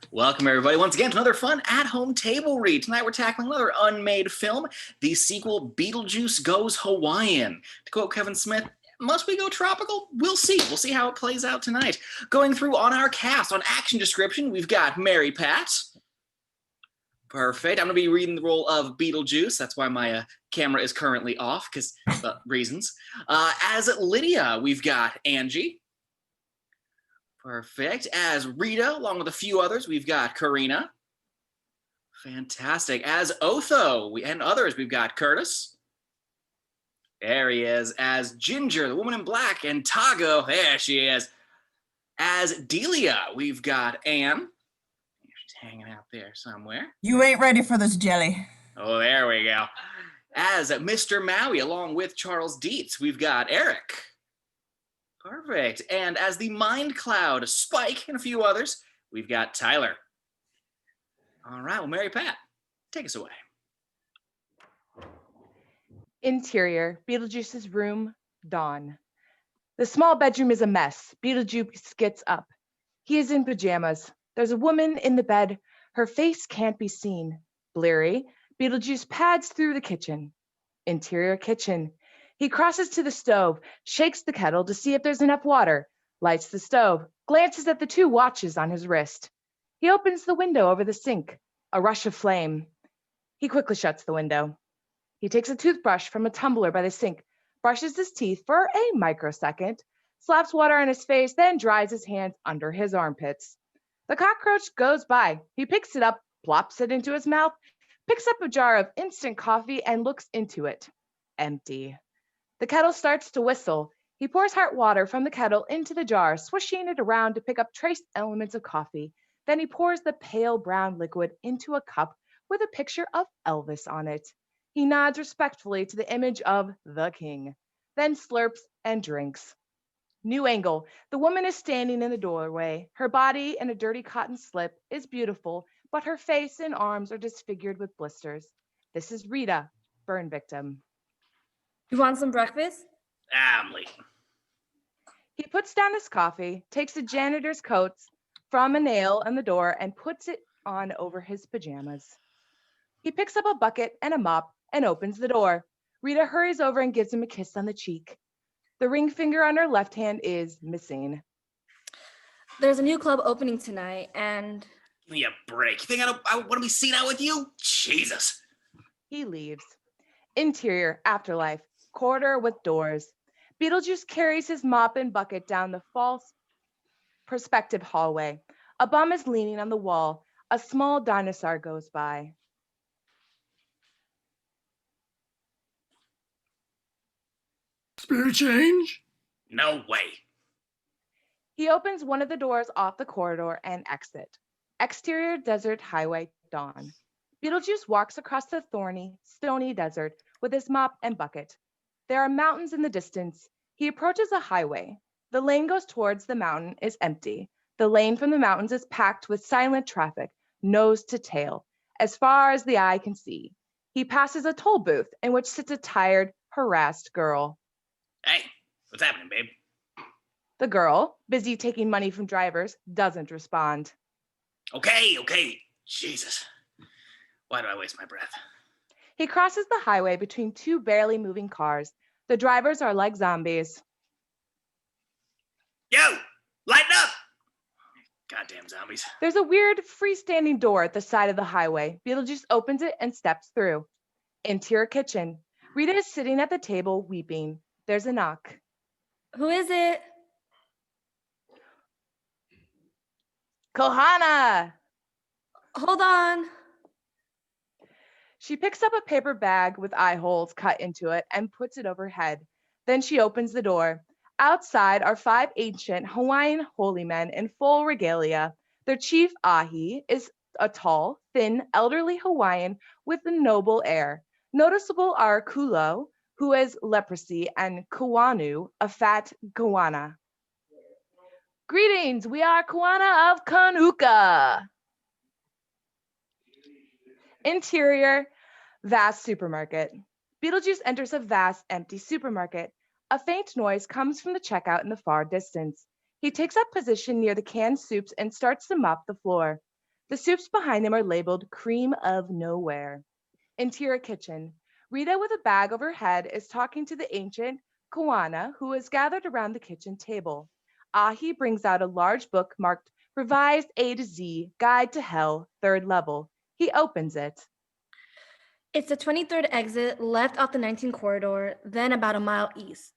Welcome, everybody, once again to another fun at-home table read. Tonight we're tackling another unmade film, the sequel Beetlejuice Goes Hawaiian. To quote Kevin Smith, must we go tropical? We'll see. We'll see how it plays out tonight. Going through on our cast, on action description, we've got Mary Pat. Perfect. I'm going to be reading the role of Beetlejuice. That's why my camera is currently off, because reasons. As Lydia, we've got Angi. Perfect. As Rita, along with a few others, we've got Carina. Fantastic. As Otho and others, we've got Curtis. There he is. As Ginger, the woman in black, and Tago, there she is. As Delia, we've got Anne. She's hanging out there somewhere. You ain't ready for this jelly. Oh, there we go. As Mr. Maui, along with Charles Dietz, we've got Eric. Perfect. And as the Mind Cloud, Spike, and a few others, we've got Tyler. All right, well, Mary Pat, take us away. Interior, Beetlejuice's room, dawn. The small bedroom is a mess. Beetlejuice gets up. He is in pajamas. There's a woman in the bed. Her face can't be seen. Bleary, Beetlejuice pads through the kitchen. Interior kitchen. He crosses to the stove, shakes the kettle to see if there's enough water, lights the stove, glances at the 2 watches on his wrist. He opens the window over the sink. A rush of flame. He quickly shuts the window. He takes a toothbrush from a tumbler by the sink, brushes his teeth for a microsecond, slaps water on his face, then dries his hands under his armpits. The cockroach goes by. He picks it up, plops it into his mouth, picks up a jar of instant coffee and looks into it. Empty. The kettle starts to whistle. He pours hot water from the kettle into the jar, swishing it around to pick up trace elements of coffee. Then he pours the pale brown liquid into a cup with a picture of Elvis on it. He nods respectfully to the image of the king, then slurps and drinks. New angle. The woman is standing in the doorway. Her body in a dirty cotton slip is beautiful, but her face and arms are disfigured with blisters. This is Rita, burn victim. You want some breakfast? I'm late. He puts down his coffee, takes a janitor's coat from a nail on the door and puts it on over his pajamas. He picks up a bucket and a mop and opens the door. Rita hurries over and gives him a kiss on the cheek. The ring finger on her left hand is missing. There's a new club opening tonight, and... Give me a break. You think I want to be seen out with you? Jesus. He leaves. Interior, afterlife. Corridor with doors. Beetlejuice carries his mop and bucket down the false perspective hallway. A bum is leaning on the wall. A small dinosaur goes by. Spirit change? No way. He opens one of the doors off the corridor and exit. Exterior desert highway, dawn. Beetlejuice walks across the thorny, stony desert with his mop and bucket. There are mountains in the distance. He approaches a highway. The lane goes towards the mountain is empty. The lane from the mountains is packed with silent traffic, nose to tail, as far as the eye can see. He passes a toll booth in which sits a tired, harassed girl. Hey, what's happening, babe? The girl, busy taking money from drivers, doesn't respond. Okay. Jesus. Why do I waste my breath? He crosses the highway between 2 barely moving cars. The drivers are like zombies. Yo, lighten up! Goddamn zombies. There's a weird freestanding door at the side of the highway. Beetlejuice opens it and steps through. Interior kitchen. Rita is sitting at the table weeping. There's a knock. Who is it? Kahuna! Hold on. She picks up a paper bag with eye holes cut into it and puts it over her head. Then she opens the door. Outside are 5 ancient Hawaiian holy men in full regalia. Their chief, Ahi, is a tall, thin, elderly Hawaiian with a noble air. Noticeable are Koolau, who has leprosy, and Kuanu, a fat goanna. Greetings, we are Kuana of Kanuka. Interior, vast supermarket. Beetlejuice enters a vast, empty supermarket. A faint noise comes from the checkout in the far distance. He takes up position near the canned soups and starts to mop the floor. The soups behind them are labeled Cream of Nowhere. Interior kitchen. Rita, with a bag over her head, is talking to the ancient Kahuna, who is gathered around the kitchen table. Ahi brings out a large book marked Revised A to Z, Guide to Hell, 3rd level. He opens it. It's the 23rd exit left off the 19 corridor, then about a mile east.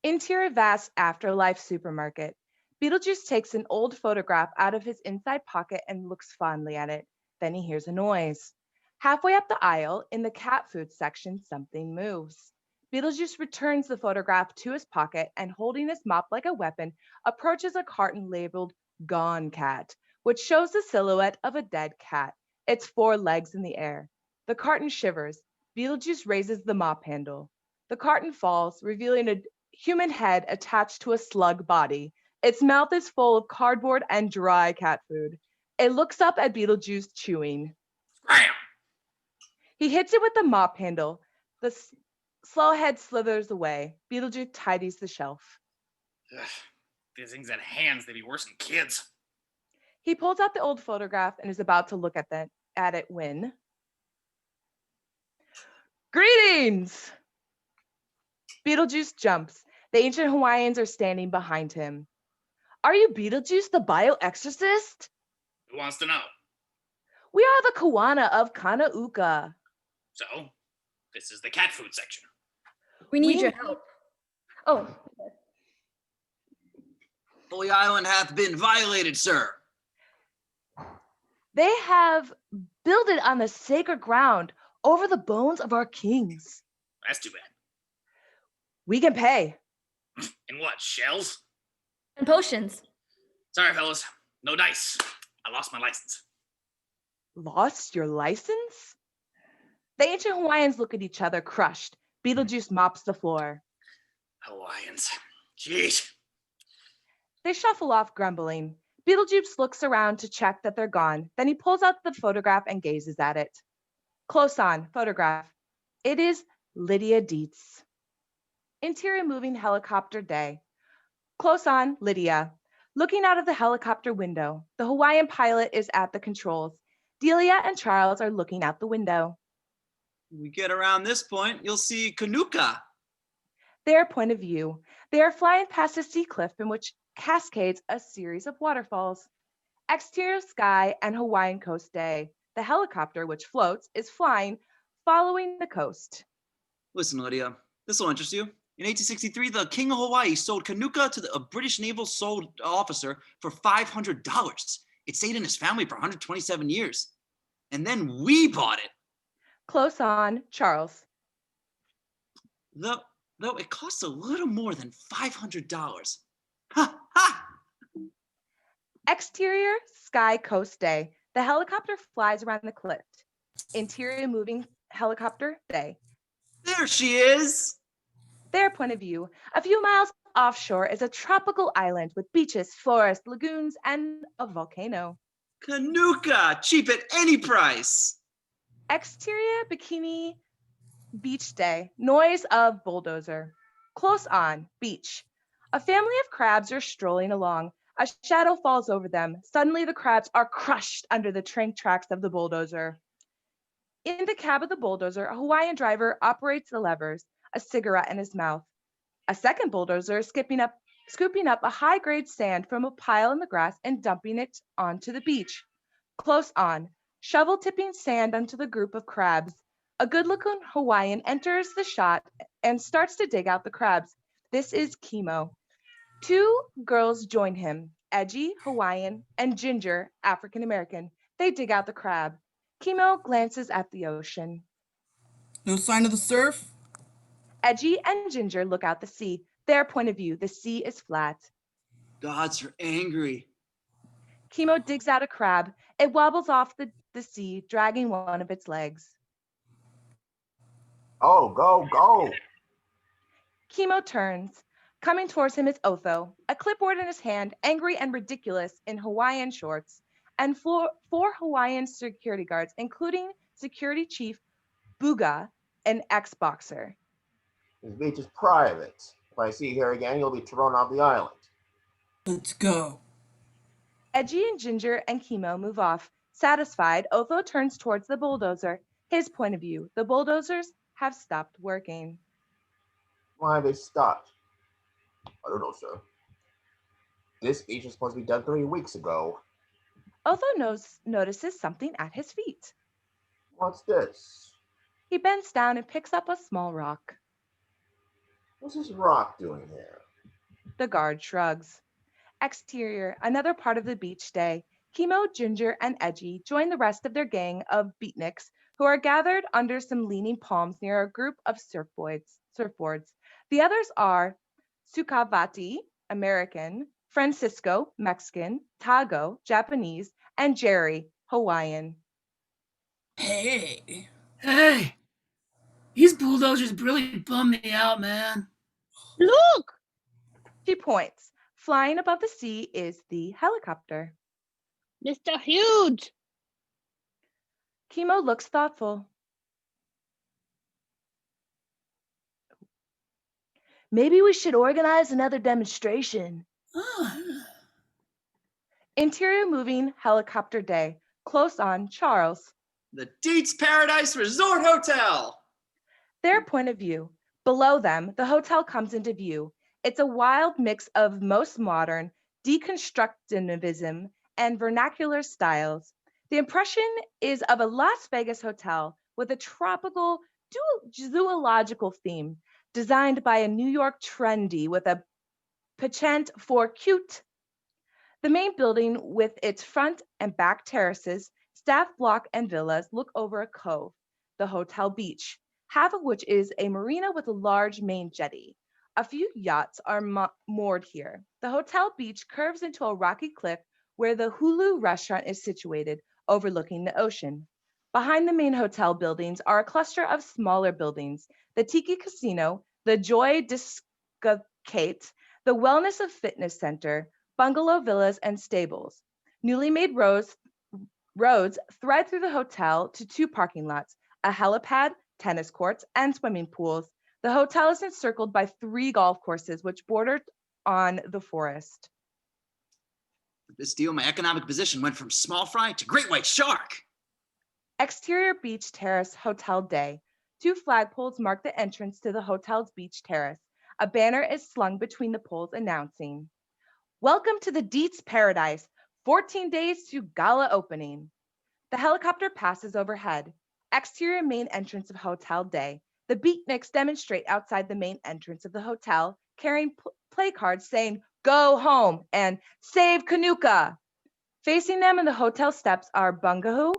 Interior vast afterlife supermarket. Beetlejuice takes an old photograph out of his inside pocket and looks fondly at it. Then he hears a noise. Halfway up the aisle, in the cat food section, something moves. Beetlejuice returns the photograph to his pocket and, holding his mop like a weapon, approaches a carton labeled Gone Cat, which shows the silhouette of a dead cat, its 4 legs in the air. The carton shivers. Beetlejuice raises the mop handle. The carton falls, revealing a human head attached to a slug body. Its mouth is full of cardboard and dry cat food. It looks up at Beetlejuice, chewing. Scram! He hits it with the mop handle. The slow head slithers away. Beetlejuice tidies the shelf. Ugh, these things had hands, they'd be worse than kids. He pulls out the old photograph and is about to look at it when... Greetings! Beetlejuice jumps. The ancient Hawaiians are standing behind him. Are you Beetlejuice, the bio-exorcist? Who wants to know? We are the Kahuna of Kanauka. So, this is the cat food section. We need your help. Oh, Holy Island hath been violated, sir. They have builded on the sacred ground over the bones of our kings. That's too bad. We can pay. In what, shells? and potions. Sorry, fellas. No dice. I lost my license. Lost your license? The ancient Hawaiians look at each other, crushed. Beetlejuice mops the floor. Hawaiians. Jeez. They shuffle off, grumbling. Beetlejuice looks around to check that they're gone. Then he pulls out the photograph and gazes at it. Close on, photograph. It is Lydia Dietz. Interior moving helicopter day. Close on, Lydia. Looking out of the helicopter window, the Hawaiian pilot is at the controls. Delia and Charles are looking out the window. When we get around this point, you'll see Kanuka. Their point of view, they are flying past a sea cliff in which cascades a series of waterfalls. Exterior sky and Hawaiian coast day. The helicopter, which floats, is flying, following the coast. Listen, Lydia, this will interest you. In 1863, the King of Hawaii sold Kanuka to a British naval officer for $500. It stayed in his family for 127 years. And then we bought it. Close on, Charles. Though it costs a little more than $500. Ha ha! Exterior sky coast day. The helicopter flies around the cliff. Interior moving helicopter day. There she is. Their point of view, a few miles offshore is a tropical island with beaches, forests, lagoons, and a volcano. Kanuka, cheap at any price. Exterior bikini beach day. Noise of bulldozer. Close on, beach. A family of crabs are strolling along. A shadow falls over them. Suddenly the crabs are crushed under the train tracks of the bulldozer. In the cab of the bulldozer, a Hawaiian driver operates the levers, a cigarette in his mouth. A second bulldozer is scooping up a high-grade sand from a pile in the grass and dumping it onto the beach. Close on, shovel tipping sand onto the group of crabs. A good-looking Hawaiian enters the shot and starts to dig out the crabs. This is Kimo. Two girls join him, Edgy, Hawaiian, and Ginger, African American. They dig out the crab. Kimo glances at the ocean. No sign of the surf? Edgy and Ginger look out the sea. Their point of view, the sea is flat. Gods are angry. Kimo digs out a crab. It wobbles off the sea, dragging one of its legs. Oh, go, go. Kimo turns. Coming towards him is Otho, a clipboard in his hand, angry and ridiculous in Hawaiian shorts, and four Hawaiian security guards, including security chief Buhuga, an ex-boxer. This beach is private. If I see you here again, you'll be thrown off the island. Let's go. Edgy and Ginger and Kimo move off. Satisfied, Otho turns towards the bulldozer. His point of view, the bulldozers have stopped working. Why have they stopped? I don't know, sir. This beach was supposed to be done 3 weeks ago. Otho notices something at his feet. What's this? He bends down and picks up a small rock. What's this rock doing here? The guard shrugs. Exterior, another part of the beach day. Kimo, Ginger, and Edgy join the rest of their gang of Beatniks who are gathered under some leaning palms near a group of surfboards. The others are Sukavati, American, Francisco, Mexican, Tago, Japanese, and Gerry, Hawaiian. Hey. Hey, these bulldozers really bum me out, man. Look! She points. Flying above the sea is the helicopter. Mr. Huge! Kimo looks thoughtful. Maybe we should organize another demonstration. Interior moving helicopter day. Close on, Charles. The Deets Paradise Resort Hotel. Their point of view. Below them, the hotel comes into view. It's a wild mix of most modern, deconstructivism, and vernacular styles. The impression is of a Las Vegas hotel with a tropical zoological theme, designed by a New York trendy with a penchant for cute. The main building with its front and back terraces, staff block, and villas look over a cove, the hotel beach, half of which is a marina with a large main jetty. A few yachts are moored here. The hotel beach curves into a rocky cliff where the Hulu restaurant is situated, overlooking the ocean. Behind the main hotel buildings are a cluster of smaller buildings, the Tiki Casino, the Joy Discocate, the Wellness of Fitness Center, bungalow villas, and stables. Newly made roads thread through the hotel to 2 parking lots, a helipad, tennis courts, and swimming pools. The hotel is encircled by 3 golf courses, which border on the forest. With this deal, my economic position went from small fry to great white shark. Exterior beach terrace hotel day. 2 flagpoles mark the entrance to the hotel's beach terrace. A banner is slung between the poles announcing, "Welcome to the Deets Paradise, 14 days to Gala opening." The helicopter passes overhead. Exterior main entrance of hotel day. The Beatniks demonstrate outside the main entrance of the hotel, carrying play cards saying, "Go home" and "Save Kanuka." Facing them in the hotel steps are Bungahu,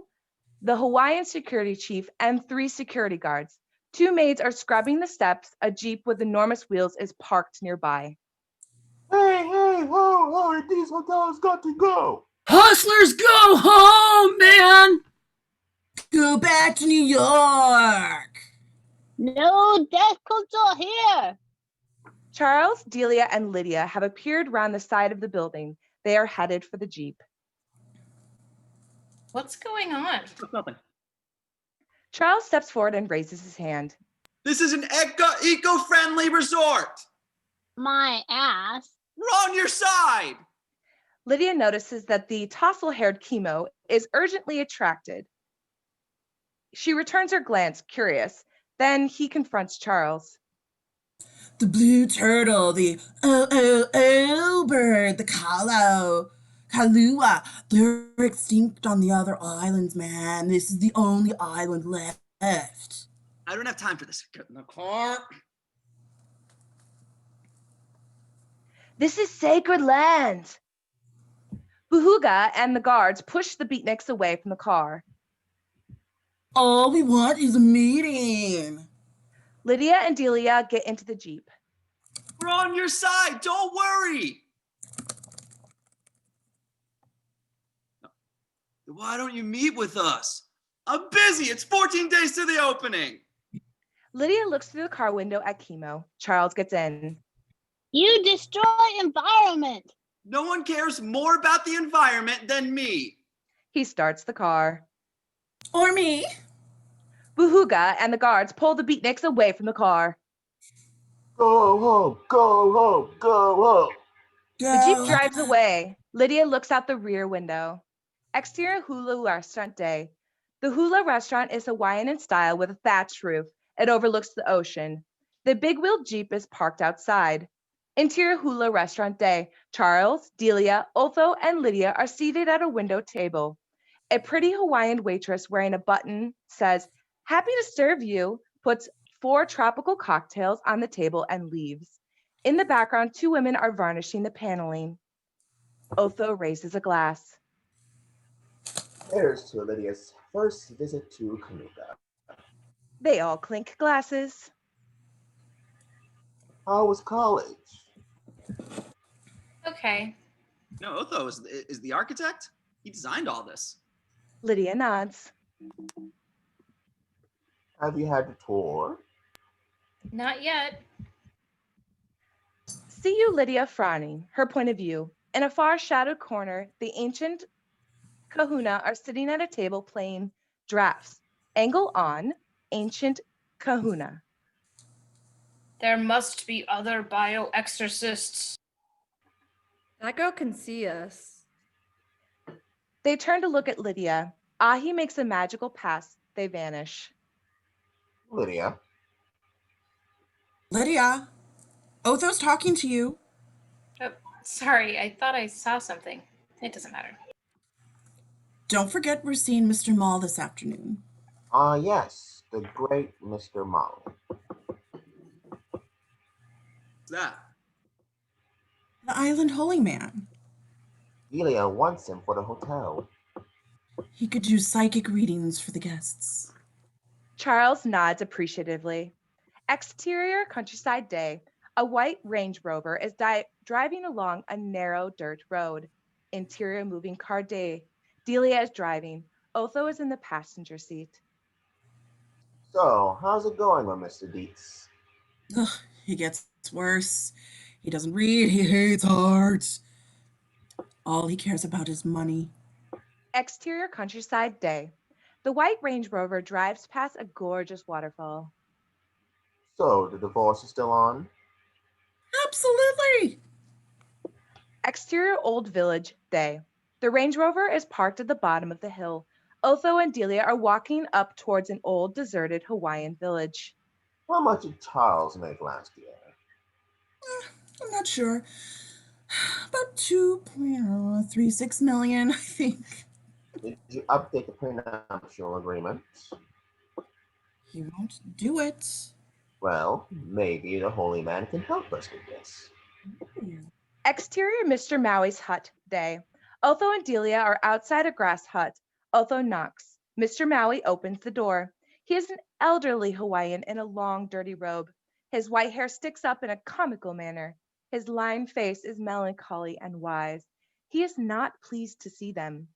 the Hawaiian security chief, and 3 security guards. 2 maids are scrubbing the steps. A Jeep with enormous wheels is parked nearby. Hey, ho, these hotels got to go. Hustlers, go home, man! Go back to New York. No death culture here! Charles, Delia, and Lydia have appeared round the side of the building. They are headed for the Jeep. What's going on? Nothing. Charles steps forward and raises his hand. This is an eco-friendly resort. My ass. We're on your side. Lydia notices that the tousle-haired Kimo is urgently attracted. She returns her glance, curious. Then he confronts Charles. The blue turtle, the bird, the Koolau, Kalua, they're extinct on the other islands, man. This is the only island left. I don't have time for this. Get in the car. This is sacred land. Buhuga and the guards push the Beatniks away from the car. All we want is a meeting. Lydia and Delia get into the Jeep. We're on your side. Don't worry. Why don't you meet with us? I'm busy. It's 14 days to the opening. Lydia looks through the car window at Kimo. Charles gets in. You destroy environment. No one cares more about the environment than me. He starts the car. Or me. Buhuga and the guards pull the Beatniks away from the car. Go home, go home, go home. The Jeep drives away. Lydia looks out the rear window. Exterior Hula restaurant day. The Hula restaurant is Hawaiian in style with a thatched roof. It overlooks the ocean. The big-wheeled Jeep is parked outside. Interior Hula restaurant day. Charles, Delia, Otho, and Lydia are seated at a window table. A pretty Hawaiian waitress wearing a button says, "Happy to serve you," puts 4 tropical cocktails on the table and leaves. In the background, 2 women are varnishing the paneling. Otho raises a glass. Here's to Lydia's first visit to Kanuka. They all clink glasses. How was college? Okay. No, Otho is the architect? He designed all this. Lydia nods. Have you had the tour? Not yet. See you, Lydia, frowning, her point of view. In a far shadowed corner, the ancient Kahuna are sitting at a table playing drafts. Angle on, ancient Kahuna. There must be other bio-exorcists. That girl can see us. They turn to look at Lydia. Ahi makes a magical pass. They vanish. Lydia. Lydia, Otho's talking to you. Oh, sorry, I thought I saw something. It doesn't matter. Don't forget we're seeing Mr. Mall this afternoon. Ah, yes, the great Mr. Mao. What's that? The Island Holy Man. Delia wants him for the hotel. He could do psychic readings for the guests. Charles nods appreciatively. Exterior countryside day. A white Range Rover is driving along a narrow dirt road. Interior moving car day. Delia is driving. Otho is in the passenger seat. So, how's it going with Mr. Dietz? Ugh, he gets worse. He doesn't read. He hates art. All he cares about is money. Exterior countryside day. The white Range Rover drives past a gorgeous waterfall. So, the divorce is still on? Absolutely. Exterior old village day. The Range Rover is parked at the bottom of the hill. Otho and Delia are walking up towards an old deserted Hawaiian village. How much did Charles make last year? I'm not sure. About 2.36 million, I think. Did you update the prenuptial agreement? He won't do it. Well, maybe the holy man can help us with this. Exterior Mr. Maui's hut day. Otho and Delia are outside a grass hut. Otho knocks. Mr. Maui opens the door. He is an elderly Hawaiian in a long, dirty robe. His white hair sticks up in a comical manner. His lined face is melancholy and wise. He is not pleased to see them.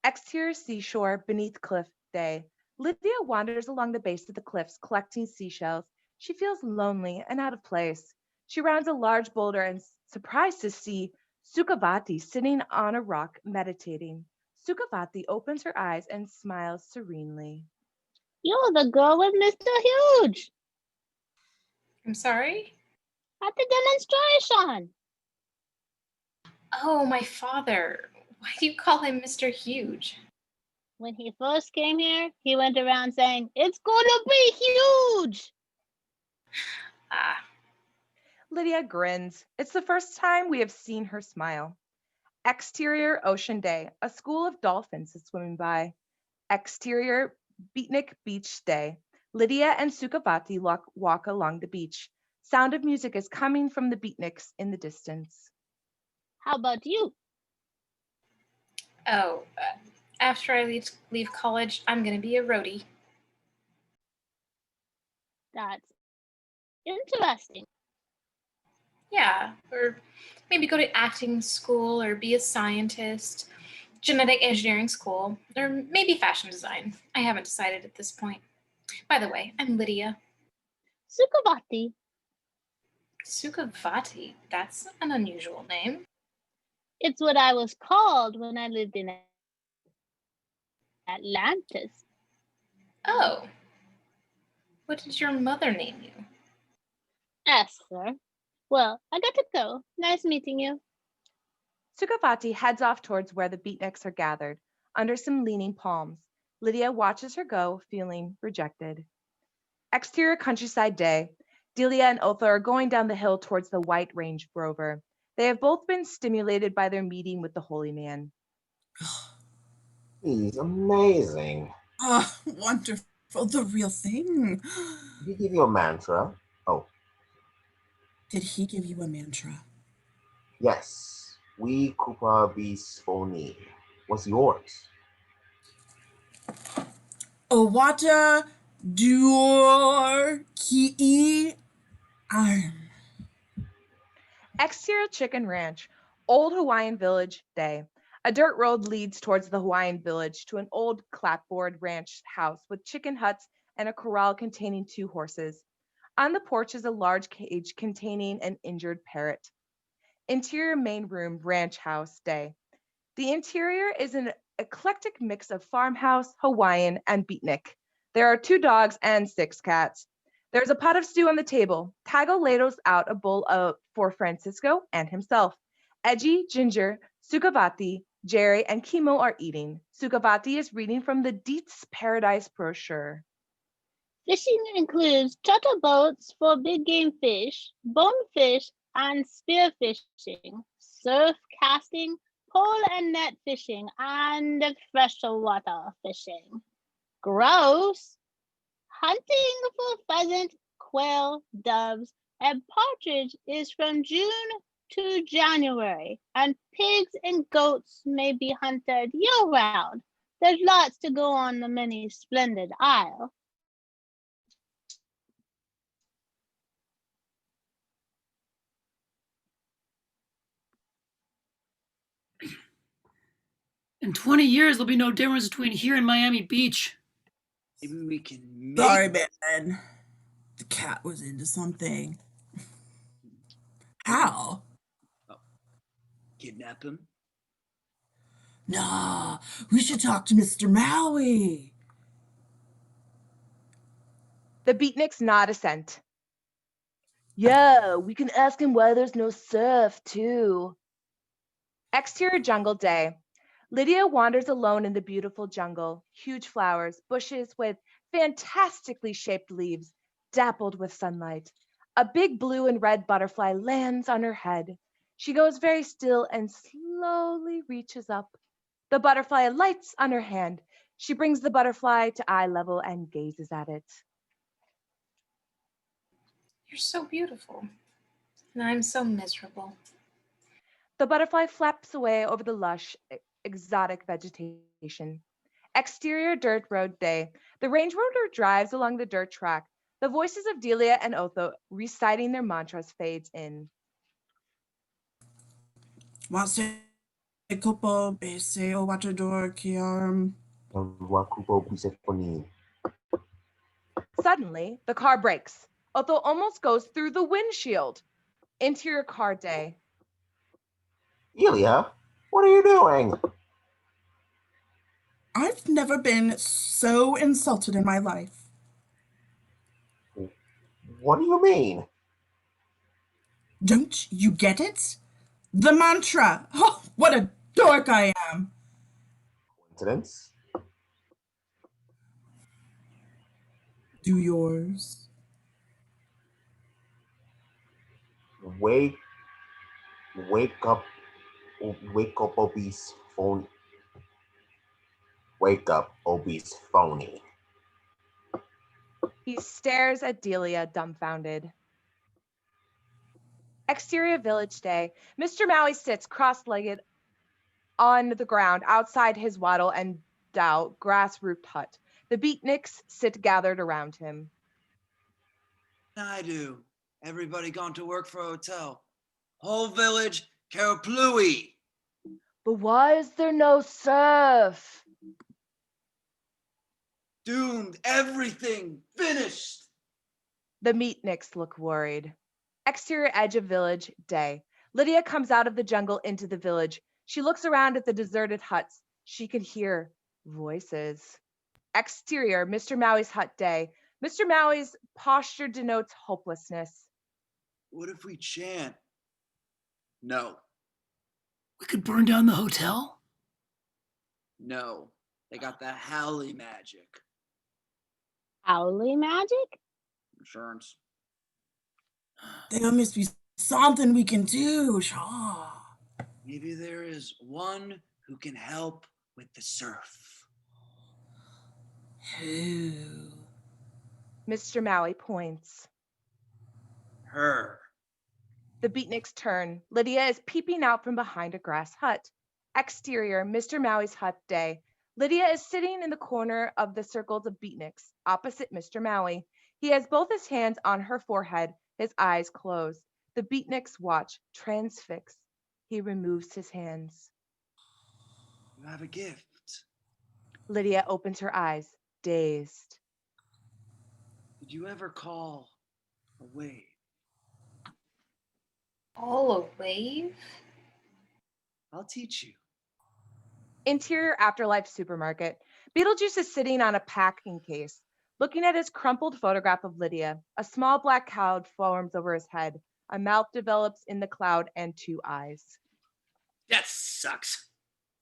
Exterior seashore beneath cliff day. Lydia wanders along the base of the cliffs collecting seashells. She feels lonely and out of place. She rounds a large boulder and is surprised to see Sukavati sitting on a rock meditating. Sukavati opens her eyes and smiles serenely. You're the girl with Mr. Huge I'm sorry? at the demonstration. Oh, my father. Why do you call him Mr. Huge? When he first came here, he went around saying, "It's gonna be huge." Ah, Lydia grins. It's the first time we have seen her smile. Exterior ocean day. A school of dolphins is swimming by. Exterior beatnik beach day. Lydia and Sukavati walk along the beach. Sound of music is coming from the beatniks in the distance. How about you? oh, after I leave college, I'm going to be a roadie. That's interesting. Yeah, or maybe go to acting school or be a scientist, genetic engineering school, or maybe fashion design. I haven't decided at this point. By the way, I'm Lydia. Sukavati. Sukavati, that's an unusual name. It's what I was called when I lived in Atlantis. Oh, what did your mother name you? Esther. Well, I got to go. Nice meeting you. Sukavati heads off towards where the Beatniks are gathered, under some leaning palms. Lydia watches her go, feeling rejected. Exterior countryside day. Delia and Otho are going down the hill towards the White Range Rover. They have both been stimulated by their meeting with the Holy Man. He's amazing. Oh, wonderful. The real thing. Did he give you a mantra? Oh, Did he give you a mantra? yes. We Kupa bis phony. What's yours? Owata Duor Ki Arm. Exterior chicken ranch. Old Hawaiian village day. A dirt road leads towards the Hawaiian village to an old clapboard ranch house with chicken huts and a corral containing 2 horses. On the porch is a large cage containing an injured parrot. Interior main room ranch house day. The interior is an eclectic mix of farmhouse, Hawaiian, and beatnik. There are 2 dogs and 6 cats. There's a pot of stew on the table. Tago ladles out a bowl for Francisco and himself. Edgy, Ginger, Sukavati, Gerry, and Kimo are eating. Sukavati is reading from the Dietz Paradise brochure. Fishing includes charter boats for big game fish, bonefish, and spearfishing, surf casting, pole and net fishing, and freshwater fishing. Gross! Hunting for pheasant, quail, doves, and partridge is from June to January, and pigs and goats may be hunted year-round. There's lots to go on the many splendid isle. In 20 years, there'll be no difference between here and Miami Beach. Maybe we can make Sorry, man. The cat was into something. How? kidnap him. Nah, we should talk to Mr. Maui. The Beatniks nod assent. Yeah, we can ask him why there's no surf, too. Exterior jungle day. Lydia wanders alone in the beautiful jungle. Huge flowers, bushes with fantastically shaped leaves, dappled with sunlight. A big blue and red butterfly lands on her head. She goes very still and slowly reaches up. The butterfly alights on her hand. She brings the butterfly to eye level and gazes at it. You're so beautiful. And I'm so miserable. The butterfly flaps away over the lush, exotic vegetation. Exterior dirt road day. The range roader drives along the dirt track. The voices of Delia and Otho reciting their mantras fades in. Wase kopo bese o watador kiarm. Wakupo bis phony. Suddenly, the car brakes. Otho almost goes through the windshield. Interior car day. Delia, what are you doing? I've never been so insulted in my life. What do you mean? Don't you get it? The mantra. Oh, what a dork I am. Coincidence? Do yours. Wake up, obese phone. Wake up, obese phony. He stares at Delia, dumbfounded. Exterior village day. Mr. Maui sits cross-legged on the ground outside his wattle and dowel grass-roofed hut. The Beatniks sit gathered around him. I do. Everybody gone to work for a hotel. Whole village, Karaplui. But why is there no surf? Doomed. Everything. Finished. The Beatniks look worried. Exterior edge of village day. Lydia comes out of the jungle into the village. She looks around at the deserted huts. She can hear voices. Exterior, Mr. Maui's hut day. Mr. Maui's posture denotes hopelessness. What if we chant? No. We could burn down the hotel? No, they got the howly magic. Howly magic? Insurance. There must be something we can do, Shaw. Maybe there is one who can help with the surf. Who? Mr. Maui points. Her. The Beatniks turn. Lydia is peeping out from behind a grass hut. Exterior, Mr. Maui's hut day. Lydia is sitting in the corner of the circles of Beatniks, opposite Mr. Maui. He has both his hands on her forehead, his eyes closed. The Beatniks watch, transfixed. He removes his hands. You have a gift. Lydia opens her eyes, dazed. Did you ever call a wave? All a wave? I'll teach you. Interior Afterlife supermarket. Beetlejuice is sitting on a packing case, looking at his crumpled photograph of Lydia. A small black cloud forms over his head. A mouth develops in the cloud and two eyes. That sucks.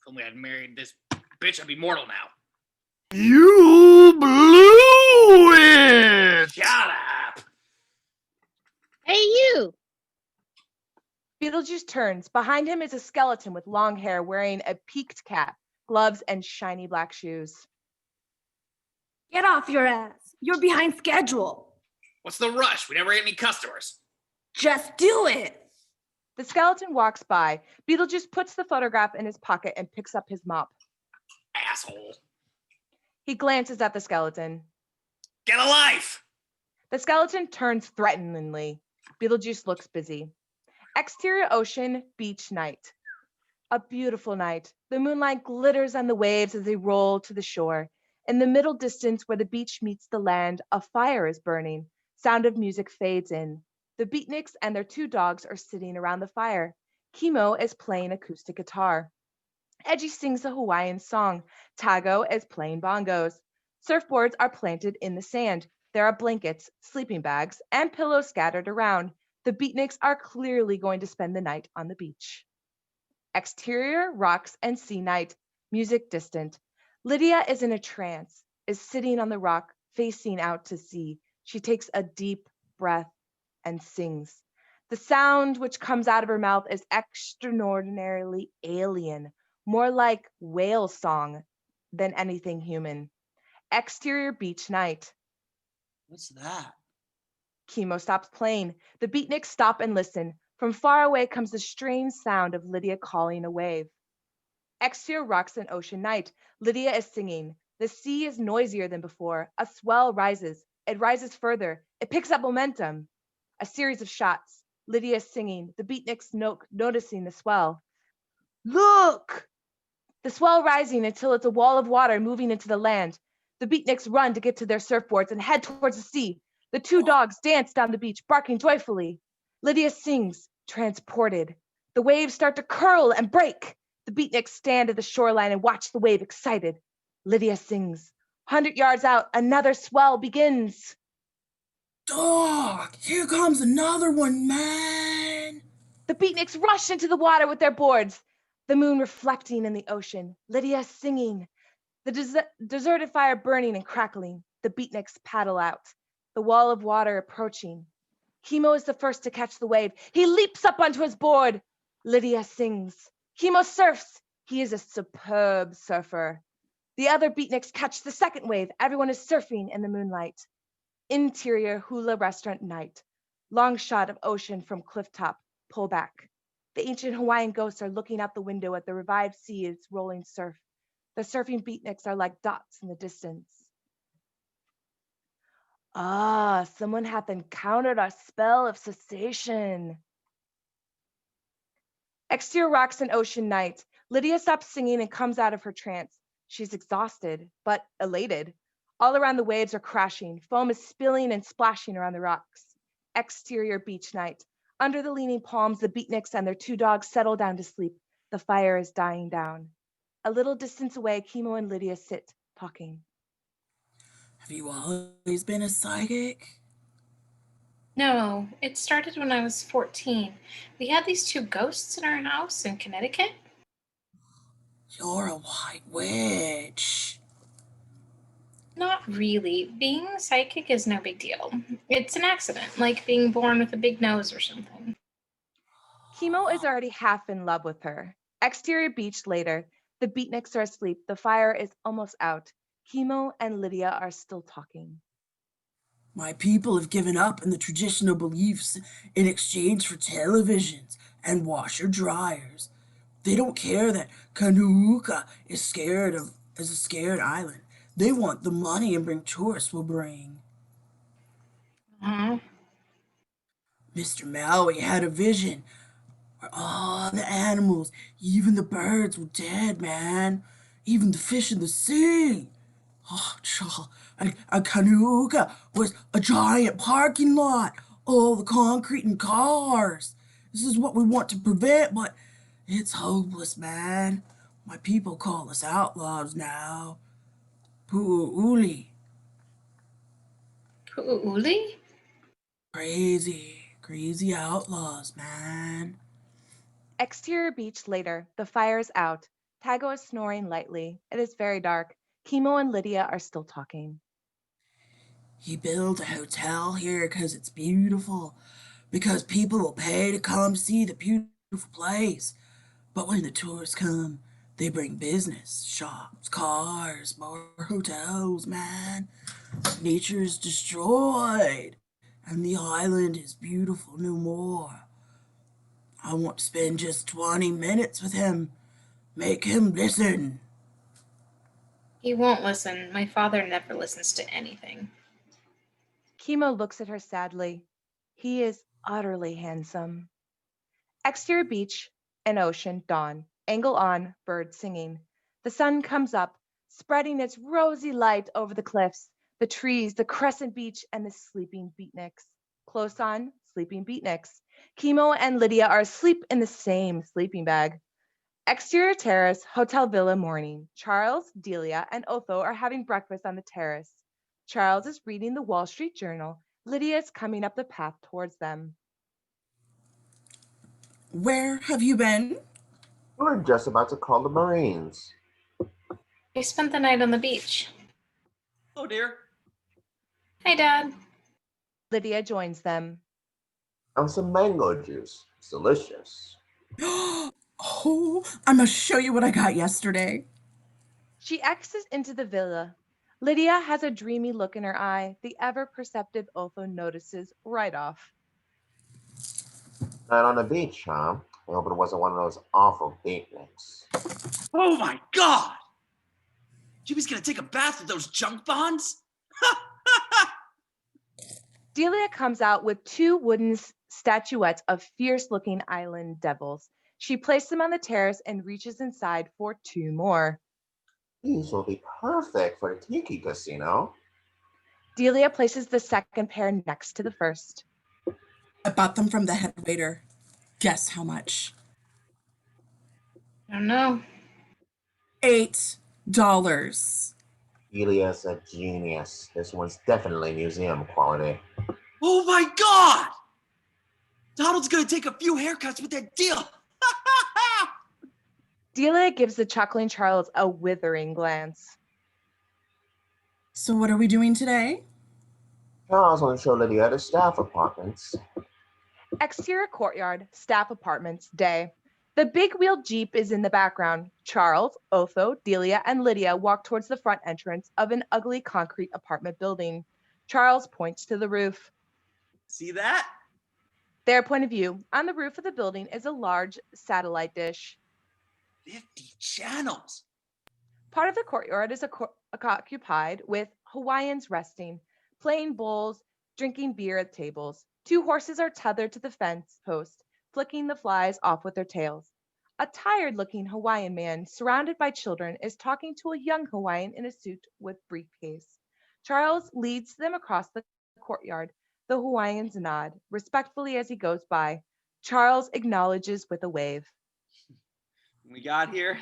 If only I'd married this bitch, I'd be mortal now. You blew it! Shut up! Hey, you! Beetlejuice turns. Behind him is a skeleton with long hair wearing a peaked cap, gloves, and shiny black shoes. Get off your ass. You're behind schedule. What's the rush? We never get any customers. Just do it. The skeleton walks by. Beetlejuice puts the photograph in his pocket and picks up his mop. Asshole. He glances at the skeleton. Get a life! The skeleton turns threateningly. Beetlejuice looks busy. Exterior ocean, beach night. A beautiful night. The moonlight glitters on the waves as they roll to the shore. In the middle distance where the beach meets the land, a fire is burning. Sound of music fades in. The Beatniks and their two dogs are sitting around the fire. Kimo is playing acoustic guitar. Edgy sings a Hawaiian song. Tago is playing bongos. Surfboards are planted in the sand. There are blankets, sleeping bags, and pillows scattered around. The Beatniks are clearly going to spend the night on the beach. Exterior, rocks and sea night. Music distant. Lydia is in a trance, is sitting on the rock, facing out to sea. She takes a deep breath and sings. The sound which comes out of her mouth is extraordinarily alien, more like whale song than anything human. Exterior beach night. What's that? Kimo stops playing. The Beatniks stop and listen. From far away comes the strange sound of Lydia calling a wave. Exterior rocks and ocean night. Lydia is singing. The sea is noisier than before. A swell rises. It rises further. It picks up momentum. A series of shots. Lydia is singing. The Beatniks noticing the swell. Look! The swell rising until it's a wall of water moving into the land. The Beatniks run to get to their surfboards and head towards the sea. The two dogs dance down the beach, barking joyfully. Lydia sings, transported. The waves start to curl and break. The Beatniks stand at the shoreline and watch the wave excited. Lydia sings. 100 yards out, another swell begins. Dog, here comes another one, man. The Beatniks rush into the water with their boards. The moon reflecting in the ocean. Lydia singing. The deserted fire burning and crackling. The Beatniks paddle out. The wall of water approaching. Kimo is the first to catch the wave. He leaps up onto his board. Lydia sings. Kimo surfs. He is a superb surfer. The other Beatniks catch the second wave. Everyone is surfing in the moonlight. Interior hula restaurant night. Long shot of ocean from cliff top. Pull back. The ancient Hawaiian ghosts are looking out the window at the revived sea as rolling surf. The surfing Beatniks are like dots in the distance. Ah, someone hath encountered our spell of cessation. Exterior rocks and ocean night. Lydia stops singing and comes out of her trance. She's exhausted, but elated. All around the waves are crashing. Foam is spilling and splashing around the rocks. Exterior beach night. Under the leaning palms, the Beatniks and their two dogs settle down to sleep. The fire is dying down. A little distance away, Kimo and Lydia sit, talking. Have you always been a psychic? No, it started when I was 14. We had these two ghosts in our house in Connecticut. You're a white witch. Not really. Being psychic is no big deal. It's an accident, like being born with a big nose or something. Kimo is already half in love with her. Exterior beach later. The Beatniks are asleep. The fire is almost out. Kimo and Lydia are still talking. My people have given up on the traditional beliefs in exchange for televisions and washer dryers. They don't care that Kanuka is a scared island. They want the money and bring tourists will bring. Uh-huh. Mr. Maui had a vision where all the animals, even the birds, were dead, man. Even the fish in the sea. Oh, a Kanuka was a giant parking lot. All the concrete and cars. This is what we want to prevent, but it's hopeless, man. My people call us outlaws now. Pu'uli. Pu'uli? Crazy outlaws, man. Exterior beach later. The fire is out. Tago is snoring lightly. It is very dark. Kimo and Lydia are still talking. He built a hotel here because it's beautiful. Because people will pay to come see the beautiful place. But when the tourists come, they bring business, shops, cars, more hotels, man. Nature is destroyed, and the island is beautiful no more. I want to spend just 20 minutes with him. Make him listen. He won't listen. My father never listens to anything. Kimo looks at her sadly. He is utterly handsome. Exterior beach and ocean, dawn. Angle on, bird singing. The sun comes up, spreading its rosy light over the cliffs, the trees, the crescent beach, and the sleeping Beatniks. Close on, sleeping Beatniks. Kimo and Lydia are asleep in the same sleeping bag. Exterior terrace, hotel villa morning. Charles, Delia, and Otho are having breakfast on the terrace. Charles is reading the Wall Street Journal. Lydia is coming up the path towards them. Where have you been? We're just about to call the Marines. I spent the night on the beach. Oh dear. Hi, Dad. Lydia joins them. And some mango juice. It's delicious. Oh, I must show you what I got yesterday. She exits into the villa. Lydia has a dreamy look in her eye. The ever-perceptive Otho notices right off. Night on the beach, huh? I hope it wasn't one of those awful beatniks. Oh my god! Jimmy's gonna take a bath with those junk bonds? Delia comes out with two wooden statuettes of fierce-looking island devils. She places them on the terrace and reaches inside for two more. These will be perfect for the Tiki Casino. Delia places the second pair next to the first. I bought them from the head waiter. Guess how much? I don't know. $8. Elia's a genius. This one's definitely museum quality. Oh my god! Donald's gonna take a few haircuts with that deal. Delia gives the chuckling Charles a withering glance. So what are we doing today? Charles want to show Lydia the staff apartments. Exterior courtyard, staff apartments, day. The big wheeled Jeep is in the background. Charles, Otho, Delia, and Lydia walk towards the front entrance of an ugly concrete apartment building. Charles points to the roof. See that? Their point of view, on the roof of the building is a large satellite dish. 50 channels. Part of the courtyard is occupied with Hawaiians resting, playing bowls, drinking beer at tables. Two horses are tethered to the fence post, flicking the flies off with their tails. A tired-looking Hawaiian man, surrounded by children, is talking to a young Hawaiian in a suit with briefcase. Charles leads them across the courtyard. The Hawaiians nod respectfully as he goes by. Charles acknowledges with a wave. When we got here,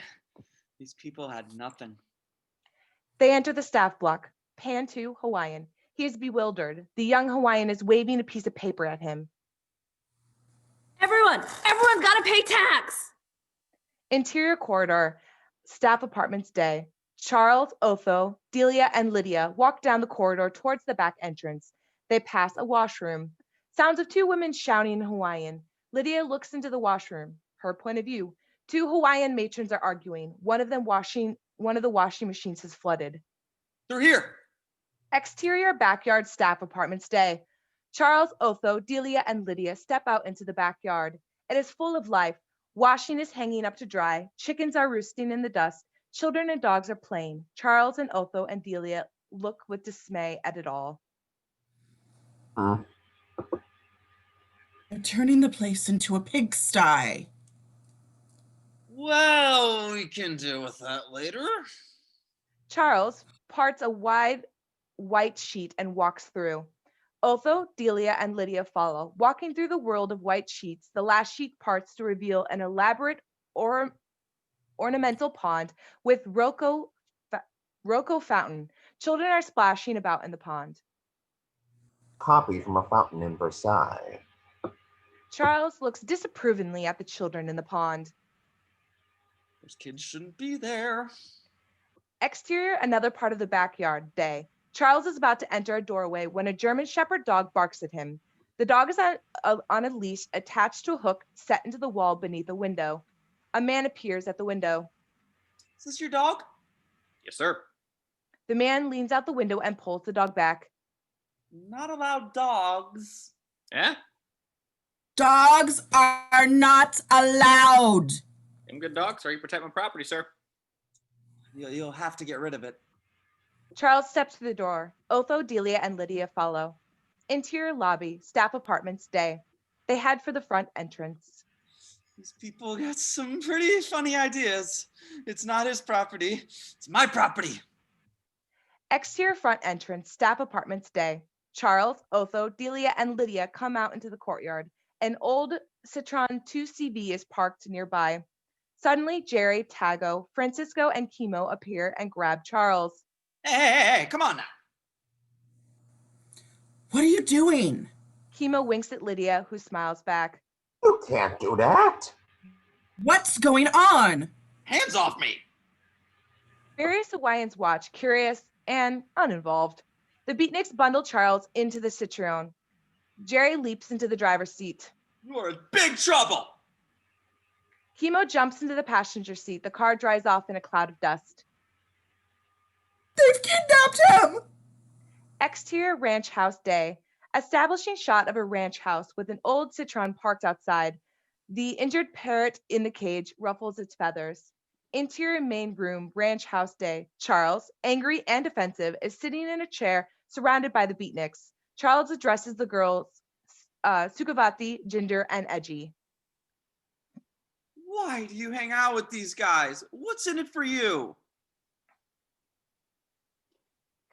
these people had nothing. They enter the staff block. Pan to Hawaiian. He is bewildered. The young Hawaiian is waving a piece of paper at him. Everyone's got to pay tax. Interior corridor. Staff Apartments Day. Charles, Otho, Delia, and Lydia walk down the corridor towards the back entrance. They pass a washroom. Sounds of two women shouting in Hawaiian. Lydia looks into the washroom. Her point of view. Two Hawaiian matrons are arguing. One of the washing machines has flooded. They're here. Exterior backyard staff apartments day. Charles, Otho, Delia, and Lydia step out into the backyard. It is full of life. Washing is hanging up to dry. Chickens are roosting in the dust. Children and dogs are playing. Charles and Otho and Delia look with dismay at it all. They're turning the place into a pigsty. Well, we can deal with that later. Charles parts a wide white sheet and walks through. Otho, Delia, and Lydia follow. Walking through the world of white sheets, the last sheet parts to reveal an elaborate ornamental pond with Rocco fountain. Children are splashing about in the pond. Copy from a fountain in Versailles. Charles looks disapprovingly at the children in the pond. Those kids shouldn't be there. Exterior, another part of the backyard, day. Charles is about to enter a doorway when a German Shepherd dog barks at him. The dog is on a leash attached to a hook set into the wall beneath a window. A man appears at the window. Is this your dog? Yes, sir. The man leans out the window and pulls the dog back. Not allowed dogs. Eh? Dogs are not allowed. I'm good dog, sir. You protect my property, sir. You'll have to get rid of it. Charles steps through the door. Otho, Delia, and Lydia follow. Interior lobby, staff apartments, day. They head for the front entrance. These people got some pretty funny ideas. It's not his property. It's my property. Exterior front entrance, staff apartments, day. Charles, Otho, Delia, and Lydia come out into the courtyard. An old Citroen 2CV is parked nearby. Suddenly, Gerry, Tago, Francisco, and Kimo appear and grab Charles. Hey, come on now. What are you doing? Kimo winks at Lydia, who smiles back. You can't do that. What's going on? Hands off me. Various Hawaiians watch, curious and uninvolved. The Beatniks bundle Charles into the Citroen. Gerry leaps into the driver's seat. You are in big trouble. Kimo jumps into the passenger seat. The car drives off in a cloud of dust. They've kidnapped him! Exterior ranch house day. Establishing shot of a ranch house with an old Citroen parked outside. The injured parrot in the cage ruffles its feathers. Interior main room, ranch house day. Charles, angry and defensive, is sitting in a chair surrounded by the Beatniks. Charles addresses the girls, Sukavati, Ginger, and Edgy. Why do you hang out with these guys? What's in it for you?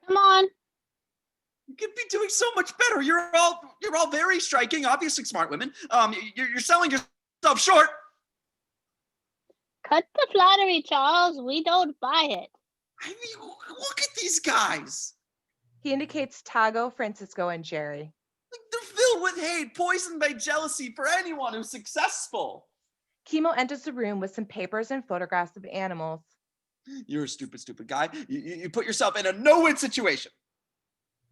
Come on. You could be doing so much better. You're all very striking, obviously smart women. You're selling yourself short. Cut the flattery, Charles. We don't buy it. I mean, look at these guys. He indicates Tago, Francisco, and Gerry. They're filled with hate, poisoned by jealousy for anyone who's successful. Kimo enters the room with some papers and photographs of animals. You're a stupid guy. You put yourself in a no-win situation.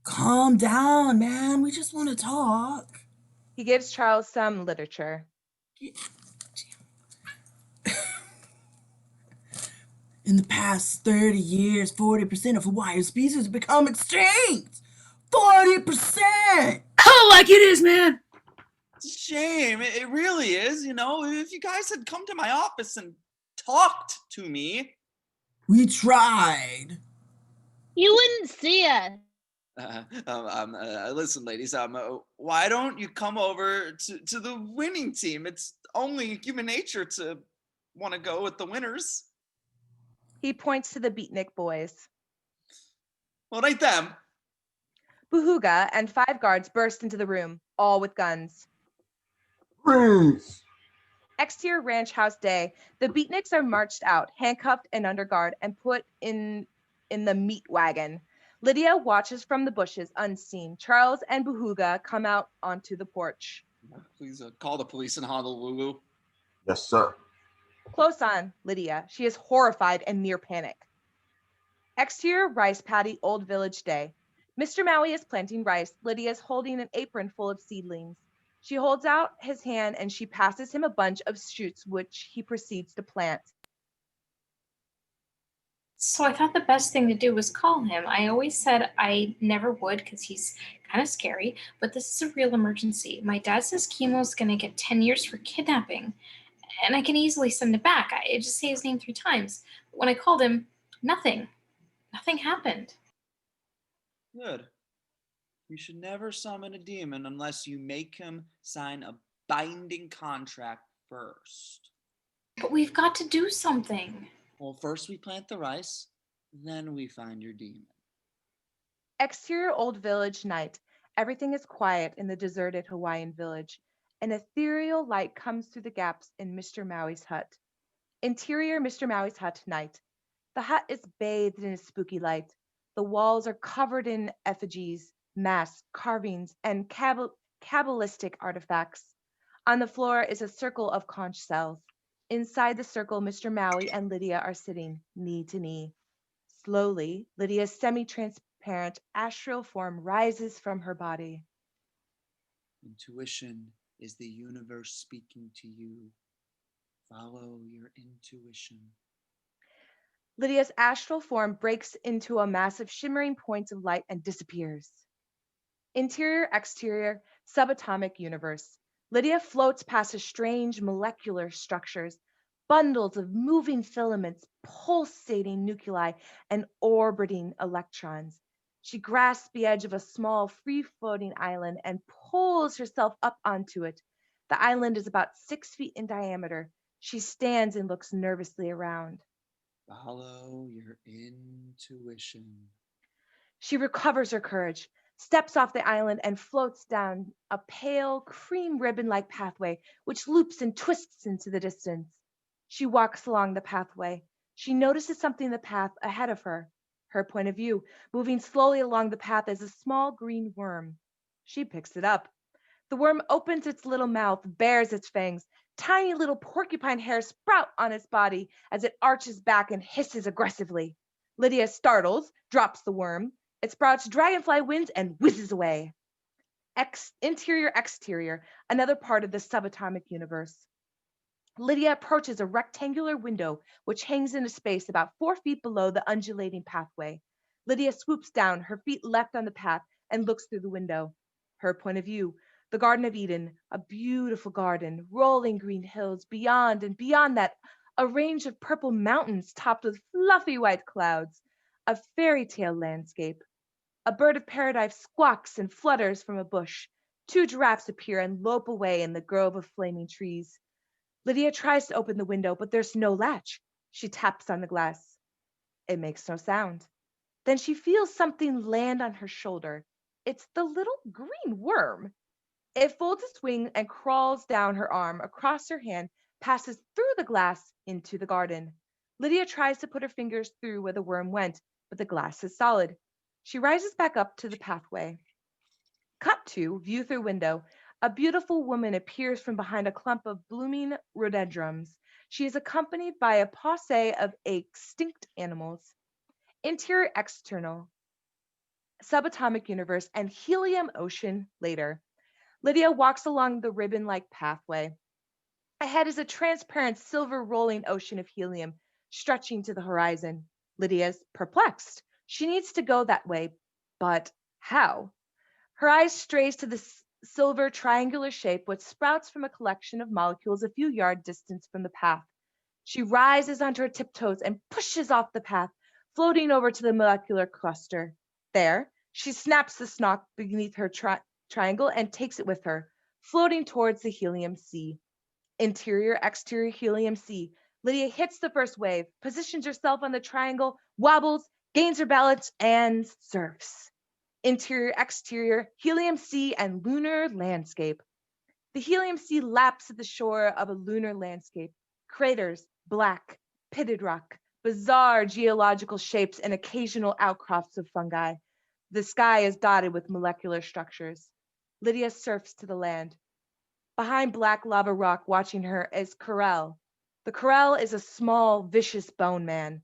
Calm down, man. We just want to talk. He gives Charles some literature. In the past 30 years, 40% of Hawaiian species have become extinct. 40%! Oh, like it is, man. It's a shame. It really is. You know, if you guys had come to my office and talked to me. We tried. You wouldn't see us. Listen, ladies. Why don't you come over to the winning team? It's only human nature to want to go with the winners. He points to the Beatnik boys. Well, it ain't them. Buhuga and 5 guards burst into the room, all with guns. Freeze! Exterior ranch house day. The Beatniks are marched out, handcuffed and under guard, and put in the meat wagon. Lydia watches from the bushes, unseen. Charles and Buhuga come out onto the porch. Please call the police in Honolulu. Yes, sir. Close on Lydia. She is horrified and near panic. Exterior rice paddy, Old Village Day. Mr. Maui is planting rice. Lydia is holding an apron full of seedlings. She holds out his hand and she passes him a bunch of shoots, which he proceeds to plant. So I thought the best thing to do was call him. I always said I never would because he's kind of scary, but this is a real emergency. My dad says Kimo's going to get 10 years for kidnapping, and I can easily send it back. I just say his name 3 times. But when I called him, nothing. Nothing happened. Good. You should never summon a demon unless you make him sign a binding contract first. But we've got to do something. Well, first we plant the rice, then we find your demon. Exterior Old Village night. Everything is quiet in the deserted Hawaiian village. An ethereal light comes through the gaps in Mr. Maui's hut. Interior Mr. Maui's hut night. The hut is bathed in a spooky light. The walls are covered in effigies, masks, carvings, and Kabbalistic artifacts. On the floor is a circle of conch shells. Inside the circle, Mr. Maui and Lydia are sitting knee to knee. Slowly, Lydia's semi-transparent astral form rises from her body. Intuition is the universe speaking to you. Follow your intuition. Lydia's astral form breaks into a mass of shimmering points of light and disappears. Interior, exterior, subatomic universe. Lydia floats past strange molecular structures, bundles of moving filaments, pulsating nuclei, and orbiting electrons. She grasps the edge of a small, free-floating island and pulls herself up onto it. The island is about 6 feet in diameter. She stands and looks nervously around. Follow your intuition. She recovers her courage, steps off the island, and floats down a pale, cream ribbon-like pathway, which loops and twists into the distance. She walks along the pathway. She notices something in the path ahead of her. Her point of view, moving slowly along the path, is a small green worm. She picks it up. The worm opens its little mouth, bares its fangs. Tiny little porcupine hairs sprout on its body as it arches back and hisses aggressively. Lydia startles, drops the worm. It sprouts dragonfly wings and whizzes away. Interior, exterior, another part of the subatomic universe. Lydia approaches a rectangular window which hangs into space about 4 feet below the undulating pathway. Lydia swoops down, her feet left on the path, and looks through the window. Her point of view, the Garden of Eden, a beautiful garden, rolling green hills, beyond and beyond that, a range of purple mountains topped with fluffy white clouds, a fairy tale landscape. A bird of paradise squawks and flutters from a bush. 2 giraffes appear and lope away in the grove of flaming trees. Lydia tries to open the window, but there's no latch. She taps on the glass. It makes no sound. Then she feels something land on her shoulder. It's the little green worm. It folds its wing and crawls down her arm, across her hand, passes through the glass into the garden. Lydia tries to put her fingers through where the worm went, but the glass is solid. She rises back up to the pathway. Cut to view through window. A beautiful woman appears from behind a clump of blooming rhododendrons. She is accompanied by a posse of extinct animals. Interior, external, subatomic universe, and helium ocean later. Lydia walks along the ribbon-like pathway. Ahead is a transparent silver rolling ocean of helium stretching to the horizon. Lydia's perplexed. She needs to go that way, but how? Her eyes strays to the silver triangular shape which sprouts from a collection of molecules a few yards distance from the path. She rises onto her tiptoes and pushes off the path, floating over to the molecular cluster. There, she snaps the stalk beneath her triangle and takes it with her, floating towards the helium sea. Interior, exterior helium sea. Lydia hits the first wave, positions herself on the triangle, wobbles, gains her balance, and surfs. Interior, exterior, helium sea, and lunar landscape. The helium sea laps at the shore of a lunar landscape. Craters, black, pitted rock, bizarre geological shapes, and occasional outcrops of fungi. The sky is dotted with molecular structures. Lydia surfs to the land. Behind black lava rock watching her is Corel, The corral is a small, vicious bone man.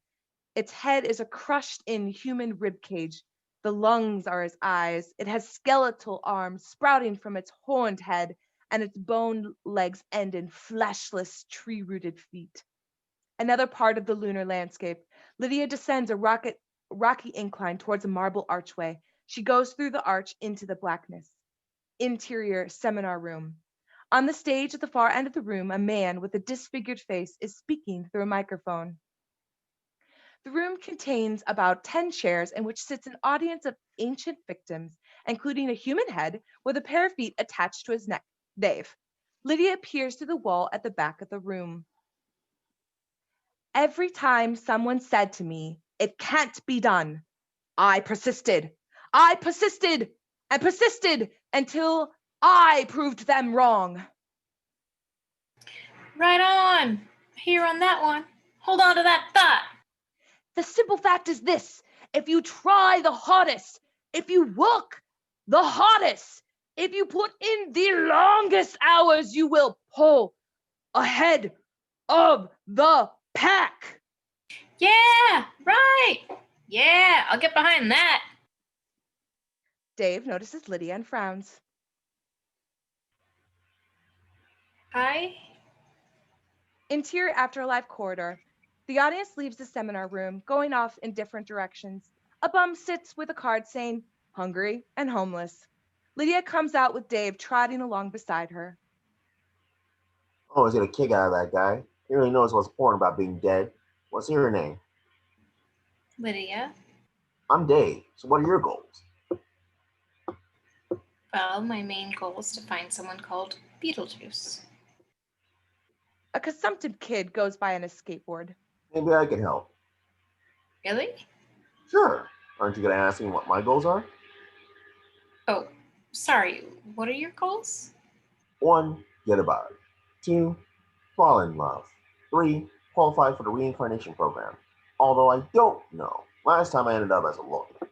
Its head is a crushed-in human rib cage. The lungs are his eyes. It has skeletal arms sprouting from its horned head, and its bone legs end in fleshless, tree-rooted feet. Another part of the lunar landscape. Lydia descends a rocky incline towards a marble archway. She goes through the arch into the blackness. Interior seminar room. On the stage at the far end of the room, a man with a disfigured face is speaking through a microphone. The room contains about 10 chairs in which sits an audience of ancient victims, including a human head with a pair of feet attached to his neck. Dave. Lydia peers through the wall at the back of the room. Every time someone said to me, "It can't be done," I persisted. I persisted and persisted until I proved them wrong. Right on. Here on that one. Hold on to that thought. The simple fact is this: if you try the hardest, if you work the hardest, if you put in the longest hours, you will pull ahead of the pack. Yeah, right. Yeah, I'll get behind that. Dave notices Lydia and frowns. Interior afterlife corridor. The audience leaves the seminar room, going off in different directions. A bum sits with a card saying, "Hungry and homeless." Lydia comes out with Dave trotting along beside her. Always get a kick out of that guy. He really knows what's important about being dead. What's your name? Lydia. I'm Dave. So what are your goals? Well, my main goal is to find someone called Beetlejuice. A consumptive kid goes by on a skateboard. Maybe I can help. Really? Sure. Aren't you going to ask me what my goals are? Oh, sorry. What are your goals? 1. Get a body. 2. Fall in love. 3. Qualify for the reincarnation program. Although I don't know. Last time I ended up as a lawyer.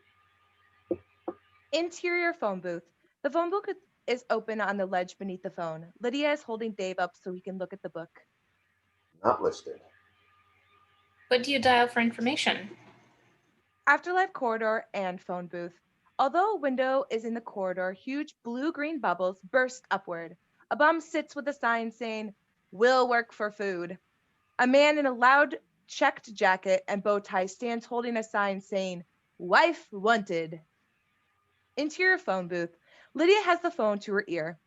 Interior phone booth. The phone book is open on the ledge beneath the phone. Lydia is holding Dave up so he can look at the book. Not listed. What do you dial for information? Afterlife corridor and phone booth. Although a window is in the corridor, huge blue-green bubbles burst upward. A bum sits with a sign saying, "Will work for food." A man in a loud checked jacket and bow tie stands holding a sign saying, "Wife wanted." Interior phone booth. Lydia has the phone to her ear.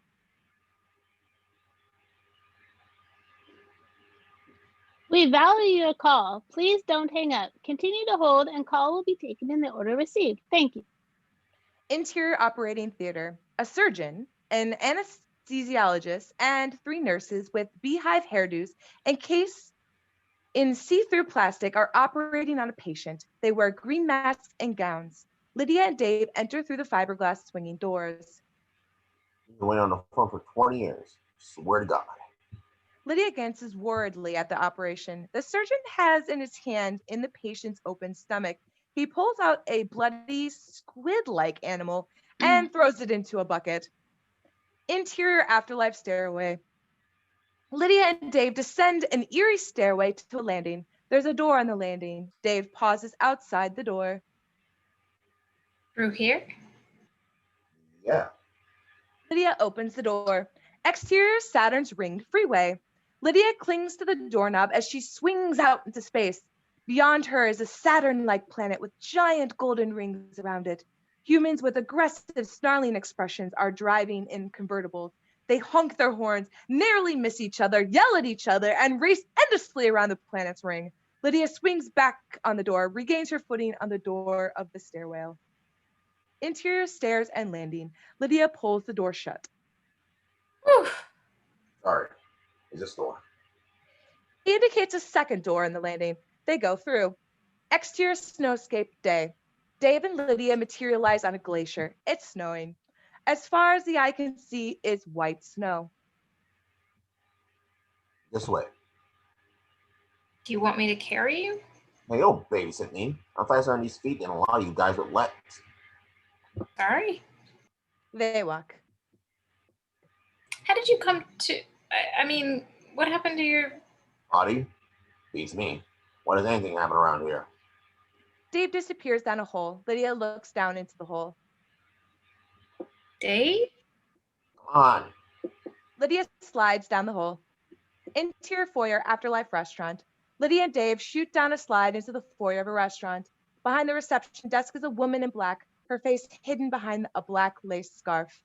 We value your call. Please don't hang up. Continue to hold and call will be taken in the order received. Thank you. Interior operating theater. A surgeon, an anesthesiologist, and 3 nurses with beehive hairdos encased in see-through plastic are operating on a patient. They wear green masks and gowns. Lydia and Dave enter through the fiberglass swinging doors. You've been waiting on the phone for 20 years. Swear to God. Lydia glances worriedly at the operation. The surgeon has in his hand in the patient's open stomach. He pulls out a bloody squid-like animal and throws it into a bucket. Interior afterlife stairway. Lydia and Dave descend an eerie stairway to a landing. There's a door on the landing. Dave pauses outside the door. Through here? Yeah. Lydia opens the door. Exterior Saturn's ringed freeway. Lydia clings to the doorknob as she swings out into space. Beyond her is a Saturn-like planet with giant golden rings around it. Humans with aggressive, snarling expressions are driving in convertibles. They honk their horns, narrowly miss each other, yell at each other, and race endlessly around the planet's ring. Lydia swings back on the door, regains her footing on the door of the stairwell. Interior stairs and landing. Lydia pulls the door shut. Whew. Sorry. Is this door? He indicates a second door in the landing. They go through. Exterior snowscape day. Dave and Lydia materialize on a glacier. It's snowing. As far as the eye can see is white snow. This way. Do you want me to carry you? Hey, don't babysit me. I'm faster on these feet than a lot of you guys with legs. Sorry. They walk. How did you come to... I mean, what happened to your Audie? Beats me. Why does anything happen around here? Dave disappears down a hole. Lydia looks down into the hole. Dave? Come on. Lydia slides down the hole. Interior foyer, Afterlife restaurant. Lydia and Dave shoot down a slide into the foyer of a restaurant. Behind the reception desk is a woman in black, her face hidden behind a black lace scarf.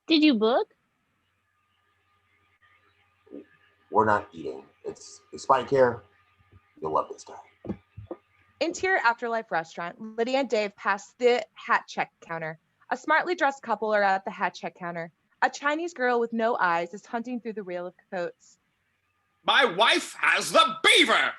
Did you book? We're not eating. It's Spike here. You'll love this guy. Interior Afterlife restaurant. Lydia and Dave pass the hat check counter. A smartly dressed couple are at the hat check counter. A Chinese girl with no eyes is hunting through the reel of coats. My wife has the beaver!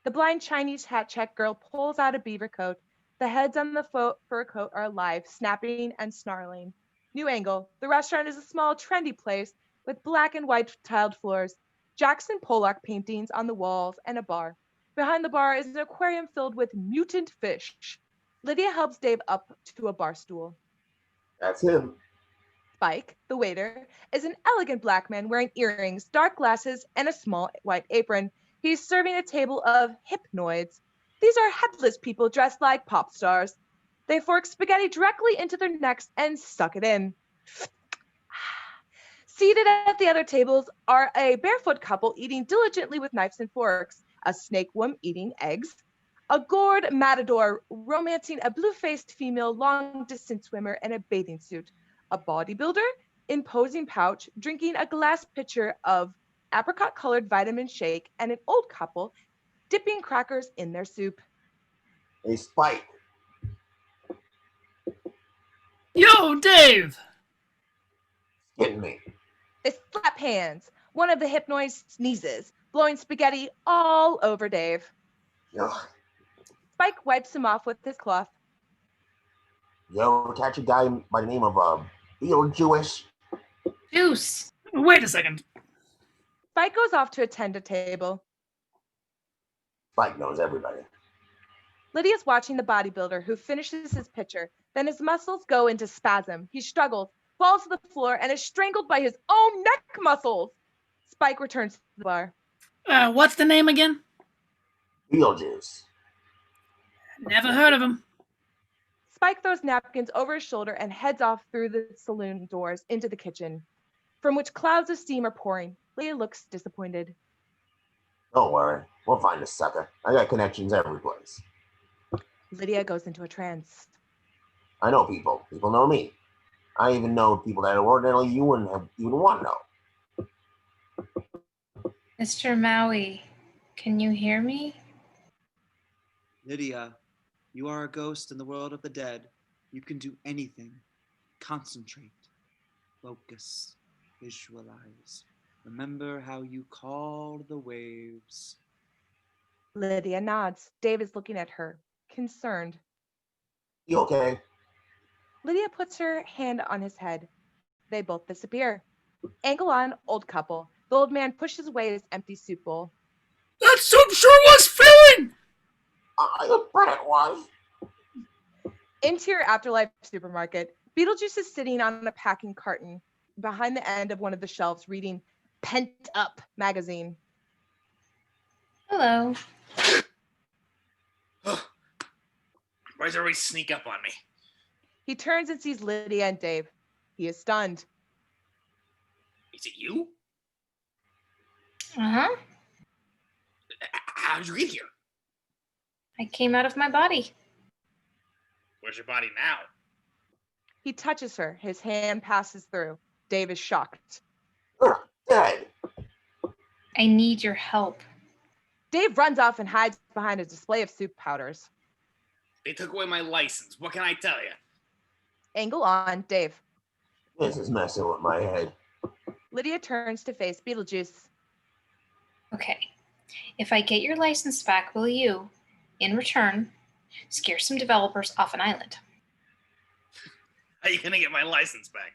The blind Chinese hat check girl pulls out a beaver coat. The heads on the fur coat are alive, snapping and snarling. New angle. The restaurant is a small, trendy place with black and white tiled floors, Jackson Pollock paintings on the walls, and a bar. Behind the bar is an aquarium filled with mutant fish. Lydia helps Dave up to a bar stool. That's him. Spike, the waiter, is an elegant black man wearing earrings, dark glasses, and a small white apron. He's serving a table of hypnoids. These are headless people dressed like pop stars. They fork spaghetti directly into their necks and suck it in. Seated at the other tables are a barefoot couple eating diligently with knives and forks, a snake woman eating eggs, a gored matador romancing a blue-faced female long-distance swimmer in a bathing suit, a bodybuilder in posing pouch drinking a glass pitcher of apricot-colored vitamin shake, and an old couple dipping crackers in their soup. Hey, Spike. Yo, Dave! Getting me. They slap hands. One of the hypnoids sneezes, blowing spaghetti all over Dave. Ugh. Spike wipes him off with his cloth. Yo, catch a guy by the name of Beetlejuice. Juice. Wait a second. Spike goes off to attend a table. Spike knows everybody. Lydia's watching the bodybuilder who finishes his pitcher. Then his muscles go into spasm. He struggles, falls to the floor, and is strangled by his own neck muscles. Spike returns to the bar. What's the name again? Beetlejuice. Never heard of him. Spike throws napkins over his shoulder and heads off through the saloon doors into the kitchen, from which clouds of steam are pouring. Lydia looks disappointed. Don't worry. We'll find a sucker. I got connections every place. Lydia goes into a trance. I know people. People know me. I even know people that ordinarily you wouldn't have even want to know. Mr. Maui, can you hear me? Lydia, you are a ghost in the world of the dead. You can do anything. Concentrate. Focus. Visualize. Remember how you called the waves. Lydia nods. Dave is looking at her, concerned. You okay? Lydia puts her hand on his head. They both disappear. Angle on, old couple. The old man pushes away his empty soup bowl. That soup sure was filling! I bet it was. Interior Afterlife supermarket. Beetlejuice is sitting on a packing carton behind the end of one of the shelves reading Pent Up magazine. Hello. Why does everybody sneak up on me? He turns and sees Lydia and Dave. He is stunned. Is it you? Uh-huh. How did you get here? I came out of my body. Where's your body now? He touches her. His hand passes through. Dave is shocked. Dead. I need your help. Dave runs off and hides behind a display of soup powders. They took away my license. What can I tell you? Angle on, Dave. This is messing with my head. Lydia turns to face Beetlejuice. Okay. If I get your license back, will you, in return, scare some developers off an island? How are you gonna get my license back?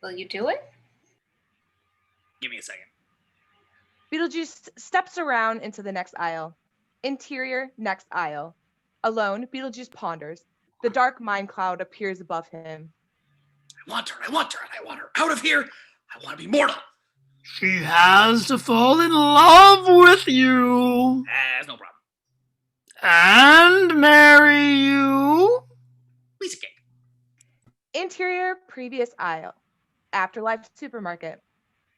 Will you do it? Give me a second. Beetlejuice steps around into the next aisle. Interior, next aisle. Alone, Beetlejuice ponders. The dark mind cloud appears above him. I want her, and I want her out of here. I want to be mortal. She has to fall in love with you. That's no problem. And marry you. Piece of cake. Interior previous aisle. Afterlife supermarket.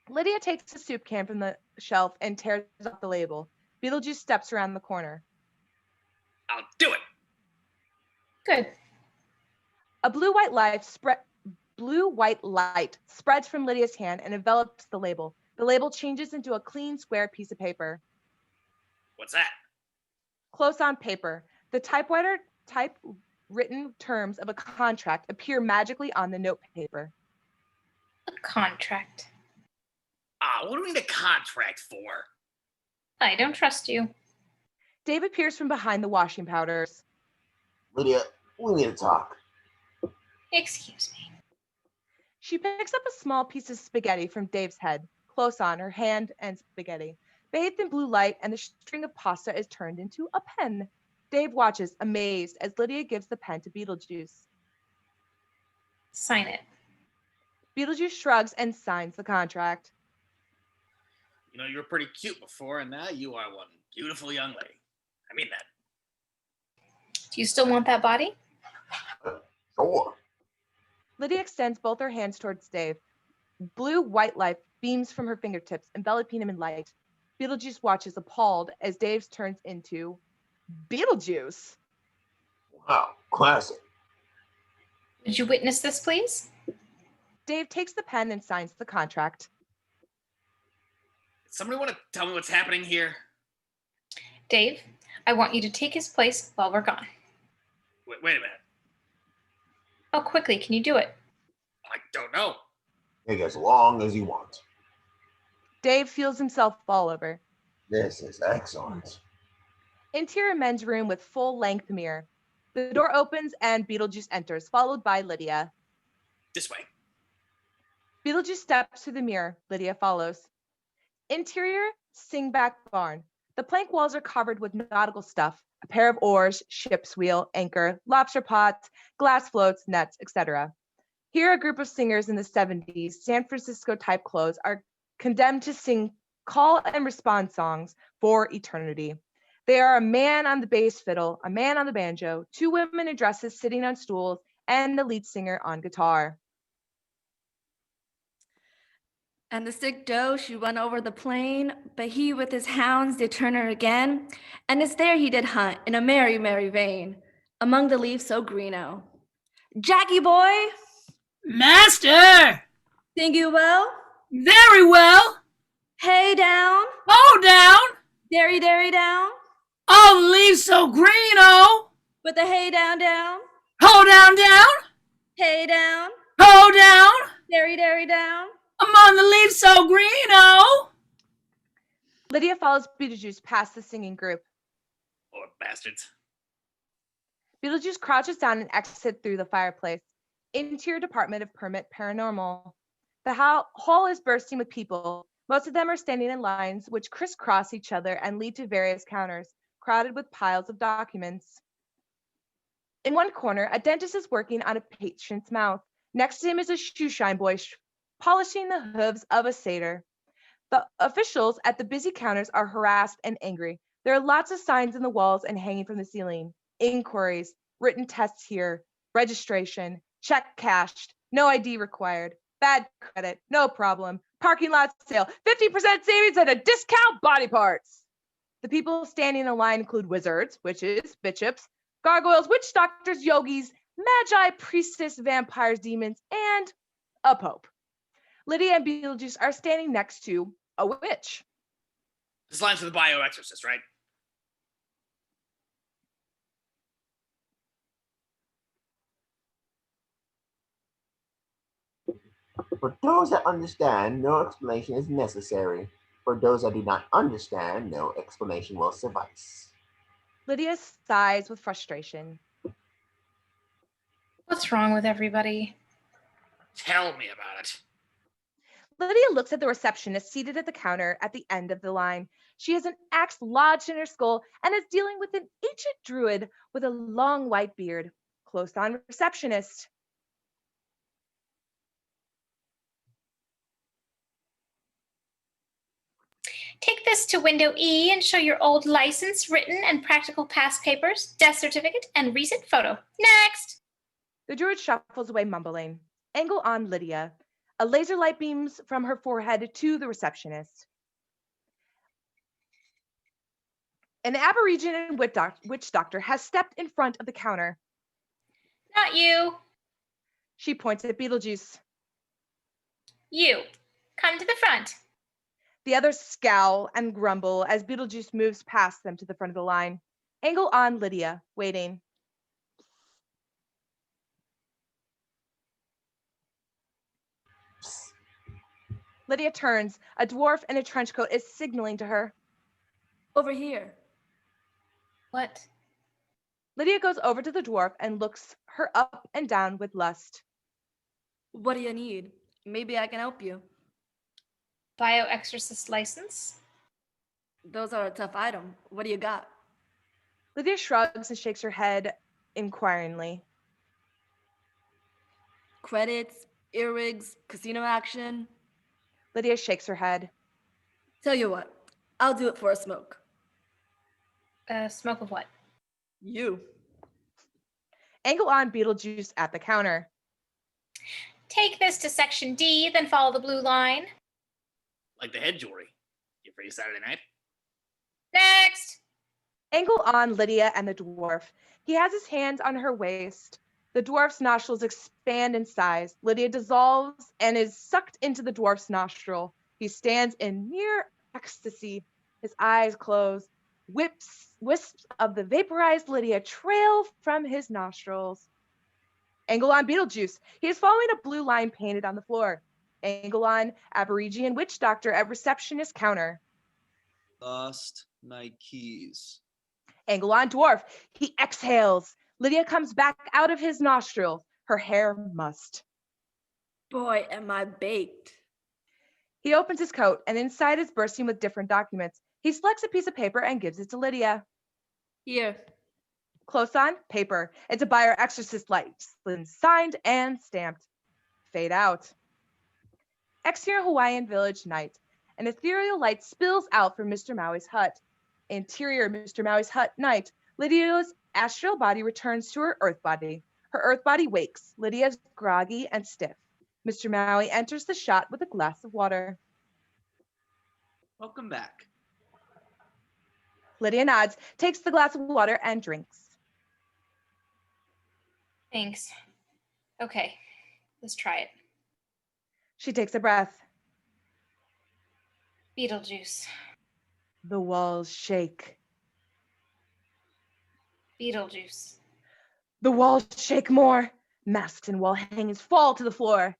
Lydia takes a soup can from the shelf and tears off the label. Beetlejuice steps around the corner. I'll do it. Good. A blue-white light spreads from Lydia's hand and envelops the label. The label changes into a clean, square piece of paper. What's that? Close on paper. The typewritten terms of a contract appear magically on the note paper. A contract. What do we need a contract for? I don't trust you. Dave appears from behind the washing powders. Lydia, we need to talk. Excuse me. She picks up a small piece of spaghetti from Dave's head, close on her hand and spaghetti. Bathed in blue light, and the string of pasta is turned into a pen. Dave watches, amazed, as Lydia gives the pen to Beetlejuice. Sign it. Beetlejuice shrugs and signs the contract. You know, you were pretty cute before, and now you are one beautiful young lady. I mean that. Do you still want that body? Sure. Lydia extends both her hands towards Dave. Blue-white light beams from her fingertips, enveloping him in light. Beetlejuice watches appalled as Dave turns into Beetlejuice. Wow, classic. Would you witness this, please? Dave takes the pen and signs the contract. Somebody want to tell me what's happening here? Dave, I want you to take his place while we're gone. Wait a minute. How quickly can you do it? I don't know. Take as long as you want. Dave feels himself fall over. This is excellent. Interior men's room with full-length mirror. The door opens and Beetlejuice enters, followed by Lydia. This way. Beetlejuice steps to the mirror. Lydia follows. Interior singback barn. The plank walls are covered with nautical stuff. A pair of oars, ship's wheel, anchor, lobster pots, glass floats, nets, etc. Here, a group of singers in the 70s, San Francisco-type clothes, are condemned to sing call and response songs for eternity. They are a man on the bass fiddle, a man on the banjo, two women in dresses sitting on stools, and the lead singer on guitar. And the sick doe she run over the plain, but he with his hounds did turn her again, and it's there he did hunt in a merry, merry vein, among the leaves so greeno. Jackie boy, Master! sing you well? Very well. Hey down, Oh, down. derry, derry down, All the leaves so green, oh. with the hay down, down, Ho down, down. hay down, Ho down. derry, derry down. Among the leaves so green, oh. Lydia follows Beetlejuice past the singing group. Oh, bastards. Beetlejuice crouches down and exits through the fireplace. Interior Department of Permit Paranormal. The hall is bursting with people. Most of them are standing in lines which crisscross each other and lead to various counters, crowded with piles of documents. In one corner, a dentist is working on a patient's mouth. Next to him is a shoeshine boy polishing the hooves of a satyr. The officials at the busy counters are harassed and angry. There are lots of signs in the walls and hanging from the ceiling. Inquiries, written tests here, registration, check cashed, no ID required, bad credit, no problem, parking lot sale, 50% savings and a discount body parts. The people standing in line include wizards, witches, bishops, gargoyles, witch doctors, yogis, magi, priestess, vampires, demons, and a pope. Lydia and Beetlejuice are standing next to a witch. This line's for the bioexorcist, right? For those that understand, no explanation is necessary. For those that do not understand, no explanation will suffice. Lydia sighs with frustration. What's wrong with everybody? Tell me about it. Lydia looks at the receptionist seated at the counter at the end of the line. She has an axe lodged in her skull and is dealing with an ancient druid with a long white beard. Close on receptionist. Take this to window E and show your old license, written and practical pass papers, death certificate, and recent photo. Next! The druid shuffles away, mumbling. Angle on Lydia. A laser light beams from her forehead to the receptionist. An Aborigine witch doctor has stepped in front of the counter. Not you. She points at Beetlejuice. You. Come to the front. The others scowl and grumble as Beetlejuice moves past them to the front of the line. Angle on Lydia, waiting. Lydia turns. A dwarf in a trench coat is signaling to her. Over here. What? Lydia goes over to the dwarf and looks her up and down with lust. What do you need? Maybe I can help you. Bioexorcist license? Those are a tough item. What do you got? Lydia shrugs and shakes her head inquiringly. Credits, earwigs, casino action. Lydia shakes her head. Tell you what, I'll do it for a smoke. Smoke of what? You. Angle on Beetlejuice at the counter. Take this to section D, then follow the blue line. Like the head jewelry. You free Saturday night? Next! Angle on Lydia and the dwarf. He has his hands on her waist. The dwarf's nostrils expand in size. Lydia dissolves and is sucked into the dwarf's nostril. He stands in near ecstasy. His eyes close. Wisps of the vaporized Lydia trail from his nostrils. Angle on Beetlejuice. He is following a blue line painted on the floor. Angle on Aborigine witch doctor at receptionist counter. Lost my keys. Angle on dwarf. He exhales. Lydia comes back out of his nostrils. Her hair mussed. Boy, am I baked. He opens his coat, and inside is bursting with different documents. He selects a piece of paper and gives it to Lydia. Here. Close on, paper. It's a bioexorcist license, signed and stamped. Fade out. Exterior Hawaiian village night. An ethereal light spills out from Mr. Maui's hut. Interior Mr. Maui's hut night. Lydia's astral body returns to her earth body. Her earth body wakes. Lydia's groggy and stiff. Mr. Maui enters the shot with a glass of water. Welcome back. Lydia nods, takes the glass of water, and drinks. Thanks. Okay, let's try it. She takes a breath. Beetlejuice. The walls shake. Beetlejuice. The walls shake more. Masks and wall hangings fall to the floor.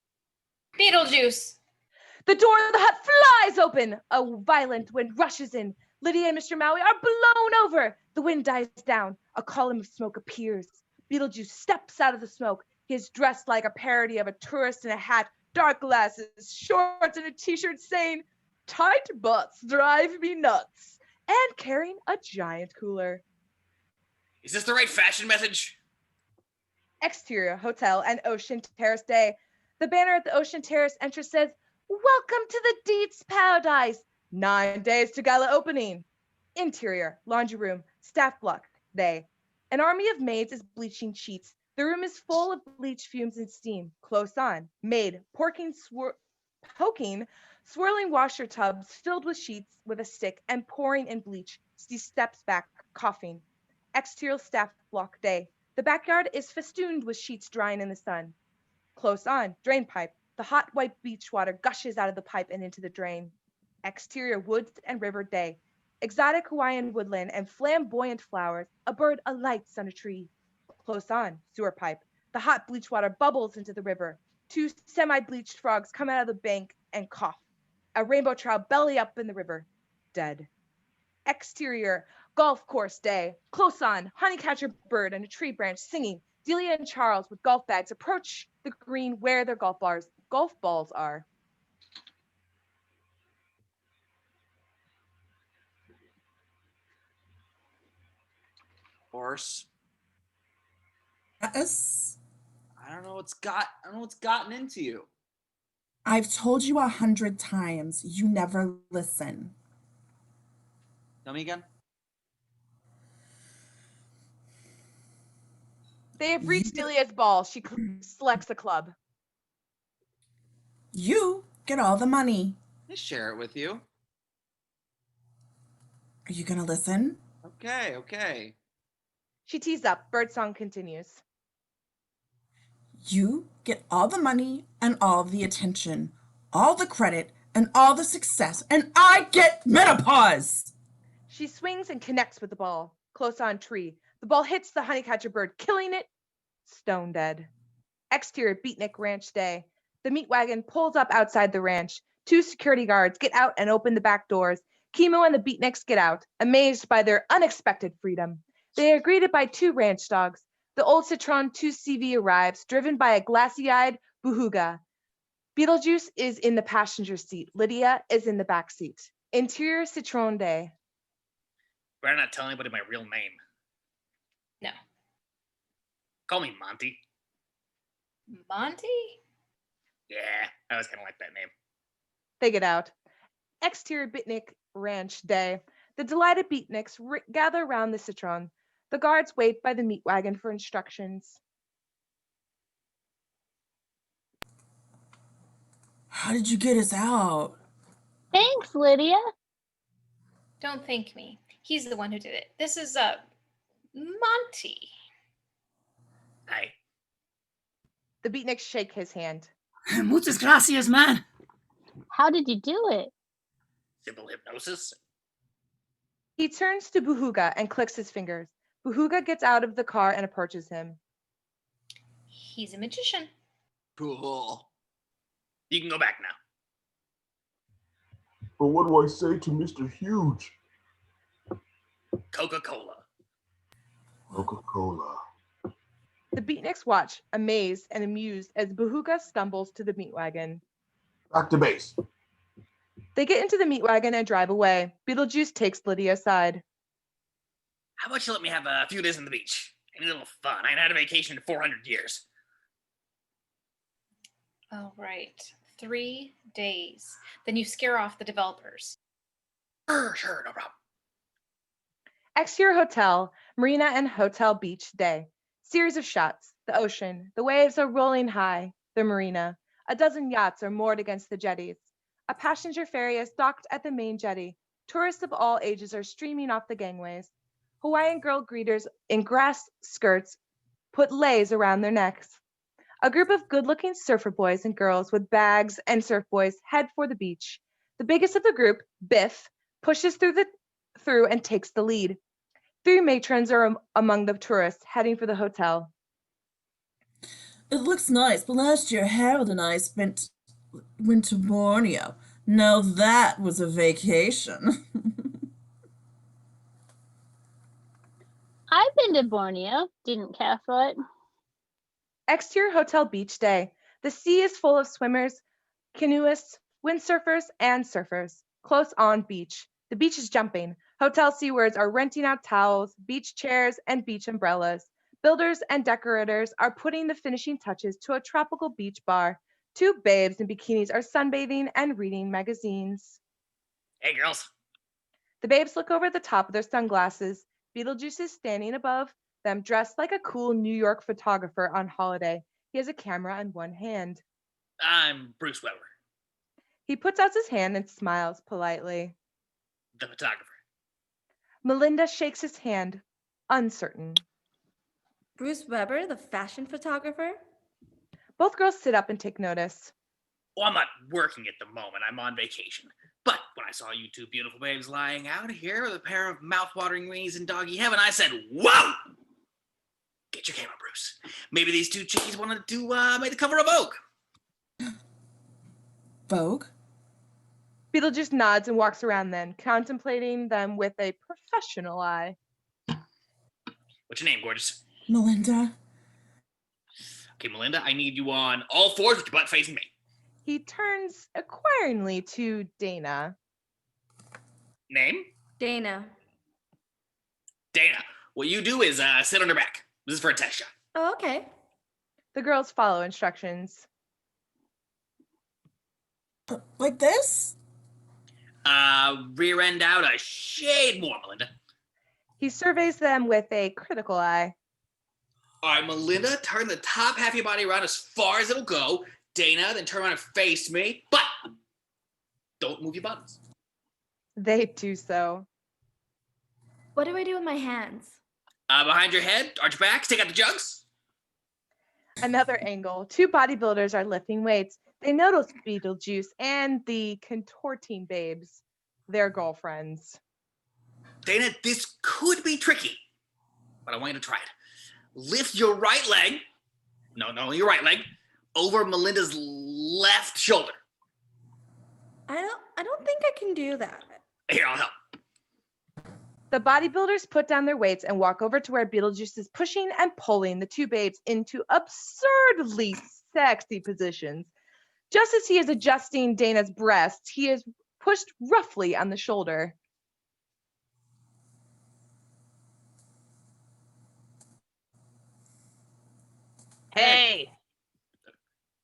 Beetlejuice. The door of the hut flies open. A violent wind rushes in. Lydia and Mr. Maui are blown over. The wind dies down. A column of smoke appears. Beetlejuice steps out of the smoke. He is dressed like a parody of a tourist in a hat, dark glasses, shorts, and a t-shirt saying, "Tight butts drive me nuts," and carrying a giant cooler. Is this the right fashion message? Exterior hotel and Ocean Terrace Day. The banner at the Ocean Terrace entrance says, "Welcome to the Deets Paradise. 9 days to gala opening." Interior, laundry room, staff block day. An army of maids is bleaching sheets. The room is full of bleach fumes and steam. Close on, maid poking, swirling washer tubs filled with sheets with a stick and pouring in bleach. She steps back, coughing. Exterior staff block day. The backyard is festooned with sheets drying in the sun. Close on, drain pipe. The hot white beach water gushes out of the pipe and into the drain. Exterior woods and river day. Exotic Hawaiian woodland and flamboyant flowers. A bird alights on a tree. Close on, sewer pipe. The hot bleach water bubbles into the river. 2 semi-bleached frogs come out of the bank and cough. A rainbow trout belly up in the river, dead. Exterior, golf course day. Close on, honeycatcher bird and a tree branch singing. Delia and Charles with golf bags approach the green where their golf balls are. Horse. Yes. I don't know what's gotten into you. I've told you 100 times. You never listen. Tell me again. They have reached Delia's ball. She selects a club. You get all the money. I share it with you. Are you gonna listen? Okay. She tees up. Birdsong continues. You get all the money and all the attention, all the credit and all the success, and I get menopause! She swings and connects with the ball, close on tree. The ball hits the honeycatcher bird, killing it stone dead. Exterior Beatnik Ranch Day. The meat wagon pulls up outside the ranch. 2 security guards get out and open the back doors. Kimo and the Beatniks get out, amazed by their unexpected freedom. They are greeted by 2 ranch dogs. The old Citron 2CV arrives, driven by a glassy-eyed Buhuga. Beetlejuice is in the passenger seat. Lydia is in the back seat. Interior Citron Day. Better not tell anybody my real name. No. Call me Monty. Monty? Yeah, I always kind of like that name. They get out. Exterior Beatnik Ranch Day. The delighted Beatniks gather around the Citron. The guards wait by the meat wagon for instructions. How did you get us out? Thanks, Lydia. Don't thank me. He's the one who did it. This is Monty. Hi. The Beatniks shake his hand. Muchas gracias, man. How did you do it? Simple hypnosis. He turns to Buhuga and clicks his fingers. Buhuga gets out of the car and approaches him. He's a magician. Cool. You can go back now. But what do I say to Mr. Huge? Coca-Cola. Coca-Cola. The Beatniks watch, amazed and amused, as Buhuga stumbles to the meat wagon. Back to base. They get into the meat wagon and drive away. Beetlejuice takes Lydia aside. How about you let me have a few days on the beach? I need a little fun. I ain't had a vacation in 400 years. All right. 3 days. Then you scare off the developers. Sure, no problem. Exterior Hotel, Marina and Hotel Beach Day. Series of shots. The ocean. The waves are rolling high. The marina. A dozen yachts are moored against the jetties. A passenger ferry is docked at the main jetty. Tourists of all ages are streaming off the gangways. Hawaiian girl greeters in grass skirts put leis around their necks. A group of good-looking surfer boys and girls with bags and surfboards head for the beach. The biggest of the group, Biff, pushes through and takes the lead. 3 matrons are among the tourists heading for the hotel. It looks nice, but last year Harold and I went to Borneo. Now that was a vacation. I've been to Borneo. Didn't care for it. Exterior Hotel Beach Day. The sea is full of swimmers, canoeists, windsurfers, and surfers. Close on beach. The beach is jumping. Hotel seawards are renting out towels, beach chairs, and beach umbrellas. Builders and decorators are putting the finishing touches to a tropical beach bar. 2 babes in bikinis are sunbathing and reading magazines. Hey, girls. The babes look over the top of their sunglasses. Beetlejuice is standing above them, dressed like a cool New York photographer on holiday. He has a camera in one hand. I'm Bruce Weber, He puts out his hand and smiles politely. the photographer. Melinda shakes his hand, uncertain. Bruce Weber, the fashion photographer? Both girls sit up and take notice. Well, I'm not working at the moment. I'm on vacation. But when I saw you 2 beautiful babes lying out here with a pair of mouth-watering wings in doggy heaven, I said, whoa! Get your camera, Bruce. Maybe these 2 chickies wanted to make the cover of Vogue. Vogue? Beetlejuice nods and walks around then, contemplating them with a professional eye. What's your name, gorgeous? Melinda? Okay, Melinda, I need you on all 4s with your butt facing me. He turns inquiringly to Dana. Name? Dana. Dana. What you do is sit on her back. This is for a test shot. Oh, okay. The girls follow instructions. Like this? Rear end out a shade more, Melinda. He surveys them with a critical eye. All right, Melinda, turn the top half of your body around as far as it'll go. Dana, then turn around and face me, but don't move your buttons. They do so. What do I do with my hands? Behind your head, arch your back, stick out the jugs. Another angle. Two bodybuilders are lifting weights. They notice Beetlejuice and the contorting babes, their girlfriends. Dana, this could be tricky, but I want you to try it. Lift your right leg, no, your right leg, over Melinda's left shoulder. I don't think I can do that. Here, I'll help. The bodybuilders put down their weights and walk over to where Beetlejuice is pushing and pulling the two babes into absurdly sexy positions. Just as he is adjusting Dana's breasts, he is pushed roughly on the shoulder. Hey! Do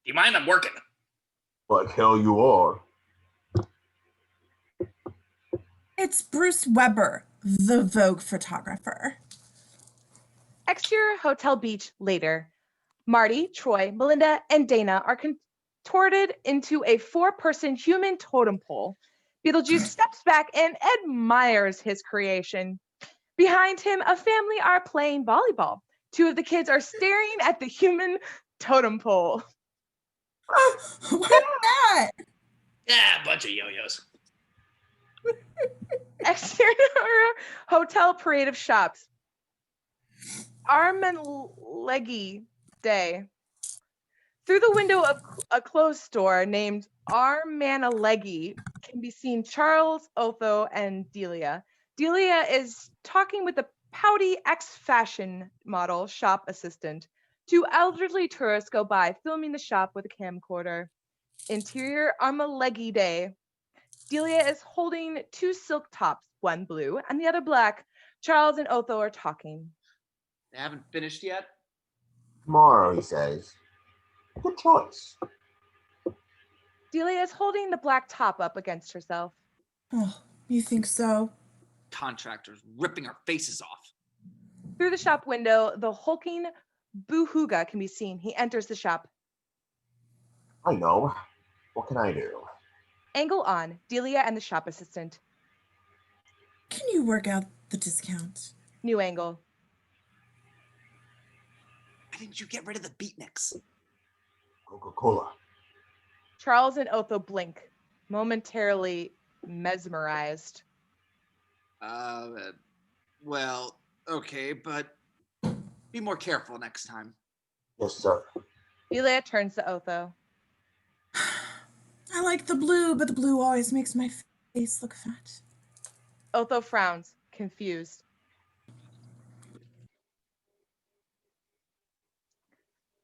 you mind? I'm working. But hell you are. It's Bruce Weber, the Vogue photographer. Exterior Hotel Beach later. Marty, Troy, Melinda, and Dana are contorted into a four-person human totem pole. Beetlejuice steps back and admires his creation. Behind him, a family are playing volleyball. Two of the kids are staring at the human totem pole. What's that? Yeah, a bunch of yo-yos. Exterior Hotel Parade of Shops. Armanlegi Day. Through the window of a clothes store named Armanlegi can be seen Charles, Otho, and Delia. Delia is talking with the pouty ex-fashion model shop assistant. Two elderly tourists go by, filming the shop with a camcorder. Interior Armanlegi Day. Delia is holding two silk tops, one blue and the other black. Charles and Otho are talking. They haven't finished yet? Tomorrow, he says. Good choice. Delia is holding the black top up against herself. Oh, you think so? Contractors ripping our faces off. Through the shop window, the hulking Buhuga can be seen. He enters the shop. I know. What can I do? Angle on, Delia and the shop assistant. Can you work out the discount? New angle. Why didn't you get rid of the Beatniks? Coca-Cola. Charles and Otho blink, momentarily mesmerized. Well, okay, but be more careful next time. Yes, sir. Delia turns to Otho. I like the blue, but the blue always makes my face look fat. Otho frowns, confused.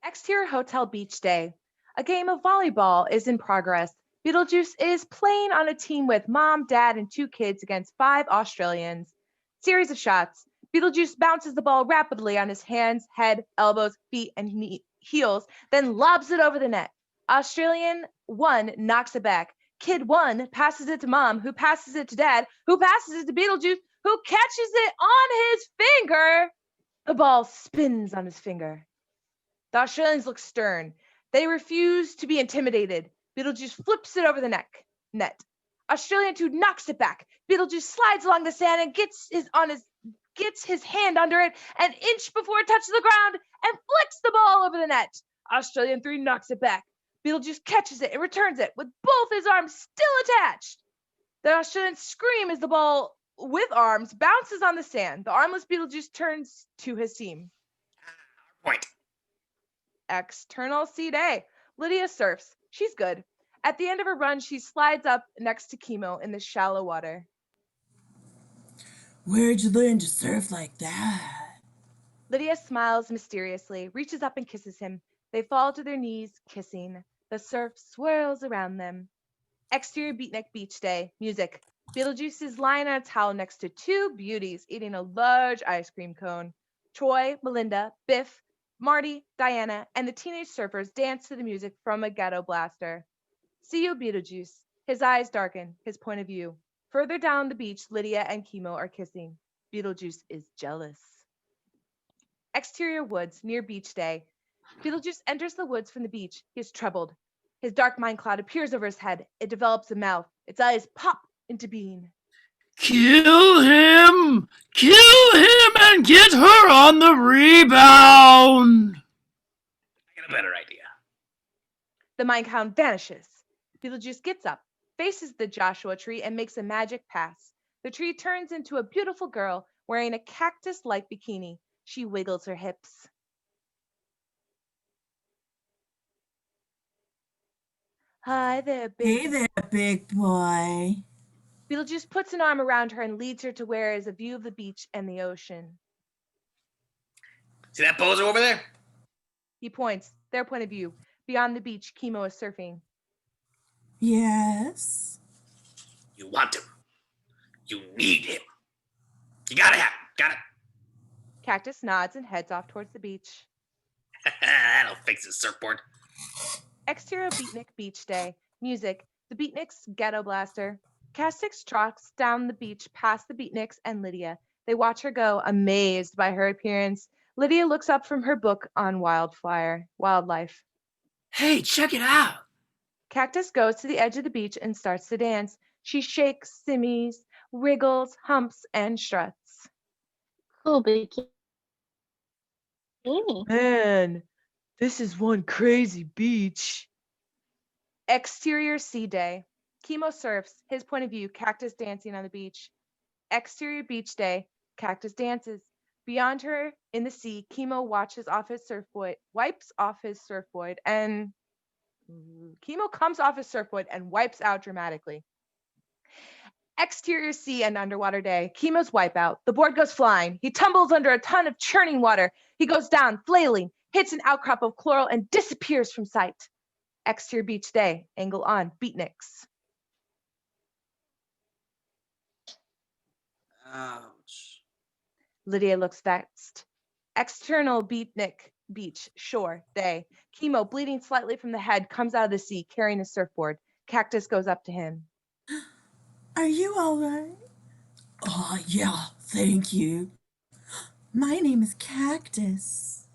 Exterior Hotel Beach Day. A game of volleyball is in progress. Beetlejuice is playing on a team with mom, dad, and two kids against 5 Australians. Series of shots. Beetlejuice bounces the ball rapidly on his hands, head, elbows, feet, and heels, then lobs it over the net. Australian 1 knocks it back. Kid 1 passes it to mom, who passes it to dad, who passes it to Beetlejuice, who catches it on his finger. The ball spins on his finger. The Australians look stern. They refuse to be intimidated. Beetlejuice flips it over the net. Australian 2 knocks it back. Beetlejuice slides along the sand and gets his hand under it an inch before it touches the ground and flicks the ball over the net. Australian 3 knocks it back. Beetlejuice catches it and returns it with both his arms still attached. The Australian scream as the ball with arms bounces on the sand. The armless Beetlejuice turns to his team. Point. External C Day. Lydia surfs. She's good. At the end of her run, she slides up next to Kimo in the shallow water. Where'd you learn to surf like that? Lydia smiles mysteriously, reaches up and kisses him. They fall to their knees, kissing. The surf swirls around them. Exterior Beatnik Beach Day. Music. Beetlejuice is lying on a towel next to 2 beauties eating a large ice cream cone. Troy, Melinda, Biff, Marty, Diana, and the teenage surfers dance to the music from a ghetto blaster. See you, Beetlejuice. His eyes darken, his point of view. Further down the beach, Lydia and Kimo are kissing. Beetlejuice is jealous. Exterior woods near beach day. Beetlejuice enters the woods from the beach. He is troubled. His dark mind cloud appears over his head. It develops a mouth. Its eyes pop into being. Kill him! Kill him and get her on the rebound! I got a better idea. The mind cloud vanishes. Beetlejuice gets up, faces the Joshua tree, and makes a magic pass. The tree turns into a beautiful girl wearing a cactus-like bikini. She wiggles her hips. Hi there, big. Hey there, big boy. Beetlejuice puts an arm around her and leads her to where is a view of the beach and the ocean. See that poser over there? He points, their point of view. Beyond the beach, Kimo is surfing. Yes? You want him. You need him. You gotta have him. Got it? Cactus nods and heads off towards the beach. That'll fix his surfboard. Exterior Beatnik beach day. Music. The Beatniks ghetto blaster. Castix trots down the beach past the Beatniks and Lydia. They watch her go, amazed by her appearance. Lydia looks up from her book on wildlife. Hey, check it out! Cactus goes to the edge of the beach and starts to dance. She shakes, simmies, wriggles, humps, and struts. Cool bikini. Man, this is one crazy beach. Exterior sea day. Kimo surfs, his point of view, Cactus dancing on the beach. Exterior beach day. Cactus dances. Beyond her in the sea, Kimo wipes off his surfboard, and Kimo comes off his surfboard and wipes out dramatically. Exterior sea and underwater day. Kimo's wipeout. The board goes flying. He tumbles under a ton of churning water. He goes down, flailing, hits an outcrop of coral, and disappears from sight. Exterior beach day. Angle on. Beatniks. Ouch. Lydia looks vexed. External Beatnik beach. Shore day. Kimo, bleeding slightly from the head, comes out of the sea carrying a surfboard. Cactus goes up to him. Are you all right? Oh, yeah, thank you. My name is Cactus.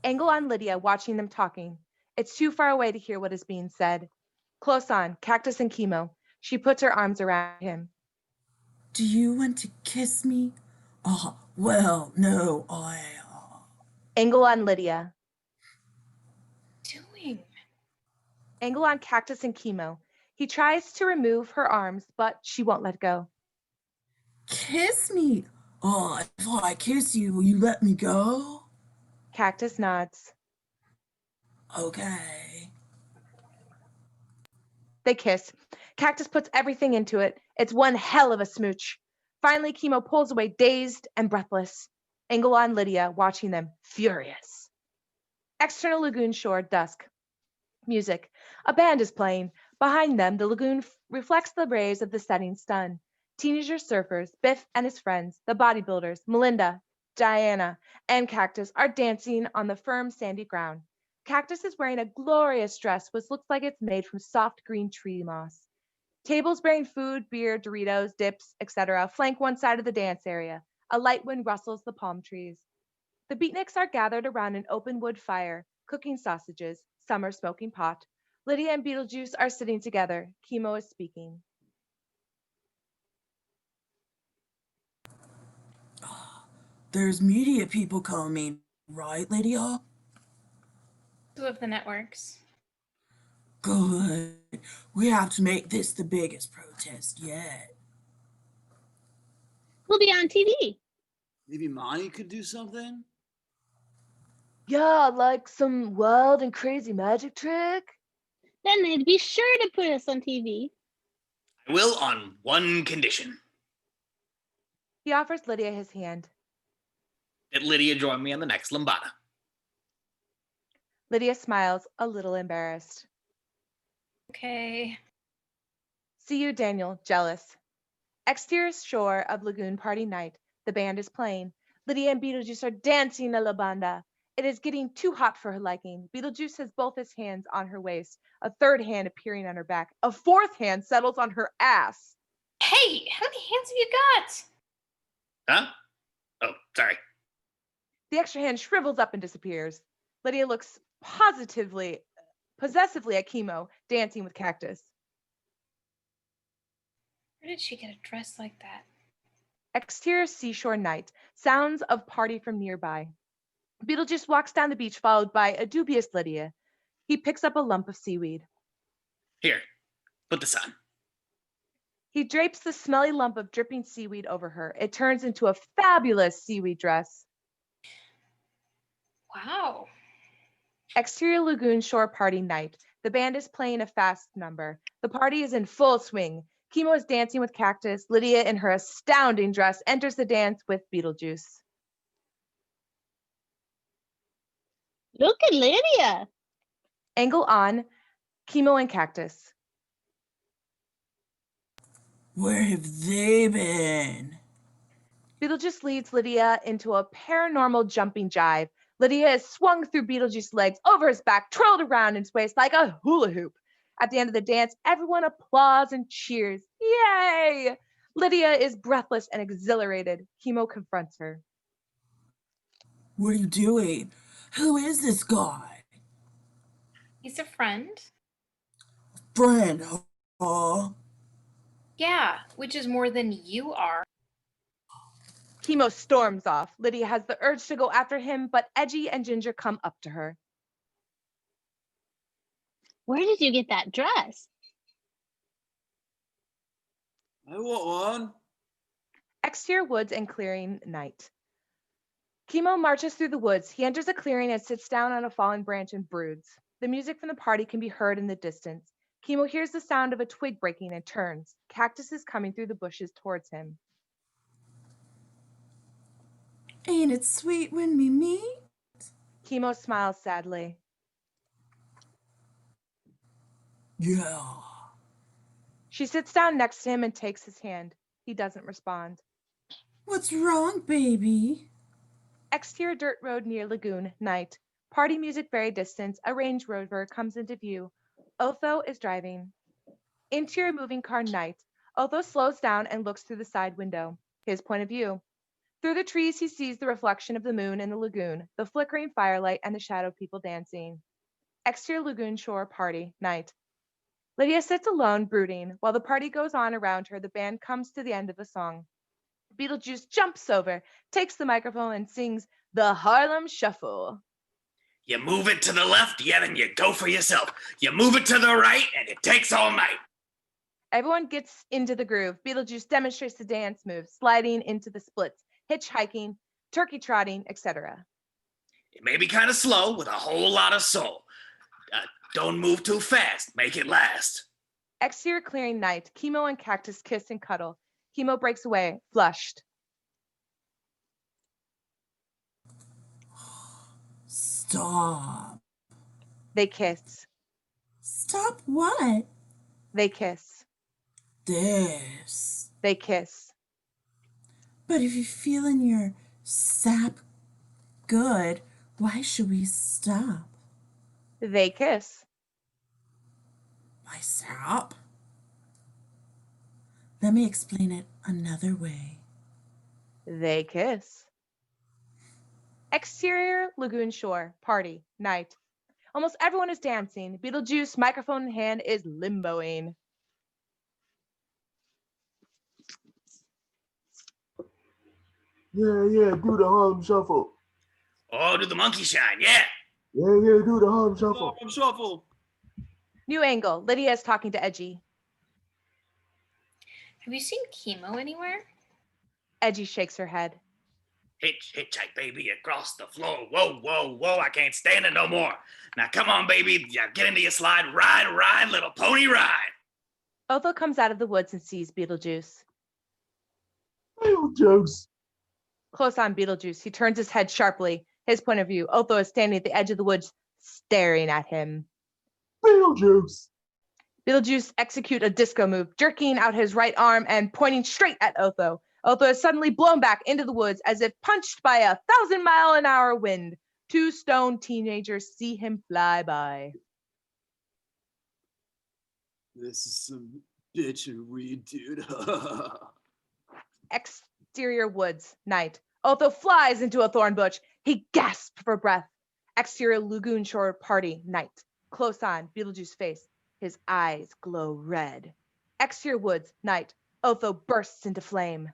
Angle on Lydia, watching them talking. It's too far away to hear what is being said. Close on, Cactus and Kimo. She puts her arms around him. Do you want to kiss me? Well, no, Angle on Lydia. Doing? Angle on Cactus and Kimo. He tries to remove her arms, but she won't let go. Kiss me. If I kiss you, will you let me go? Cactus nods. Okay. They kiss. Cactus puts everything into it. It's one hell of a smooch. Finally, Kimo pulls away, dazed and breathless. Angle on Lydia, watching them, furious. External lagoon shore, dusk. Music. A band is playing. Behind them, the lagoon reflects the rays of the setting sun. Teenager surfers, Biff and his friends, the bodybuilders, Melinda, Diana, and Cactus are dancing on the firm sandy ground. Cactus is wearing a glorious dress which looks like it's made from soft green tree moss. Tables bearing food, beer, Doritos, dips, etc. flank one side of the dance area. A light wind rustles the palm trees. The Beatniks are gathered around an open wood fire, cooking sausages. Some are smoking pot. Lydia and Beetlejuice are sitting together. Kimo is speaking. There's media people coming, right, Lydia? Two of the networks. Good. We have to make this the biggest protest yet. We'll be on TV. Maybe Monty could do something? Yeah, like some wild and crazy magic trick. Then they'd be sure to put us on TV. I will on one condition. He offers Lydia his hand. That Lydia join me on the next Lambada. Lydia smiles, a little embarrassed. Okay. See you, Daniel, jealous. Exterior shore of lagoon party night. The band is playing. Lydia and Beetlejuice are dancing a la banda. It is getting too hot for her liking. Beetlejuice has both his hands on her waist, a third hand appearing on her back. A fourth hand settles on her ass. Hey, how many hands have you got? Huh? Oh, sorry. The extra hand shrivels up and disappears. Lydia looks possessively at Kimo, dancing with Cactus. Where did she get a dress like that? Exterior seashore night. Sounds of party from nearby. Beetlejuice walks down the beach, followed by a dubious Lydia. He picks up a lump of seaweed. Here, put this on. He drapes the smelly lump of dripping seaweed over her. It turns into a fabulous seaweed dress. Wow. Exterior lagoon shore party night. The band is playing a fast number. The party is in full swing. Kimo is dancing with Cactus. Lydia, in her astounding dress, enters the dance with Beetlejuice. Look at Lydia. Angle on, Kimo and Cactus. Where have they been? Beetlejuice leads Lydia into a paranormal jumping jive. Lydia is swung through Beetlejuice's legs, over his back, twirled around in space like a hula hoop. At the end of the dance, everyone applauds and cheers. Yay! Lydia is breathless and exhilarated. Kimo confronts her. What are you doing? Who is this guy? He's a friend. Friend, huh? Yeah, which is more than you are. Kimo storms off. Lydia has the urge to go after him, but Edgy and Ginger come up to her. Where did you get that dress? I want one. Exterior woods and clearing night. Kimo marches through the woods. He enters a clearing and sits down on a fallen branch and broods. The music from the party can be heard in the distance. Kimo hears the sound of a twig breaking and turns. Cactus is coming through the bushes towards him. Ain't it sweet when we meet? Kimo smiles sadly. Yeah. She sits down next to him and takes his hand. He doesn't respond. What's wrong, baby? Exterior dirt road near lagoon, night. Party music very distant. A Range Rover comes into view. Otho is driving. Interior moving car, night. Otho slows down and looks through the side window. His point of view. Through the trees, he sees the reflection of the moon in the lagoon, the flickering firelight, and the shadow people dancing. Exterior lagoon shore party, night. Lydia sits alone, brooding. While the party goes on around her, the band comes to the end of a song. Beetlejuice jumps over, takes the microphone, and sings the Harlem Shuffle. You move it to the left, yeah, then you go for yourself. You move it to the right, and it takes all night. Everyone gets into the groove. Beetlejuice demonstrates the dance moves, sliding into the splits, hitchhiking, turkey trotting, etc. It may be kind of slow with a whole lot of soul. Don't move too fast. Make it last. Exterior clearing night. Kimo and Cactus kiss and cuddle. Kimo breaks away, flushed. Stop. They kiss. Stop what? They kiss. This. They kiss. But if you're feeling your sap good, why should we stop? They kiss. My sap? Let me explain it another way. They kiss. Exterior lagoon shore, party, night. Almost everyone is dancing. Beetlejuice, microphone in hand, is limboing. Yeah, do the Harlem Shuffle. Oh, do the monkey shine, yeah. Yeah, do the Harlem Shuffle. Shuffle. New angle. Lydia is talking to Edgy. Have you seen Kimo anywhere? Edgy shakes her head. Hitchhike, baby, across the floor. Whoa, I can't stand it no more. Now, come on, baby, get into your slide. Ride, little pony, ride. Otho comes out of the woods and sees Beetlejuice. Beetlejuice. Close on Beetlejuice. He turns his head sharply. His point of view. Otho is standing at the edge of the woods, staring at him. Beetlejuice. Beetlejuice executes a disco move, jerking out his right arm and pointing straight at Otho. Otho is suddenly blown back into the woods as if punched by a 1,000-mile-an-hour wind. Two stone teenagers see him fly by. This is some Bitch and read, dude. Exterior woods, night. Otho flies into a thorn bush. He gasps for breath. Exterior lagoon shore party, night. Close on, Beetlejuice face. His eyes glow red. Exterior woods, night. Otho bursts into flame.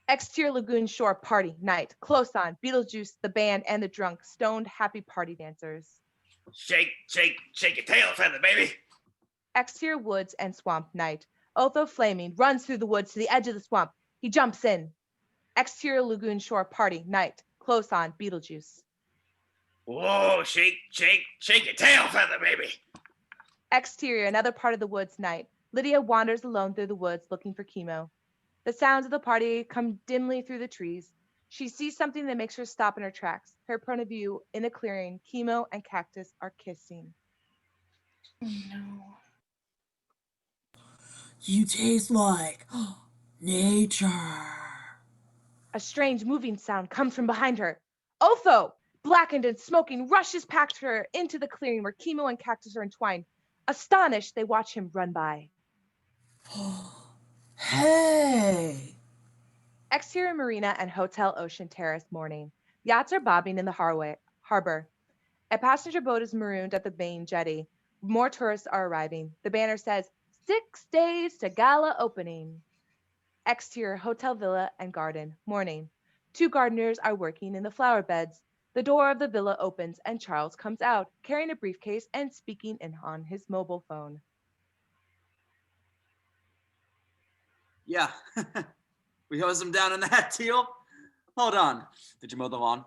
Exterior lagoon shore party, night. Close on, Beetlejuice, the band, and the drunk, stoned, happy party dancers. Shake, shake, shake your tail feather, baby. Exterior woods and swamp, night. Otho, flaming, runs through the woods to the edge of the swamp. He jumps in. Exterior lagoon shore party, night. Close on, Beetlejuice. Whoa, shake, shake, shake your tail feather, baby. Exterior, another part of the woods, night. Lydia wanders alone through the woods looking for Kimo. The sounds of the party come dimly through the trees. She sees something that makes her stop in her tracks. Her point of view, in a clearing, Kimo and Cactus are kissing. Oh, no. You taste like nature. A strange moving sound comes from behind her. Otho, blackened and smoking, rushes past her into the clearing where Kimo and Cactus are entwined. Astonished, they watch him run by. Hey! Exterior marina and Hotel Ocean Terrace morning. Yachts are bobbing in the harbor. A passenger boat is marooned at the main jetty. More tourists are arriving. The banner says, 6 days to Gala opening. Exterior hotel villa and garden, morning. 2 gardeners are working in the flower beds. The door of the villa opens and Charles comes out, carrying a briefcase and speaking on his mobile phone. Yeah. We hose him down in that deal. Hold on. Did you mow the lawn?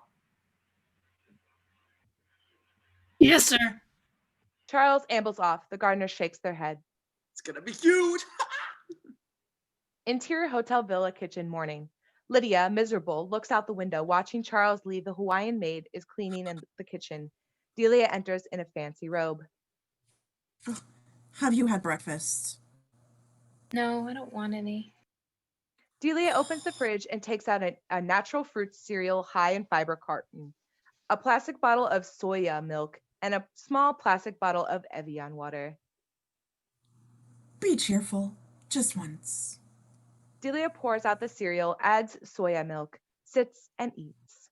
Yes, sir. Charles ambles off. The gardener shakes their head. It's gonna be huge. Interior hotel villa kitchen, morning. Lydia, miserable, looks out the window, watching Charles leave. The Hawaiian maid is cleaning in the kitchen. Delia enters in a fancy robe. Have you had breakfast? No, I don't want any. Delia opens the fridge and takes out a natural fruit cereal high in fiber carton, a plastic bottle of soya milk, and a small plastic bottle of Evian water. Be cheerful. Just once. Delia pours out the cereal, adds soya milk, sits, and eats.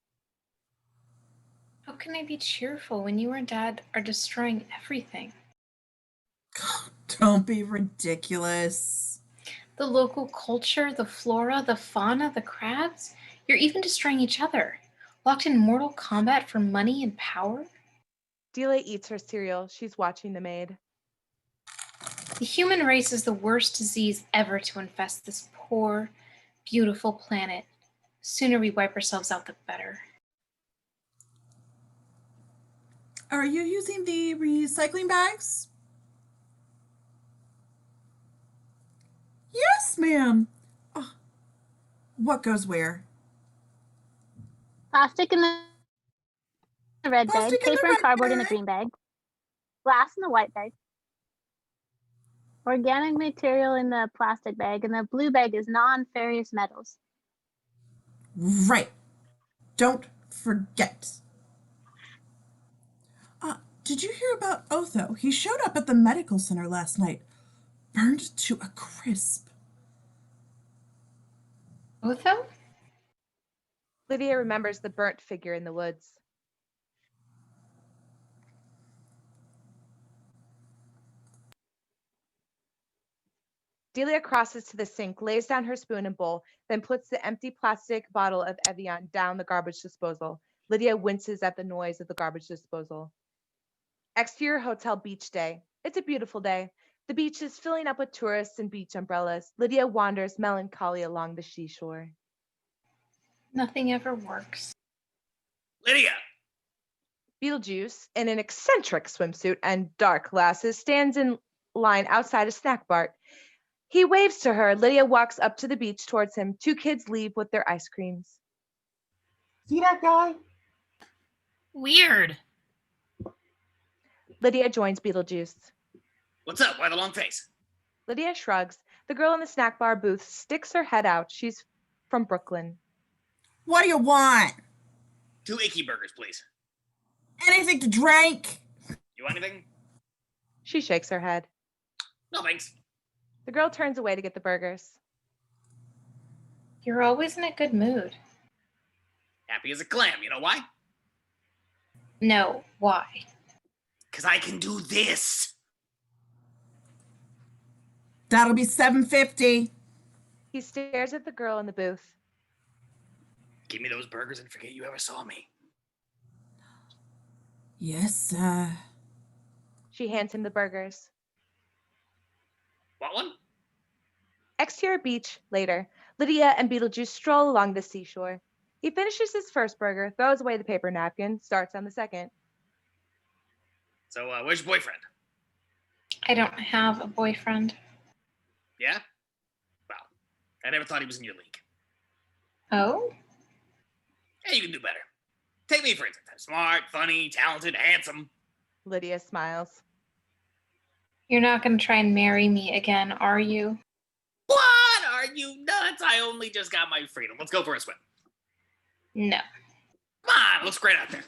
How can I be cheerful when you and Dad are destroying everything? Don't be ridiculous. The local culture, the flora, the fauna, the crabs. You're even destroying each other. Locked in mortal combat for money and power? Delia eats her cereal. She's watching the maid. The human race is the worst disease ever to infest this poor, beautiful planet. The sooner we wipe ourselves out, the better. Are you using the recycling bags? Yes, ma'am. Oh, what goes where? Plastic in the red bag, Plastic in the paper and red cardboard in the bag. green bag, glass in the white bag, organic material in the plastic bag, and the blue bag is non-ferrous metals. Right. Don't forget. Did you hear about Otho? He showed up at the medical center last night, burned to a crisp. Otho? Lydia remembers the burnt figure in the woods. Delia crosses to the sink, lays down her spoon and bowl, then puts the empty plastic bottle of Evian down the garbage disposal. Lydia winces at the noise of the garbage disposal. Exterior hotel beach day. It's a beautiful day. The beach is filling up with tourists and beach umbrellas. Lydia wanders melancholy along the seashore. Nothing ever works. Lydia! Beetlejuice, in an eccentric swimsuit and dark glasses, stands in line outside a snack bar. He waves to her. Lydia walks up to the beach towards him. 2 kids leave with their ice creams. See that guy? Weird. Lydia joins Beetlejuice. What's up? Why the long face? Lydia shrugs. The girl in the snack bar booth sticks her head out. She's from Brooklyn. What do you want? 2 icky burgers, please. Anything to drink? You want anything? She shakes her head. No thanks. The girl turns away to get the burgers. You're always in a good mood. Happy as a clam, you know why? No, why? Because I can do this. That'll be $7.50. He stares at the girl in the booth. Give me those burgers and forget you ever saw me. Yes, sir. She hands him the burgers. Want one? Exterior beach, later. Lydia and Beetlejuice stroll along the seashore. He finishes his first burger, throws away the paper napkin, starts on the second. So, where's your boyfriend? I don't have a boyfriend. Yeah? Well, I never thought he was in your league. Oh? Yeah, you can do better. Take me, for instance. I'm smart, funny, talented, handsome. Lydia smiles. You're not going to try and marry me again, are you? What? Are you nuts? I only just got my freedom. Let's go for a swim. No. Come on, it looks great out there.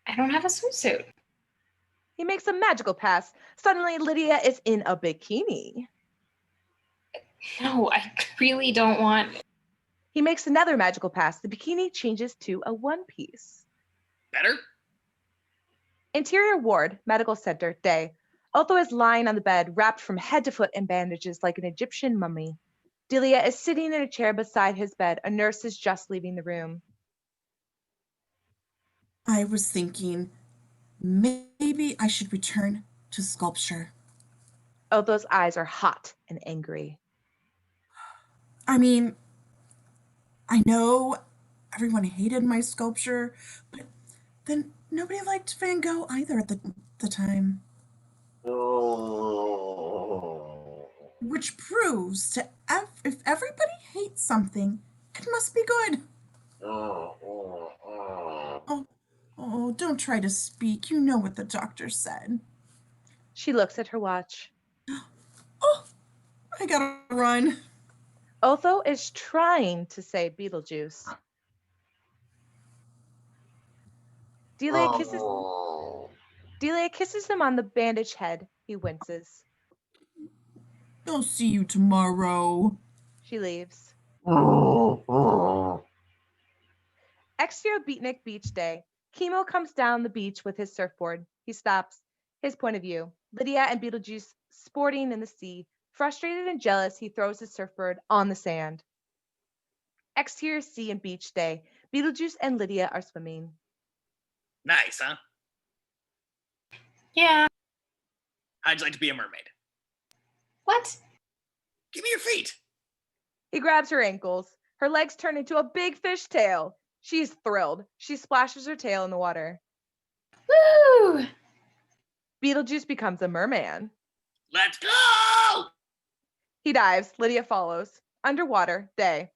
I don't have a swimsuit. He makes a magical pass. Suddenly, Lydia is in a bikini. No, I really don't want. He makes another magical pass. The bikini changes to a one-piece. Better? Interior ward, medical center, day. Otho is lying on the bed, wrapped from head to foot in bandages like an Egyptian mummy. Delia is sitting in a chair beside his bed. A nurse is just leaving the room. I was thinking maybe I should return to sculpture. Otho's eyes are hot and angry. I mean, I know everyone hated my sculpture, but then nobody liked Van Gogh either at the time. Oh. Which proves to if everybody hates something, it must be good. Oh, don't try to speak. You know what the doctor said. She looks at her watch. Oh, I gotta run. Otho is trying to say Beetlejuice. Delia kisses him on the bandaged head. He winces. I'll see you tomorrow. She leaves. Exterior Beatnik beach day. Kimo comes down the beach with his surfboard. He stops. His point of view. Lydia and Beetlejuice sporting in the sea. Frustrated and jealous, he throws his surfboard on the sand. Exterior sea and beach day. Beetlejuice and Lydia are swimming. Nice, huh? Yeah. How'd you like to be a mermaid? What? Give me your feet. He grabs her ankles. Her legs turn into a big fish tail. She's thrilled. She splashes her tail in the water. Woo! Beetlejuice becomes a merman. Let's go! He dives. Lydia follows. Underwater, day.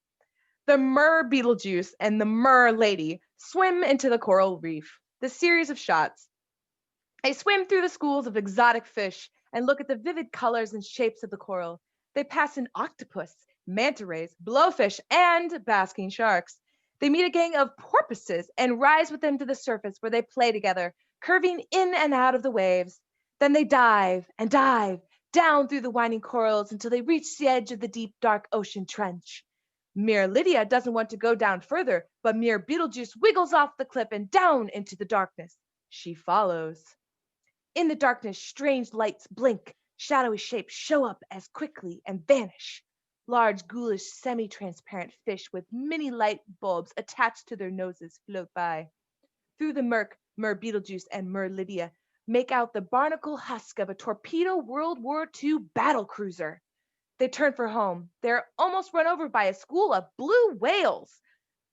The mer Beetlejuice and the mer lady swim into the coral reef. The series of shots. They swim through the schools of exotic fish and look at the vivid colors and shapes of the coral. They pass an octopus, manta rays, blowfish, and basking sharks. They meet a gang of porpoises and rise with them to the surface where they play together, curving in and out of the waves. Then they dive and dive down through the winding corals until they reach the edge of the deep, dark ocean trench. Mere Lydia doesn't want to go down further, but mere Beetlejuice wiggles off the cliff and down into the darkness. She follows. In the darkness, strange lights blink. Shadowy shapes show up as quickly and vanish. Large, ghoulish, semi-transparent fish with mini light bulbs attached to their noses float by. Through the murk, Mer Beetlejuice and Mer Lydia make out the barnacle husk of a torpedo World War II battle cruiser. They turn for home. They're almost run over by a school of blue whales.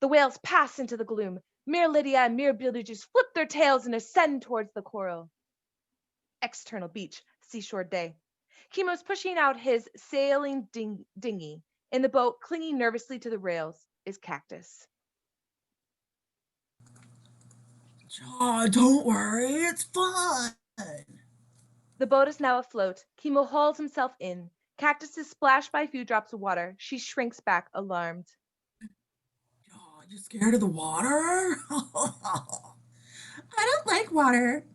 The whales pass into the gloom. Mere Lydia and Mere Beetlejuice flip their tails and ascend towards the coral. External beach, seashore day. Kimo's pushing out his sailing dinghy. In the boat, clinging nervously to the rails, is Cactus. Oh, don't worry, it's fun. The boat is now afloat. Kimo hauls himself in. Cactus is splashed by a few drops of water. She shrinks back, alarmed. Oh, you scared of the water? I don't like water.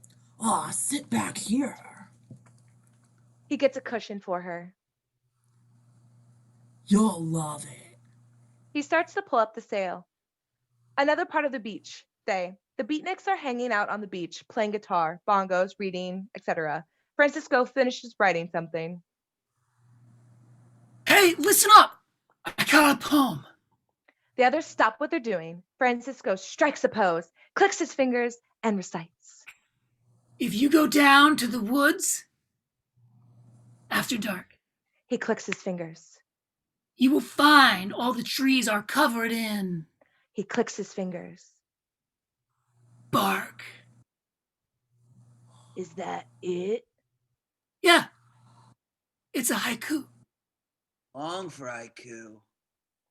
Oh, sit back here. He gets a cushion for her. You'll love it. He starts to pull up the sail. Another part of the beach day. The Beatniks are hanging out on the beach, playing guitar, bongos, reading, etc. Francisco finishes writing something. Hey, listen up! I got a poem. The others stop what they're doing. Francisco strikes a pose, clicks his fingers, and recites. If you go down to the woods after dark, He clicks his fingers. you will find all the trees are covered in He clicks his fingers. bark. Is that it? Yeah, it's a haiku. Long for haiku.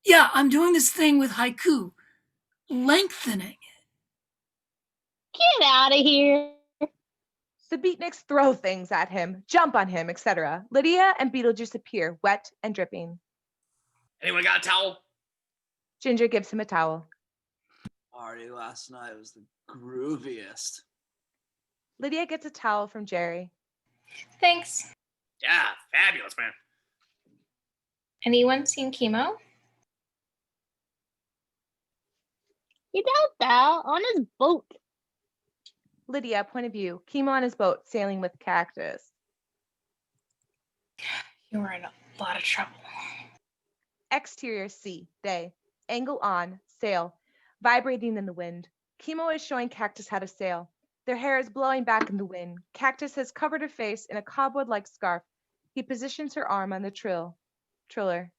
Yeah, I'm doing this thing with haiku, lengthening it. Get out of here. The Beatniks throw things at him, jump on him, etc. Lydia and Beetlejuice appear, wet and dripping. Anyone got a towel? Ginger gives him a towel. Party last night was the grooviest. Lydia gets a towel from Gerry. Thanks. Yeah, fabulous, man. Anyone seen Kimo? He's out there on his boat. Lydia, point of view. Kimo on his boat, sailing with Cactus. You're in a lot of trouble. Exterior sea, day. Angle on, sail. Vibrating in the wind. Kimo is showing Cactus how to sail. Their hair is blowing back in the wind. Cactus has covered her face in a cobweb-like scarf. He positions her arm on the triller.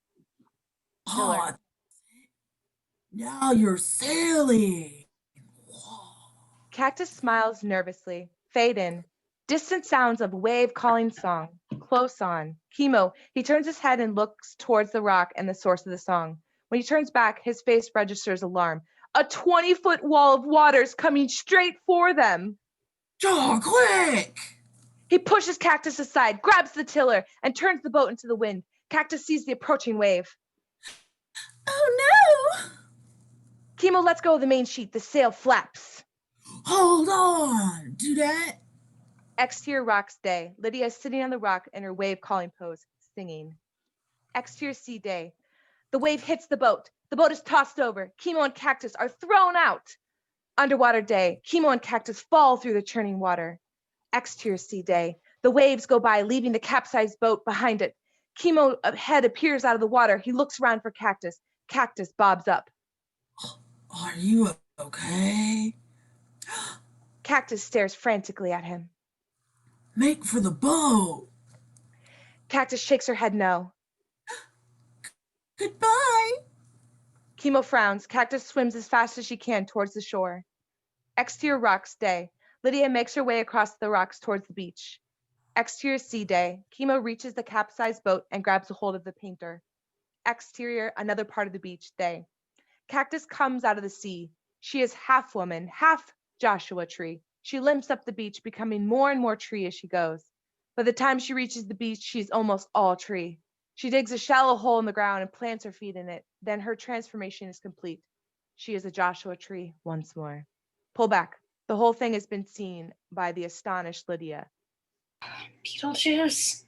Oh, now you're sailing. Cactus smiles nervously. Fade in. Distant sounds of wave calling song. Close on. Kimo. He turns his head and looks towards the rock and the source of the song. When he turns back, his face registers alarm. A 20-foot wall of water is coming straight for them. Oh, quick! He pushes Cactus aside, grabs the tiller, and turns the boat into the wind. Cactus sees the approaching wave. Oh, no! Kimo lets go of the main sheet. The sail flaps. Hold on! Do that? Exterior rocks day. Lydia is sitting on the rock in her wave calling pose, singing. Exterior sea day. The wave hits the boat. The boat is tossed over. Kimo and Cactus are thrown out. Underwater day. Kimo and Cactus fall through the churning water. Exterior sea day. The waves go by, leaving the capsized boat behind it. Kimo's head appears out of the water. He looks around for Cactus. Cactus bobs up. Are you okay? Cactus stares frantically at him. Make for the boat. Cactus shakes her head no. Goodbye. Kimo frowns. Cactus swims as fast as she can towards the shore. Exterior rocks day. Lydia makes her way across the rocks towards the beach. Exterior sea day. Kimo reaches the capsized boat and grabs a hold of the painter. Exterior, another part of the beach day. Cactus comes out of the sea. She is half woman, half Joshua tree. She limps up the beach, becoming more and more tree as she goes. By the time she reaches the beach, she is almost all tree. She digs a shallow hole in the ground and plants her feet in it. Then her transformation is complete. She is a Joshua tree once more. Pull back. The whole thing has been seen by the astonished Lydia. Beetlejuice.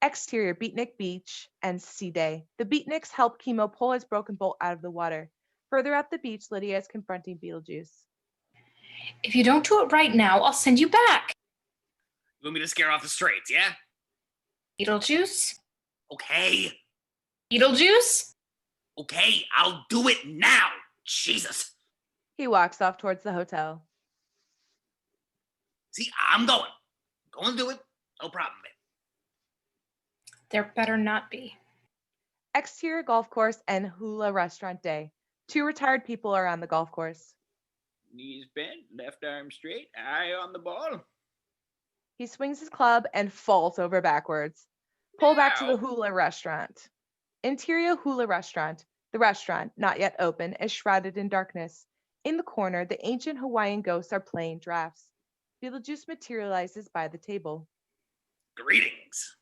Exterior Beatnik Beach and Sea Day. The Beatniks help Kimo pull his broken boat out of the water. Further up the beach, Lydia is confronting Beetlejuice. If you don't do it right now, I'll send you back. You want me to scare off the straits, yeah? Beetlejuice? Okay. Beetlejuice? Okay, I'll do it now. Jesus. He walks off towards the hotel. See, I'm going. Going to do it. No problem, man. There better not be. Exterior golf course and hula restaurant day. 2 retired people are on the golf course. Knees bent, left arm straight, eye on the ball. He swings his club and falls over backwards. Pull back to the Ow. hula restaurant. Interior hula restaurant. The restaurant, not yet open, is shrouded in darkness. In the corner, the ancient Hawaiian ghosts are playing drafts. Beetlejuice materializes by the table. Greetings.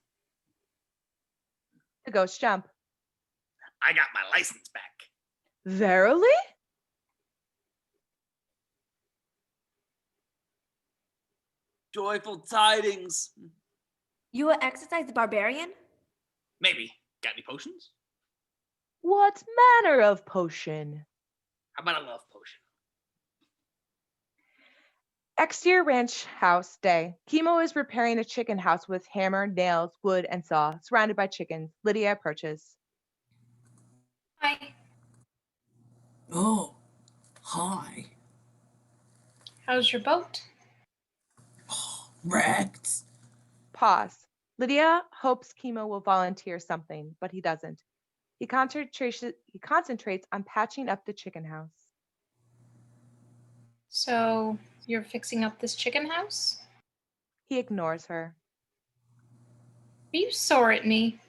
The ghosts jump. I got my license back. Verily? Joyful tidings. You will exercise the barbarian? Maybe. Got any potions? What manner of potion? How about a love potion? Exterior ranch house day. Kimo is repairing a chicken house with hammer, nails, wood, and saw, surrounded by chickens. Lydia approaches. Hi. Oh, hi. How's your boat? Wrecked. Pause. Lydia hopes Kimo will volunteer something, but he doesn't. He concentrates on patching up the chicken house. So, you're fixing up this chicken house? He ignores her. Are you sore at me?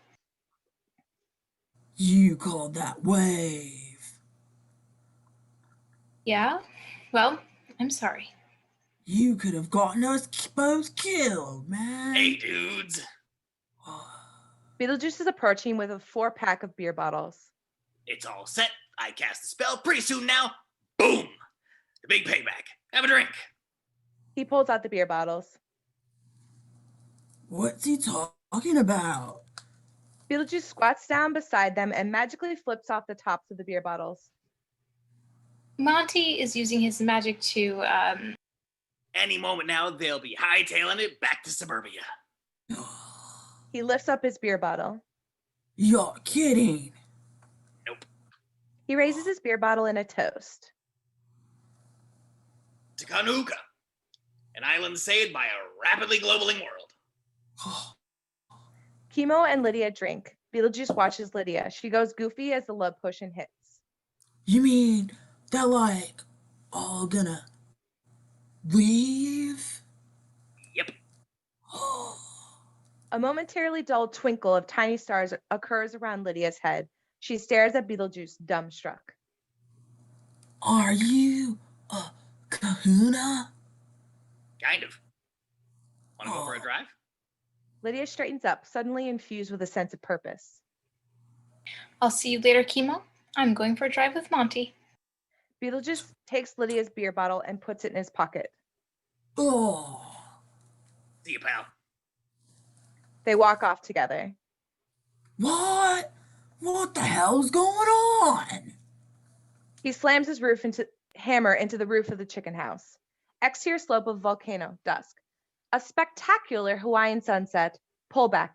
You called that wave. Yeah? Well, I'm sorry. You could have gotten us both killed, man. Hey, dudes. Beetlejuice is approaching with a 4-pack of beer bottles. It's all set. I cast the spell pretty soon now. Boom! The big payback. Have a drink. He pulls out the beer bottles. What's he talking about? Beetlejuice squats down beside them and magically flips off the tops of the beer bottles. Monty is using his magic to, Any moment now, they'll be hightailing it back to suburbia. He lifts up his beer bottle. You're kidding. Nope. He raises his beer bottle in a toast. To Kanuka, an island saved by a rapidly globaling world. Kimo and Lydia drink. Beetlejuice watches Lydia. She goes goofy as the love potion hits. You mean they're like all gonna leave? Yep. A momentarily dull twinkle of tiny stars occurs around Lydia's head. She stares at Beetlejuice, dumbstruck. Are you a Kahuna? Kind of. Want to go for a drive? Lydia straightens up, suddenly infused with a sense of purpose. I'll see you later, Kimo. I'm going for a drive with Monty. Beetlejuice takes Lydia's beer bottle and puts it in his pocket. Oh. See you, pal. They walk off together. What? What the hell's going on? He slams his hammer into the roof of the chicken house. Exterior slope of volcano, dusk. A spectacular Hawaiian sunset. Pullback.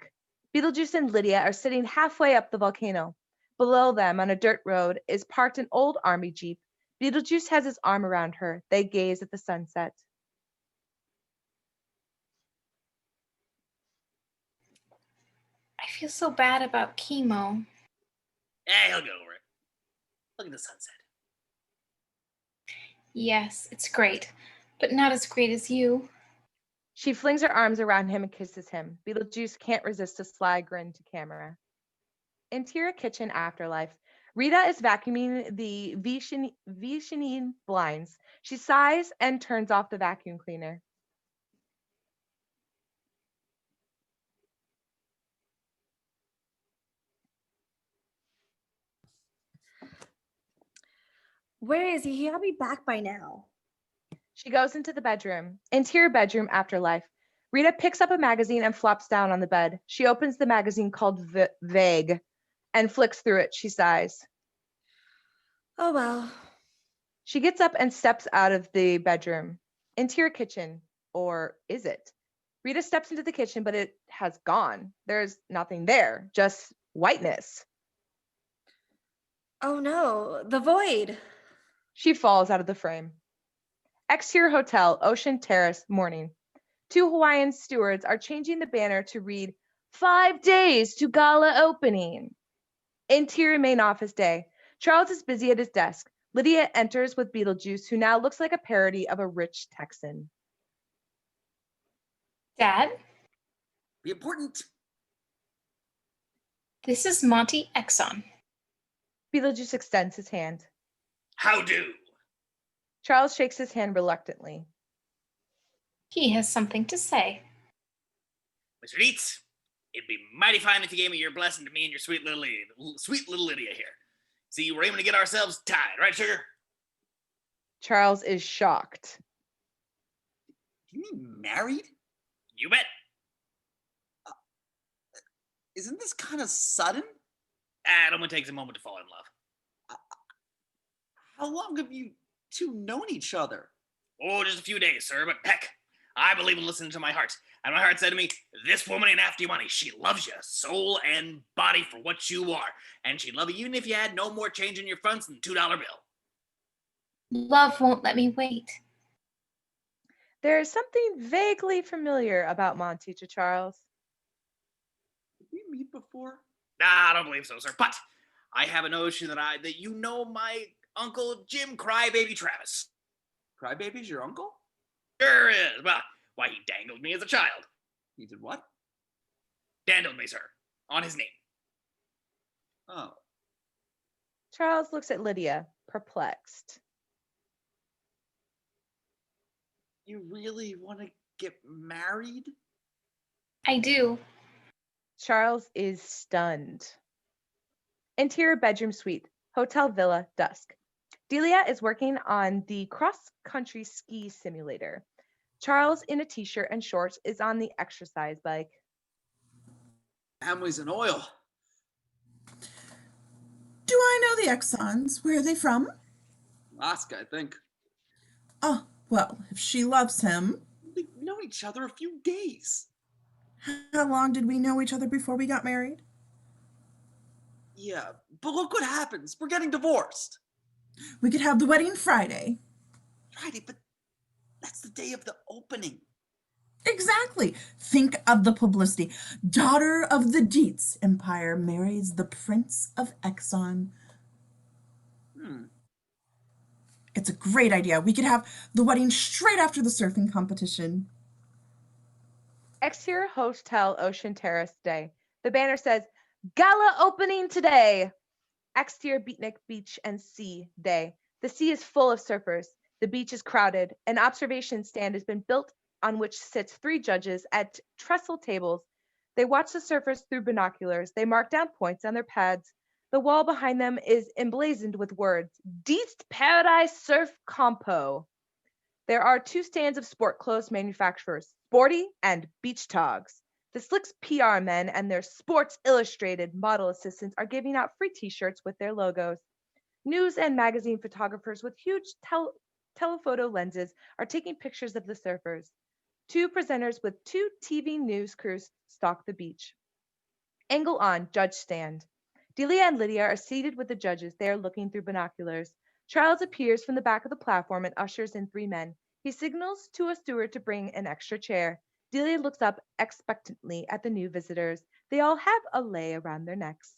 Beetlejuice and Lydia are sitting halfway up the volcano. Below them, on a dirt road, is parked an old army jeep. Beetlejuice has his arm around her. They gaze at the sunset. I feel so bad about Kimo. He'll get over it. Look at the sunset. Yes, it's great, but not as great as you. She flings her arms around him and kisses him. Beetlejuice can't resist a sly grin to camera. Interior kitchen afterlife. Rita is vacuuming the Venetian blinds. She sighs and turns off the vacuum cleaner. Where is he? He ought to be back by now. She goes into the bedroom. Interior bedroom afterlife. Rita picks up a magazine and flops down on the bed. She opens the magazine called Vague and flicks through it. She sighs. Oh well. She gets up and steps out of the bedroom. Interior kitchen. Or is it? Rita steps into the kitchen, but it has gone. There's nothing there, just whiteness. Oh no, the void. She falls out of the frame. Exterior hotel, Ocean Terrace, morning. 2 Hawaiian stewards are changing the banner to read 5 days to Gala opening. Interior main office day. Charles is busy at his desk. Lydia enters with Beetlejuice, who now looks like a parody of a rich Texan. Dad, Be important. this is Monty Exxon. Beetlejuice extends his hand. How do? Charles shakes his hand reluctantly. He has something to say. Mr. Dietz, it'd be mighty fine if you gave me your blessing to me and your sweet little Lydia here. See, we're aiming to get ourselves tied, right, sugar? Charles is shocked. You mean married? You bet. Isn't this kind of sudden? It only takes a moment to fall in love. How long have you two known each other? Oh, just a few days, sir, but heck, I believe in listening to my heart. And my heart said to me, this woman ain't after your money. She loves you, soul and body, for what you are. And she'd love you even if you had no more change in your fronts than a $2 bill. Love won't let me wait. There is something vaguely familiar about Monty to Charles. Did we meet before? I don't believe so, sir. But I have a notion that you know my Uncle Jim Crybaby Travis. Crybaby's your uncle? Sure is. Well, why, he dangled me as a child. He did what? Dandled me, sir. On his name. Oh. Charles looks at Lydia, perplexed. You really want to get married? I do. Charles is stunned. Interior bedroom suite, hotel villa, dusk. Delia is working on the cross-country ski simulator. Charles, in a t-shirt and shorts, is on the exercise bike. Family's in oil. Do I know the Exxons? Where are they from? Alaska, I think. Oh, well, if she loves him. We've known each other a few days. How long did we know each other before we got married? Yeah, but look what happens. We're getting divorced. We could have the wedding Friday. Friday, but that's the day of the opening. Exactly. Think of the publicity. Daughter of the Dietz Empire marries the Prince of Exxon. It's a great idea. We could have the wedding straight after the surfing competition. Exterior Hotel Ocean Terrace Day. The banner says, Gala opening today. Exterior Beatnik Beach and Sea Day. The sea is full of surfers. The beach is crowded. An observation stand has been built on which sits 3 judges at trestle tables. They watch the surfers through binoculars. They mark down points on their pads. The wall behind them is emblazoned with words, Dietz Paradise Surf Compo. There are 2 stands of sport clothes manufacturers, Sporty and Beach Togs. The Slicks PR men and their Sports Illustrated model assistants are giving out free t-shirts with their logos. News and magazine photographers with huge telephoto lenses are taking pictures of the surfers. 2 presenters with 2 TV news crews stalk the beach. Angle on, judge stand. Delia and Lydia are seated with the judges. They are looking through binoculars. Charles appears from the back of the platform and ushers in 3 men. He signals to a steward to bring an extra chair. Delia looks up expectantly at the new visitors. They all have a lei around their necks.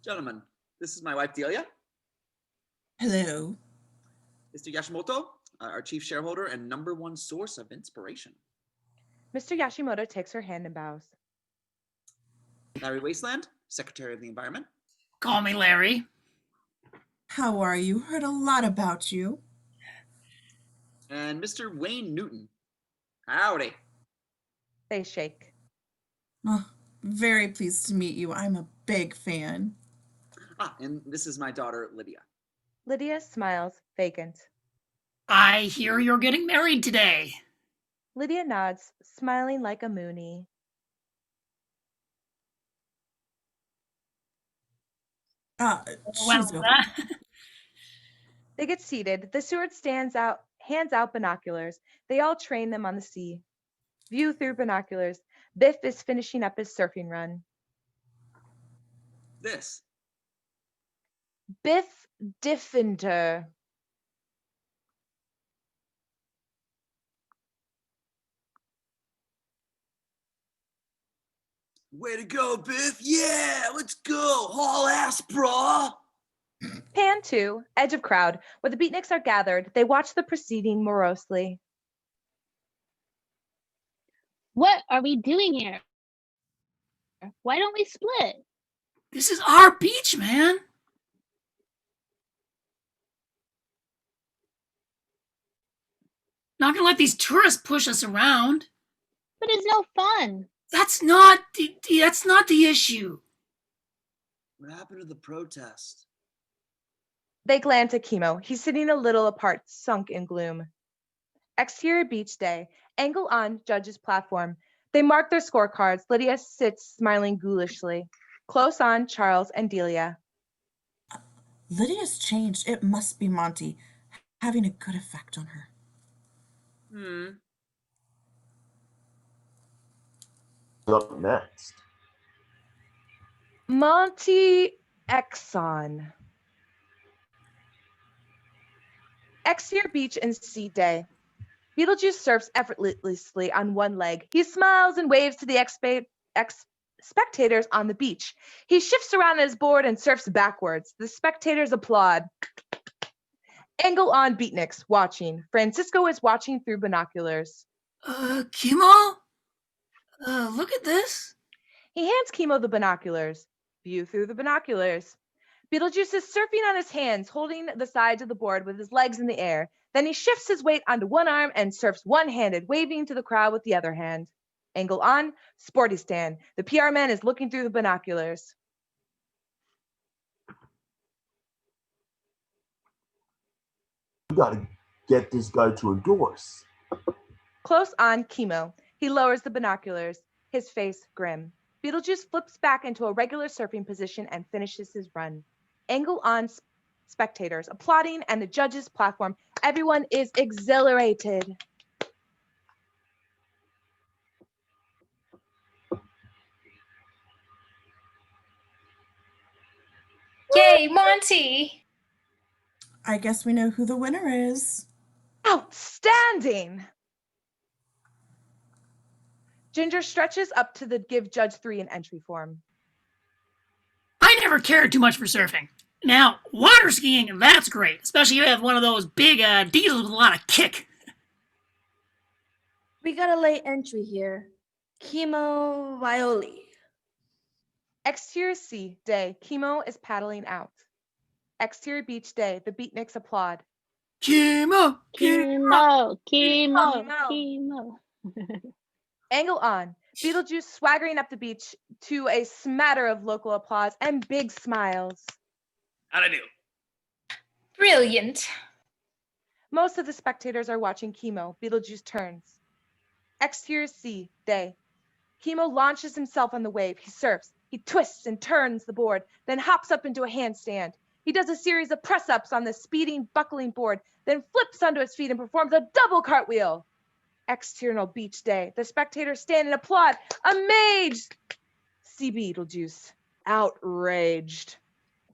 Gentlemen, this is my wife Delia. Hello. Mr. Yashimoto, our chief shareholder and #1 source of inspiration. Mr. Yashimoto takes her hand and bows. Larry Wasteland, Secretary of the Environment. Call me Larry. How are you? Heard a lot about you. And Mr. Wayne Newton. Howdy. They shake. Oh, very pleased to meet you. I'm a big fan. And this is my daughter, Lydia. Lydia smiles, vacant. I hear you're getting married today. Lydia nods, smiling like a Moonie. She's over. They get seated. The steward hands out binoculars. They all train them on the sea. View through binoculars. Biff is finishing up his surfing run. This. Biff Diffinder. Way to go, Biff. Yeah, let's go. Haul ass, brah. Pan 2, edge of crowd, where the Beatniks are gathered. They watch the proceeding morosely. What are we doing here? Why don't we split? This is our beach, man. Not gonna let these tourists push us around. But it's no fun. That's not the issue. What happened to the protest? They glance at Kimo. He's sitting a little apart, sunk in gloom. Exterior beach day. Angle on judge's platform. They mark their scorecards. Lydia sits smiling ghoulishly. Close on, Charles and Delia. Lydia's changed. It must be Monty having a good effect on her. Up next. Monty Exxon. Exterior beach and sea day. Beetlejuice surfs effortlessly on one leg. He smiles and waves to the spectators on the beach. He shifts around on his board and surfs backwards. The spectators applaud. Angle on Beatniks, watching. Francisco is watching through binoculars. Kimo? Look at this. He hands Kimo the binoculars. View through the binoculars. Beetlejuice is surfing on his hands, holding the sides of the board with his legs in the air. Then he shifts his weight onto one arm and surfs one-handed, waving to the crowd with the other hand. Angle on, sporty stand. The PR man is looking through the binoculars. We gotta get this guy to endorse. Close on Kimo. He lowers the binoculars, his face grim. Beetlejuice flips back into a regular surfing position and finishes his run. Angle on spectators, applauding, and the judges' platform. Everyone is exhilarated. Yay, Monty! I guess we know who the winner is. Outstanding! Ginger stretches up to give Judge 3 an entry form. I never cared too much for surfing. Now, water skiing, that's great. Especially if you have one of those big diesels with a lot of kick. We got a late entry here. Kimo Violi. Exterior sea day. Kimo is paddling out. Exterior beach day. The Beatniks applaud. Kimo! Kimo, Kimo, Kimo. Angle on. Beetlejuice swaggering up the beach to a smatter of local applause and big smiles. How'd I do? Brilliant. Most of the spectators are watching Kimo. Beetlejuice turns. Exterior sea day. Kimo launches himself on the wave. He surfs. He twists and turns the board, then hops up into a handstand. He does a series of press-ups on the speeding, buckling board, then flips onto his feet and performs a double cartwheel. External beach day. The spectators stand and applaud, amazed. See Beetlejuice, outraged.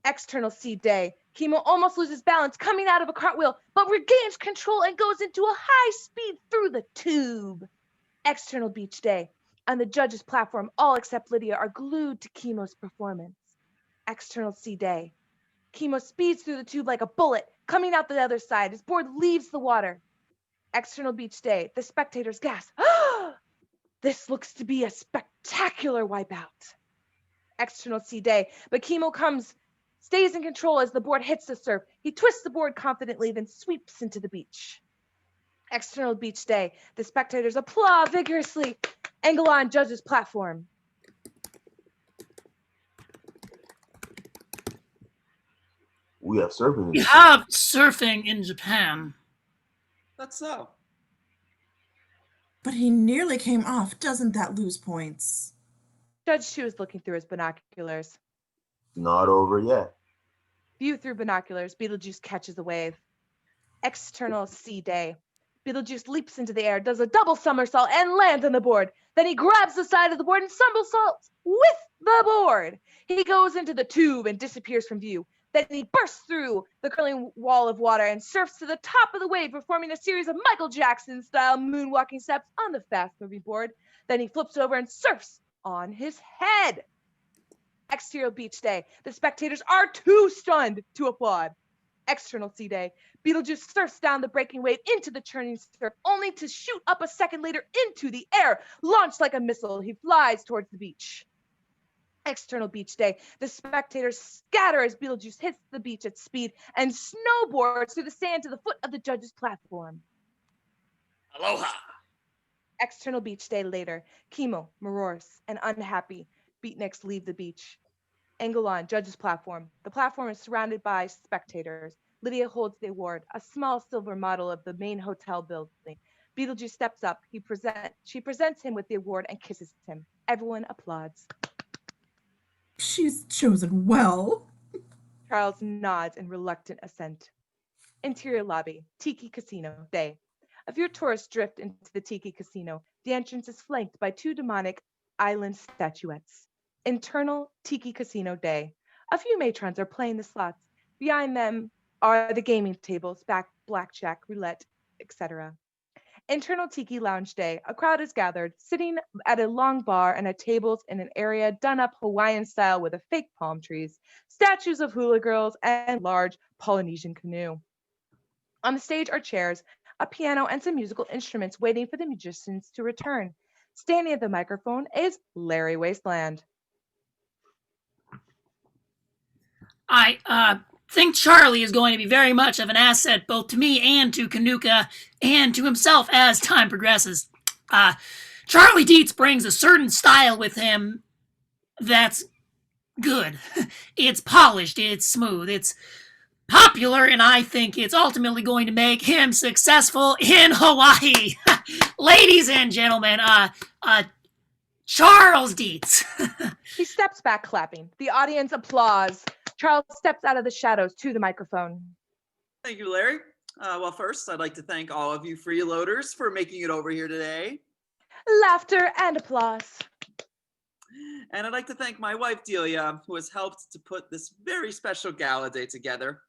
External sea day. Kimo almost loses balance coming out of a cartwheel, but regains control and goes into a high speed through the tube. External beach day. On the judges' platform, all except Lydia are glued to Kimo's performance. External sea day. Kimo speeds through the tube like a bullet, coming out the other side. His board leaves the water. External beach day. The spectators gasp. This looks to be a spectacular wipeout. External sea day. But Kimo stays in control as the board hits the surf. He twists the board confidently, then sweeps into the beach. External beach day. The spectators applaud vigorously. Angle on judges' platform. We have surfing. We have surfing in Japan. That's so. But he nearly came off. Doesn't that lose points? Judge 2 is looking through his binoculars. Not over yet. View through binoculars. Beetlejuice catches a wave. External sea day. Beetlejuice leaps into the air, does a double somersault, and lands on the board. Then he grabs the side of the board and somersaults with the board. He goes into the tube and disappears from view. Then he bursts through the curling wall of water and surfs to the top of the wave, performing a series of Michael Jackson-style moonwalking steps on the fast-moving board. Then he flips over and surfs on his head. Exterior beach day. The spectators are too stunned to applaud. External sea day. Beetlejuice surfs down the breaking wave into the churning surf, only to shoot up a second later into the air. Launched like a missile, he flies towards the beach. External beach day. The spectators scatter as Beetlejuice hits the beach at speed and snowboards through the sand to the foot of the judge's platform. Aloha. External beach day later. Kimo, morose, and unhappy. Beatniks leave the beach. Angle on judge's platform. The platform is surrounded by spectators. Lydia holds the award, a small silver model of the main hotel building. Beetlejuice steps up. She presents him with the award and kisses him. Everyone applauds. She's chosen well. Charles nods in reluctant assent. Interior lobby, Tiki Casino, day. A few tourists drift into the Tiki Casino. The entrance is flanked by two demonic island statuettes. Internal Tiki Casino, day. A few matrons are playing the slots. Behind them are the gaming tables, blackjack, roulette, etc. Internal Tiki Lounge day. A crowd is gathered, sitting at a long bar and at tables in an area done up Hawaiian style with a fake palm trees, statues of hula girls, and large Polynesian canoe. On the stage are chairs, a piano, and some musical instruments waiting for the musicians to return. Standing at the microphone is Larry Wasteland. I think Charlie is going to be very much of an asset both to me and to Kanuka and to himself as time progresses. Charlie Dietz brings a certain style with him that's good. It's polished, it's smooth, it's popular, and I think it's ultimately going to make him successful in Hawaii. Ladies and gentlemen, Charles Dietz. He steps back clapping. The audience applauds. Charles steps out of the shadows to the microphone. Thank you, Larry. Well, first, I'd like to thank all of you freeloaders for making it over here today. Laughter and applause. And I'd like to thank my wife, Delia, who has helped to put this very special gala day together.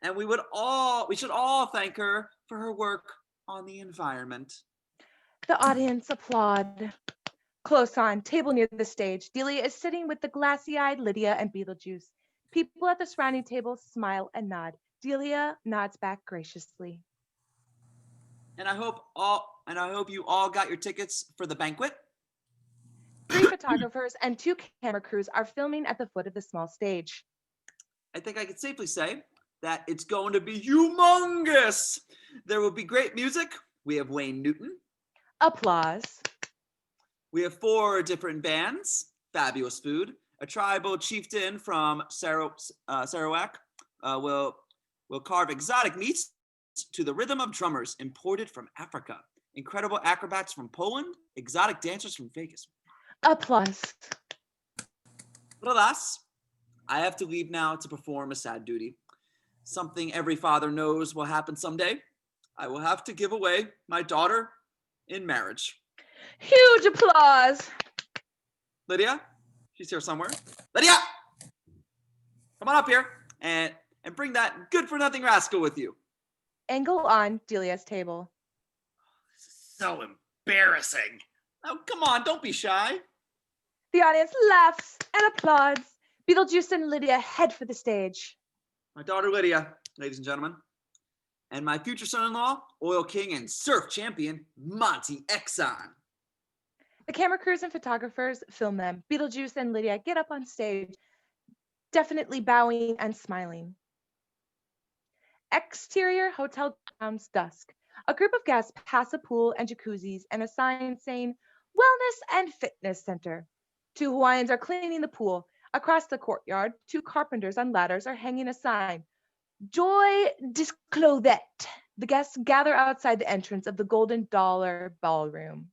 And we should all thank her for her work on the environment. The audience applaud. Close on, table near the stage, Delia is sitting with the glassy-eyed Lydia and Beetlejuice. People at the surrounding table smile and nod. Delia nods back graciously. And I hope you all got your tickets for the banquet. 3 photographers and 2 camera crews are filming at the foot of the small stage. I think I can safely say that it's going to be humongous. There will be great music. We have Wayne Newton. Applause. We have 4 different bands, fabulous food. A tribal chieftain from Sarawak will carve exotic meats to the rhythm of drummers imported from Africa. Incredible acrobats from Poland, exotic dancers from Vegas. Applause. But alas, I have to leave now to perform a sad duty. Something every father knows will happen someday. I will have to give away my daughter in marriage. Huge applause. Lydia, she's here somewhere. Lydia! Come on up here and bring that good-for-nothing rascal with you. Angle on Delia's table. This is so embarrassing. Oh, come on, don't be shy. The audience laughs and applauds. Beetlejuice and Lydia head for the stage. My daughter Lydia, ladies and gentlemen. And my future son-in-law, oil king and surf champion, Monty Exxon. The camera crews and photographers film them. Beetlejuice and Lydia get up on stage, definitely bowing and smiling. Exterior hotel grounds dusk. A group of guests pass a pool and jacuzzis and a sign saying Wellness and Fitness Center. 2 Hawaiians are cleaning the pool. Across the courtyard, 2 carpenters on ladders are hanging a sign. Joy disclothet. The guests gather outside the entrance of the Golden Dollar Ballroom.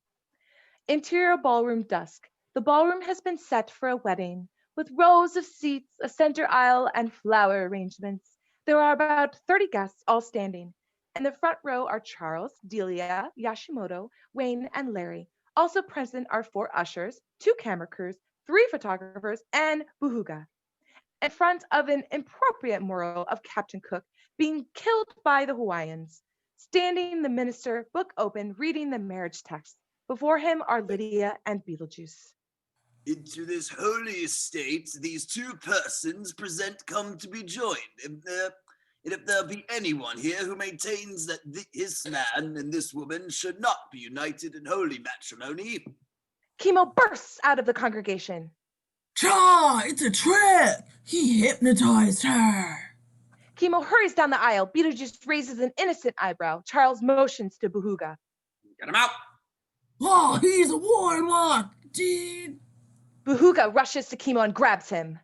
Interior ballroom dusk. The ballroom has been set for a wedding, with rows of seats, a center aisle, and flower arrangements. There are about 30 guests all standing. In the front row are Charles, Delia, Yashimoto, Wayne, and Larry. Also present are 4 ushers, 2 camera crews, 3 photographers, and Buhuga. In front of an inappropriate mural of Captain Cook being killed by the Hawaiians. Standing the minister, book open, reading the marriage text. Before him are Lydia and Beetlejuice. Into this holy estate, these 2 persons present come to be joined. If there be anyone here who maintains that this man and this woman should not be united in holy matrimony. Kimo bursts out of the congregation. Cha, it's a trick! He hypnotized her! Kimo hurries down the aisle. Beetlejuice raises an innocent eyebrow. Charles motions to Buhuga. Get him out! Oh, he's a warlock, dude! Buhuga rushes to Kimo and grabs him.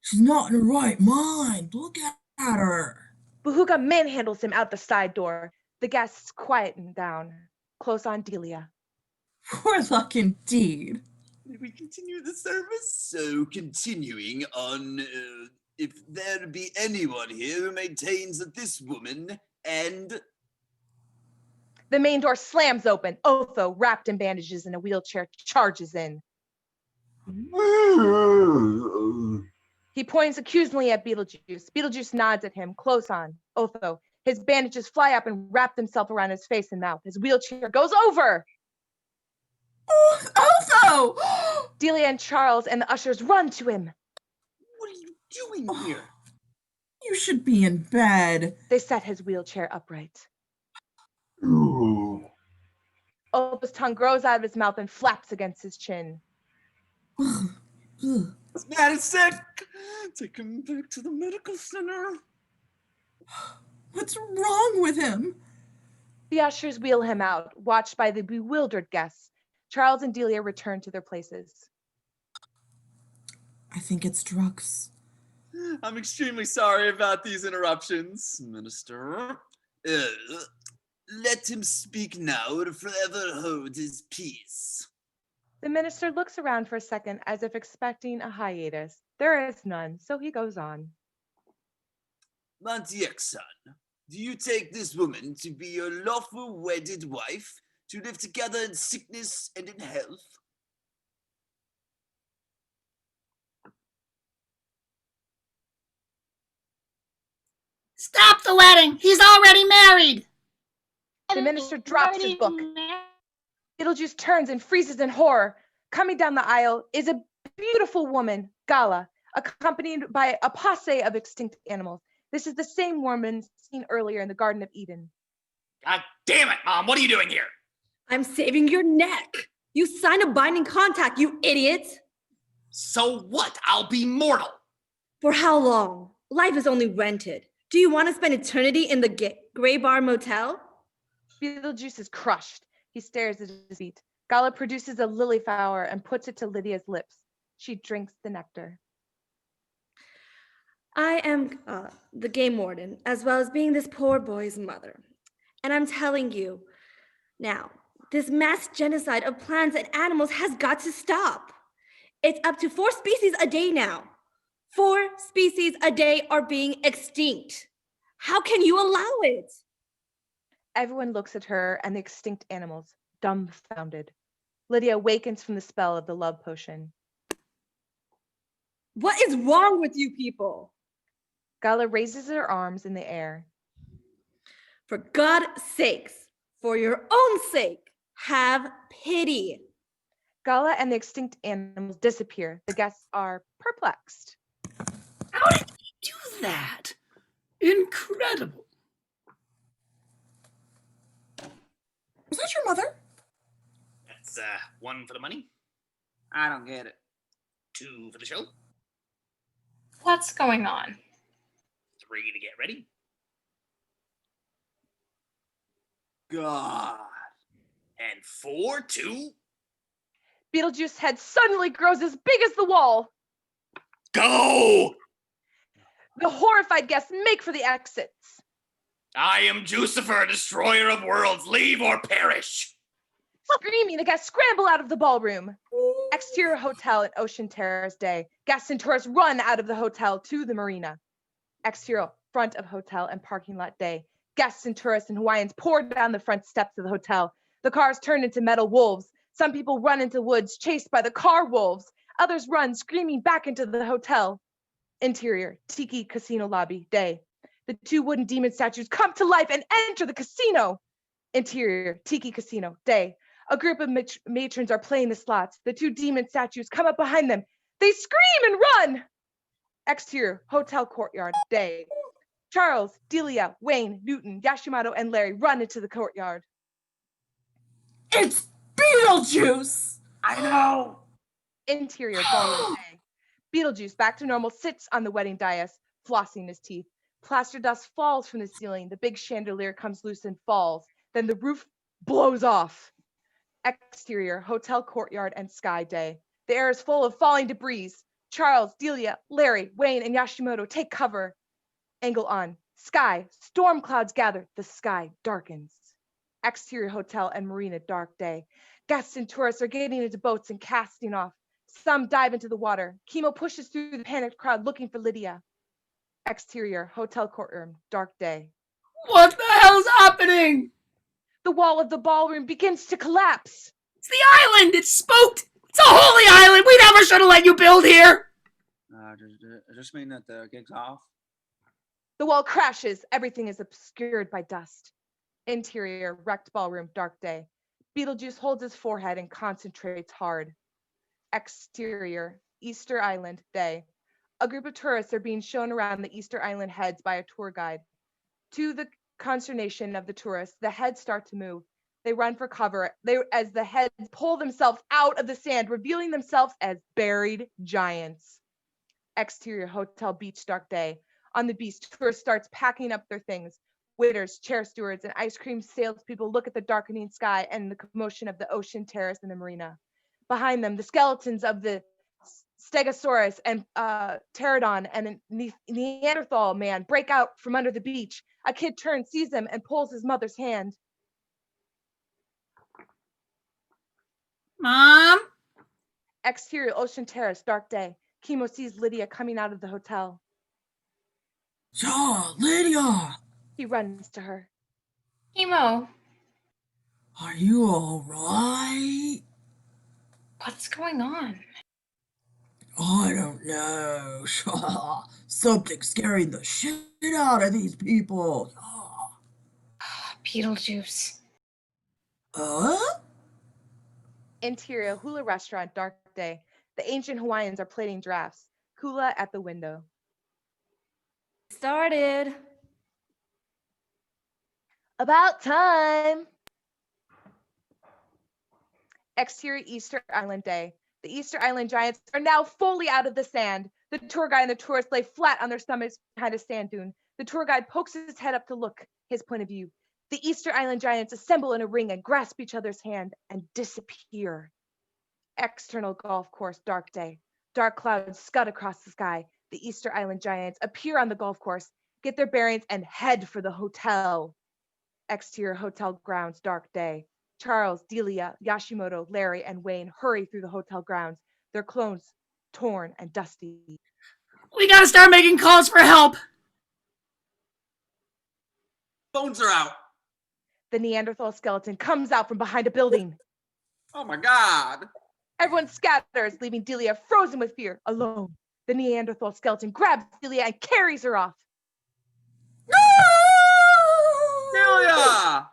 She's not in her right mind. Look at her. Buhuga manhandles him out the side door. The guests quieten down, close on Delia. Poor luck indeed. Did we continue the service? So, continuing on, if there be anyone here who maintains that this woman and... The main door slams open. Otho, wrapped in bandages in a wheelchair, charges in. He points accusingly at Beetlejuice. Beetlejuice nods at him, close on. Otho. His bandages fly up and wrap themselves around his face and mouth. His wheelchair goes over. Otho! Delia and Charles and the ushers run to him. What are you doing here? You should be in bed. They set his wheelchair upright. Otho's tongue grows out of his mouth and flaps against his chin. This man is sick. Take him back to the medical center. What's wrong with him? The ushers wheel him out, watched by the bewildered guests. Charles and Delia return to their places. I think it's drugs. I'm extremely sorry about these interruptions, Minister. Let him speak now or forever hold his peace. The minister looks around for a second as if expecting a hiatus. There is none, so he goes on. Montiek-san, do you take this woman to be your lawful wedded wife, to live together in sickness and in health? Stop the wedding! He's already married! The minister drops his book. Beetlejuice turns and freezes in horror. Coming down the aisle is a beautiful woman, Gala, accompanied by a posse of extinct animals. This is the same woman seen earlier in the Garden of Eden. God damn it, Mom, what are you doing here? I'm saving your neck. You signed a binding contract, you idiot. So what? I'll be mortal. For how long? Life is only rented. Do you want to spend eternity in the Gray Bar Motel? Beetlejuice is crushed. He stares at his feet. Gala produces a lily flower and puts it to Lydia's lips. She drinks the nectar. I am the game warden, as well as being this poor boy's mother. And I'm telling you, now, this mass genocide of plants and animals has got to stop. It's up to 4 species a day now. 4 species a day are being extinct. How can you allow it? Everyone looks at her and the extinct animals, dumbfounded. Lydia awakens from the spell of the love potion. What is wrong with you people? Gala raises her arms in the air. For God's sakes, for your own sake, have pity. Gala and the extinct animals disappear. The guests are perplexed. How did he do that? Incredible. Was that your mother? That's 1 for the money, I don't get it. 2 for the show, What's going on? 3 to get ready. God. And 4 to Beetlejuice's head suddenly grows as big as the wall. go! The horrified guests make for the exits. I am Jucifer, destroyer of worlds. Leave or perish. Screaming, the guests scramble out of the ballroom. Exterior hotel at Ocean Terrace Day. Guests and tourists run out of the hotel to the marina. Exterior front of hotel and parking lot day. Guests and tourists and Hawaiians pour down the front steps of the hotel. The cars turn into metal wolves. Some people run into woods chased by the car wolves. Others run screaming back into the hotel. Interior, Tiki Casino lobby, day. The 2 wooden demon statues come to life and enter the casino. Interior, Tiki Casino, day. A group of matrons are playing the slots. The 2 demon statues come up behind them. They scream and run. Exterior, hotel courtyard, day. Charles, Delia, Wayne, Newton, Yashimoto, and Larry run into the courtyard. It's Beetlejuice! I know. Interior, ballroom, day. Beetlejuice, back to normal, sits on the wedding dais, flossing his teeth. Plaster dust falls from the ceiling. The big chandelier comes loose and falls. Then the roof blows off. Exterior, hotel courtyard and sky day. The air is full of falling debris. Charles, Delia, Larry, Wayne, and Yashimoto take cover. Angle on. Sky, storm clouds gather, the sky darkens. Exterior hotel and marina, dark day. Guests and tourists are getting into boats and casting off. Some dive into the water. Kimo pushes through the panicked crowd looking for Lydia. Exterior hotel courtroom, dark day. What the hell's happening? The wall of the ballroom begins to collapse. It's the island! It's spooked! It's a holy island! We never should have let you build here! Does this mean that the gig's off? The wall crashes. Everything is obscured by dust. Interior, wrecked ballroom, dark day. Beetlejuice holds his forehead and concentrates hard. Exterior, Easter Island, day. A group of tourists are being shown around the Easter Island heads by a tour guide. To the consternation of the tourists, the heads start to move. They run for cover as the heads pull themselves out of the sand, revealing themselves as buried giants. Exterior, hotel, beach, dark day. On the beach, tourists starts packing up their things. Waiters, chair stewards, and ice cream salespeople look at the darkening sky and the commotion of the ocean terrace and the marina. Behind them, the skeletons of the Stegosaurus and pterodon and a Neanderthal man break out from under the beach. A kid turns, sees them, and pulls his mother's hand. Mom? Exterior, ocean terrace, dark day. Kimo sees Lydia coming out of the hotel. Yeah, Lydia! He runs to her. Kimo, Are you all right? what's going on? I don't know. Something's scaring the shit out of these people. Beetlejuice. Interior, hula restaurant, dark day. The ancient Hawaiians are plating giraffes. Koolau at the window. Started. About time. Exterior, Easter Island day. The Easter Island giants are now fully out of the sand. The tour guide and the tourists lay flat on their stomachs behind a sand dune. The tour guide pokes his head up to look, his point of view. The Easter Island giants assemble in a ring and grasp each other's hand and disappear. External golf course, dark day. Dark clouds scud across the sky. The Easter Island giants appear on the golf course, get their bearings, and head for the hotel. Exterior hotel grounds, dark day. Charles, Delia, Yashimoto, Larry, and Wayne hurry through the hotel grounds, their clothes torn and dusty. We gotta start making calls for help! Phones are out. The Neanderthal skeleton comes out from behind a building. Oh my God. Everyone scatters, leaving Delia frozen with fear, alone. The Neanderthal skeleton grabs Delia and carries her off. Delia!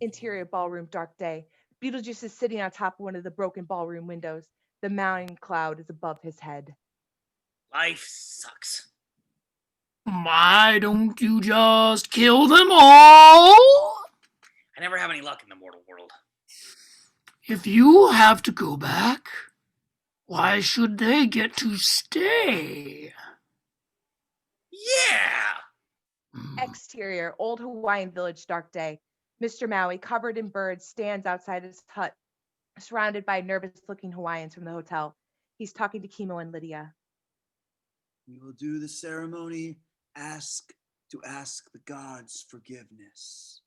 Interior ballroom, dark day. Beetlejuice is sitting on top of one of the broken ballroom windows. The mounting cloud is above his head. Life sucks. Why don't you just kill them all? I never have any luck in the mortal world. If you have to go back, why should they get to stay? Yeah! Exterior, old Hawaiian village, dark day. Mr. Maui, covered in birds, stands outside his hut, surrounded by nervous-looking Hawaiians from the hotel. He's talking to Kimo and Lydia. We will do the ceremony, ask the gods forgiveness.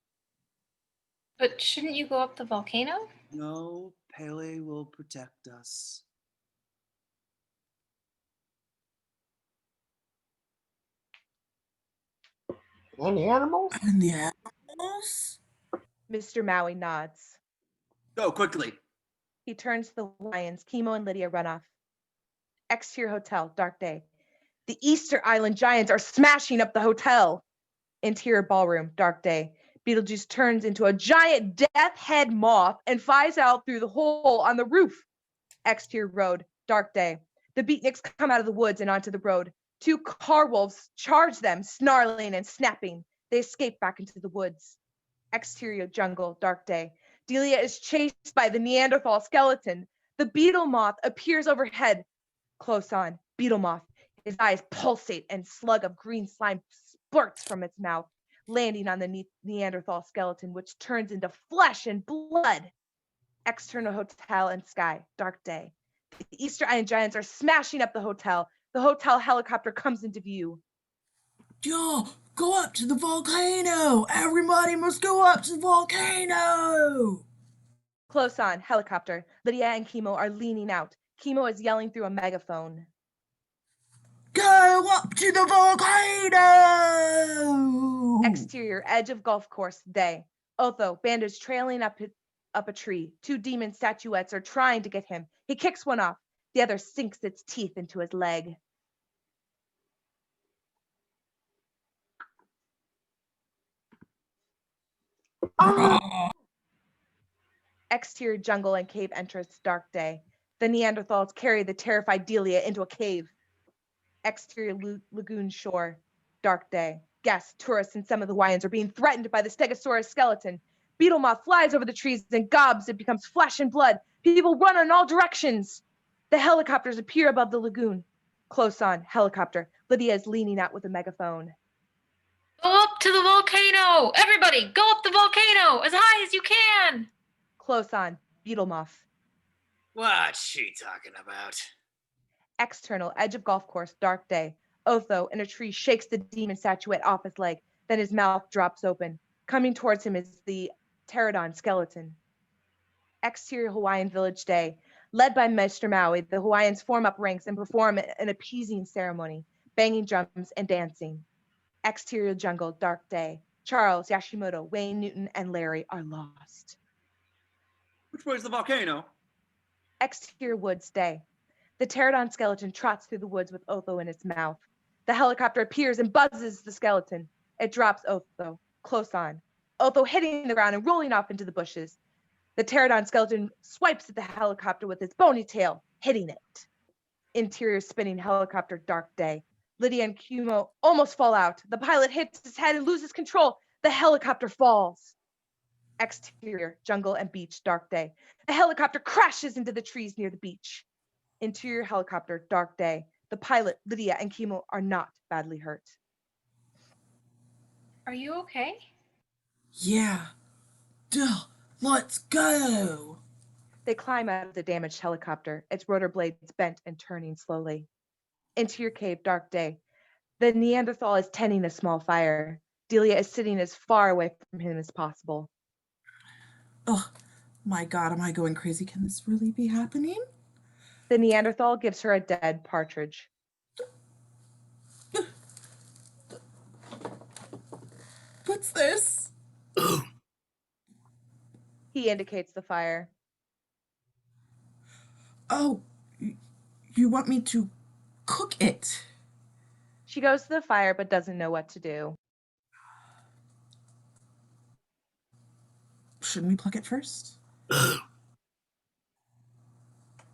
But shouldn't you go up the volcano? No, Pele will protect us. And the animals? And the animals? Mr. Maui nods. Go quickly. He turns to the Hawaiians. Kimo and Lydia run off. Exterior hotel, dark day. The Easter Island giants are smashing up the hotel. Interior ballroom, dark day. Beetlejuice turns into a giant death head moth and flies out through the hole on the roof. Exterior road, dark day. The Beatniks come out of the woods and onto the road. Two car wolves charge them, snarling and snapping. They escape back into the woods. Exterior jungle, dark day. Delia is chased by the Neanderthal skeleton. The Beetle-Moth appears overhead. Close on, Beetle-Moth. His eyes pulsate and slug of green slime spurts from its mouth, landing on the Neanderthal skeleton, which turns into flesh and blood. External hotel and sky, dark day. The Easter Island giants are smashing up the hotel. The hotel helicopter comes into view. Yeah, Go up to the volcano! Everybody must go up to the volcano! Close on, helicopter. Lydia and Kimo are leaning out. Kimo is yelling through a megaphone. Go up to the volcano! Exterior, edge of golf course, day. Otho, bandage trailing up a tree. 2 demon statuettes are trying to get him. He kicks one off. The other sinks its teeth into his leg. Exterior jungle and cave entrance, dark day. The Neanderthals carry the terrified Delia into a cave. Exterior lagoon shore, dark day. Guests, tourists, and some of the Hawaiians are being threatened by the Stegosaurus skeleton. Beetle-Moth flies over the trees and gobs. It becomes flesh and blood. People run in all directions. The helicopters appear above the lagoon. Close on, helicopter. Lydia is leaning out with a megaphone. Go up to the volcano! Everybody, go up the volcano as high as you can! Close on, Beetle-Moth. What's she talking about? External, edge of golf course, dark day. Otho in a tree shakes the demon statuette off his leg. Then his mouth drops open. Coming towards him is the pterodon skeleton. Exterior Hawaiian village day. Led by Mr. Maui, the Hawaiians form up ranks and perform an appeasing ceremony, banging drums and dancing. Exterior jungle, dark day. Charles, Yashimoto, Wayne Newton, and Larry are lost. Which way's the volcano? Exterior woods, day. The pterodon skeleton trots through the woods with Otho in its mouth. The helicopter appears and buzzes the skeleton. It drops Otho, close on. Otho hitting the ground and rolling off into the bushes. The pterodon skeleton swipes at the helicopter with its bony tail, hitting it. Interior spinning helicopter, dark day. Lydia and Kimo almost fall out. The pilot hits his head and loses control. The helicopter falls. Exterior, jungle and beach, dark day. The helicopter crashes into the trees near the beach. Interior helicopter, dark day. The pilot, Lydia, and Kimo are not badly hurt. Are you okay? Yeah. Duh, let's go! They climb out of the damaged helicopter, its rotor blades bent and turning slowly. Interior cave, dark day. The Neanderthal is tending a small fire. Delia is sitting as far away from him as possible. Oh, my God, am I going crazy? Can this really be happening? The Neanderthal gives her a dead partridge. What's this? He indicates the fire. Oh, you want me to cook it? She goes to the fire but doesn't know what to do. Shouldn't we pluck it first?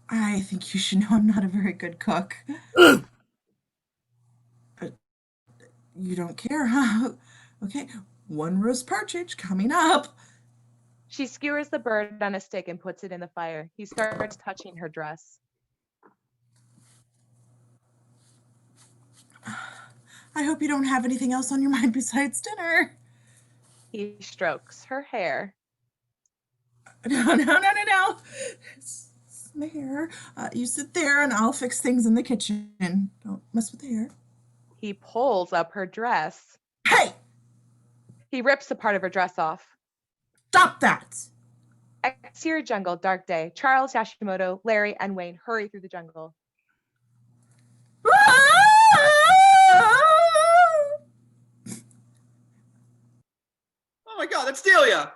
I think you should know I'm not a very good cook. You don't care, huh? Okay, 1 roast partridge coming up. She skewers the bird on a stick and puts it in the fire. He starts touching her dress. I hope you don't have anything else on your mind besides dinner. He strokes her hair. No. It's my hair. You sit there and I'll fix things in the kitchen. Don't mess with the hair. He pulls up her dress. Hey! He rips a part of her dress off. Stop that! Exterior jungle, dark day. Charles, Yashimoto, Larry, and Wayne hurry through the jungle. Oh my God, that's Delia!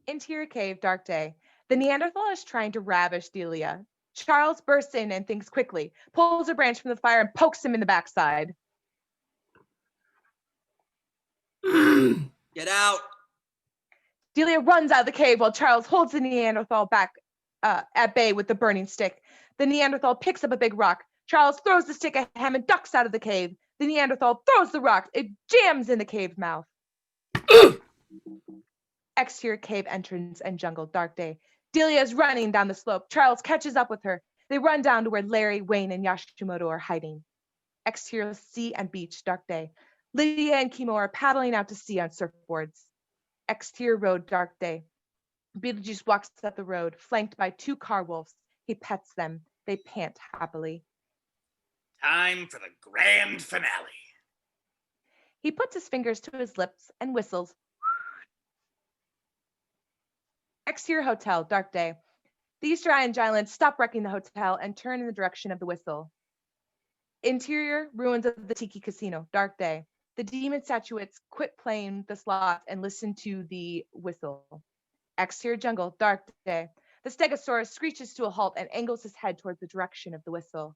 Interior cave, dark day. The Neanderthal is trying to ravish Delia. Charles bursts in and thinks quickly, pulls a branch from the fire and pokes him in the backside. Get out! Delia runs out of the cave while Charles holds the Neanderthal back at bay with the burning stick. The Neanderthal picks up a big rock. Charles throws the stick at him and ducks out of the cave. The Neanderthal throws the rock. It jams in the cave mouth. Exterior cave entrance and jungle, dark day. Delia is running down the slope. Charles catches up with her. They run down to where Larry, Wayne, and Yashimoto are hiding. Exterior sea and beach, dark day. Lydia and Kimo are paddling out to sea on surfboards. Exterior road, dark day. Beetlejuice walks up the road, flanked by 2 car wolves. He pets them. They pant happily. Time for the grand finale. He puts his fingers to his lips and whistles. Exterior hotel, dark day. The Easter Island Giants stop wrecking the hotel and turn in the direction of the whistle. Interior, ruins of the Tiki Casino, dark day. The demon statuettes quit playing the slots and listen to the whistle. Exterior jungle, dark day. The Stegosaurus screeches to a halt and angles his head towards the direction of the whistle.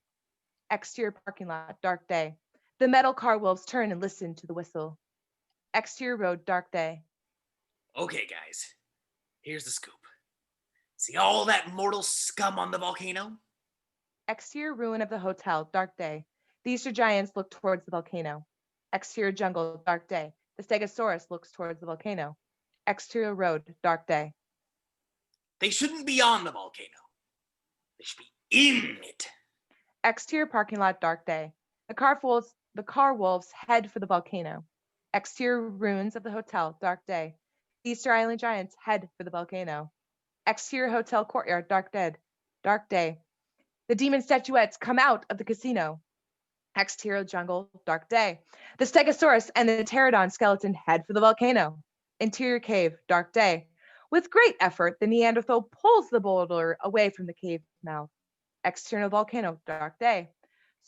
Exterior parking lot, dark day. The metal car wolves turn and listen to the whistle. Exterior road, dark day. Okay, guys, here's the scoop. See all that mortal scum on the volcano? Exterior ruin of the hotel, dark day. The Easter Giants look towards the volcano. Exterior jungle, dark day. The Stegosaurus looks towards the volcano. Exterior road, dark day. They shouldn't be on the volcano. They should be in it. Exterior parking lot, dark day. The car wolves head for the volcano. Exterior ruins of the hotel, dark day. The Easter Island Giants head for the volcano. Exterior hotel courtyard, dark day. The demon statuettes come out of the casino. Exterior jungle, dark day. The Stegosaurus and the pterodon skeleton head for the volcano. Interior cave, dark day. With great effort, the Neanderthal pulls the boulder away from the cave mouth. External volcano, dark day.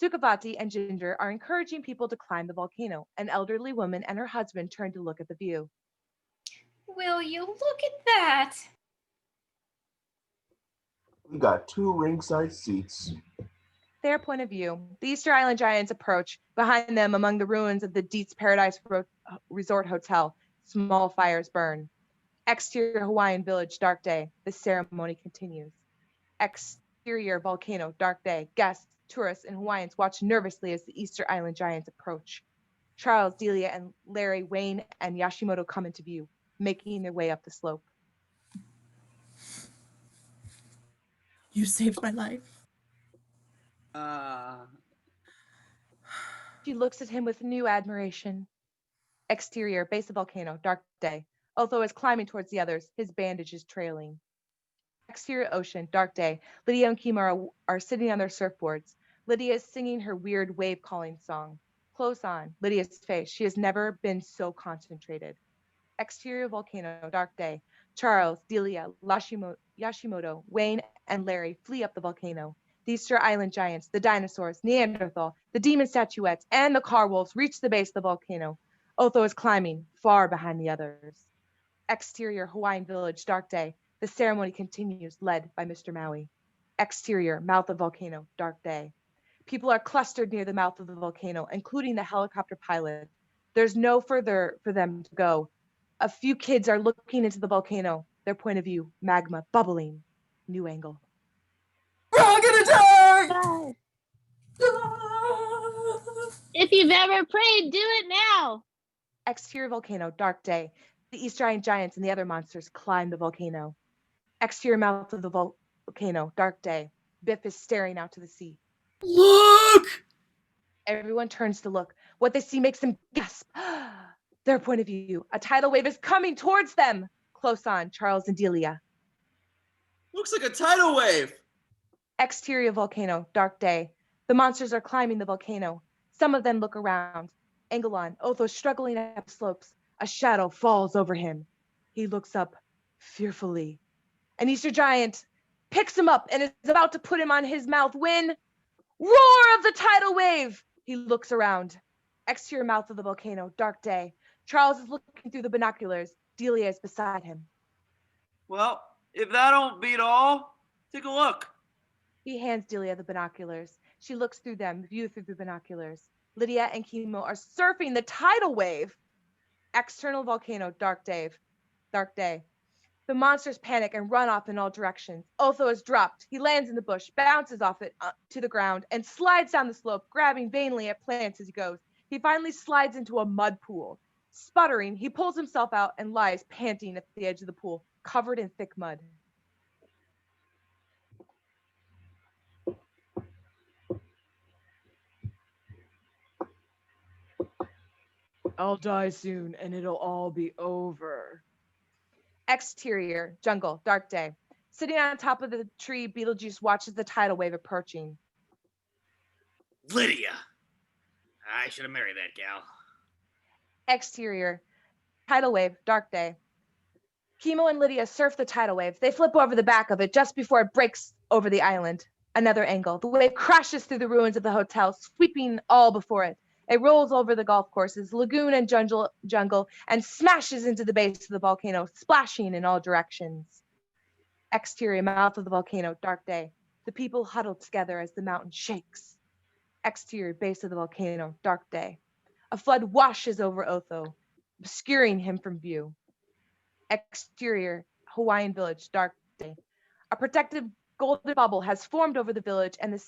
Sukavati and Ginger are encouraging people to climb the volcano. An elderly woman and her husband turn to look at the view. Will you look at that? We got 2 ringside seats. Their point of view, the Easter Island Giants approach. Behind them, among the ruins of the Dietz Paradise Resort Hotel, small fires burn. Exterior Hawaiian village, dark day. The ceremony continues. Exterior volcano, dark day. Guests, tourists, and Hawaiians watch nervously as the Easter Island Giants approach. Charles, Delia, and Larry, Wayne, and Yashimoto come into view, making their way up the slope. You saved my life. She looks at him with new admiration. Exterior, base of volcano, dark day. Otho is climbing towards the others, his bandage is trailing. Exterior ocean, dark day. Lydia and Kimo are sitting on their surfboards. Lydia is singing her weird wave calling song. Close on, Lydia's face. She has never been so concentrated. Exterior volcano, dark day. Charles, Delia, Yashimoto, Wayne, and Larry flee up the volcano. The Easter Island Giants, the dinosaurs, Neanderthal, the demon statuettes, and the car wolves reach the base of the volcano. Otho is climbing, far behind the others. Exterior Hawaiian village, dark day. The ceremony continues, led by Mr. Maui. Exterior, mouth of volcano, dark day. People are clustered near the mouth of the volcano, including the helicopter pilot. There's no further for them to go. A few kids are looking into the volcano. Their point of view, magma bubbling. New angle. We're all gonna die! God. If you've ever prayed, do it now. Exterior volcano, dark day. The Easter Island Giants and the other monsters climb the volcano. Exterior mouth of the volcano, dark day. Biff is staring out to the sea. Look! Everyone turns to look. What they see makes them gasp. Their point of view, a tidal wave is coming towards them. Close on, Charles and Delia. Looks like a tidal wave. Exterior volcano, dark day. The monsters are climbing the volcano. Some of them look around. Angle on, Otho struggling up the slopes. A shadow falls over him. He looks up fearfully. An Easter giant picks him up and is about to put him on his mouth when roar of the tidal wave. He looks around. Exterior mouth of the volcano, dark day. Charles is looking through the binoculars. Delia is beside him. Well, if that don't beat all, take a look. He hands Delia the binoculars. She looks through them, view through the binoculars. Lydia and Kimo are surfing the tidal wave. External volcano, dark day. The monsters panic and run off in all directions. Otho is dropped. He lands in the bush, bounces off it to the ground, and slides down the slope, grabbing vainly at plants as he goes. He finally slides into a mud pool. Sputtering, he pulls himself out and lies panting at the edge of the pool, covered in thick mud. I'll die soon and it'll all be over. Exterior, jungle, dark day. Sitting on top of the tree, Beetlejuice watches the tidal wave approaching. Lydia. I should have married that gal. Exterior, tidal wave, dark day. Kimo and Lydia surf the tidal wave. They flip over the back of it just before it breaks over the island. Another angle. The wave crashes through the ruins of the hotel, sweeping all before it. It rolls over the golf courses, lagoon, and jungle, and smashes into the base of the volcano, splashing in all directions. Exterior, mouth of the volcano, dark day. The people huddle together as the mountain shakes. Exterior, base of the volcano, dark day. A flood washes over Otho, obscuring him from view. Exterior, Hawaiian village, dark day. A protective golden bubble has formed over the village and the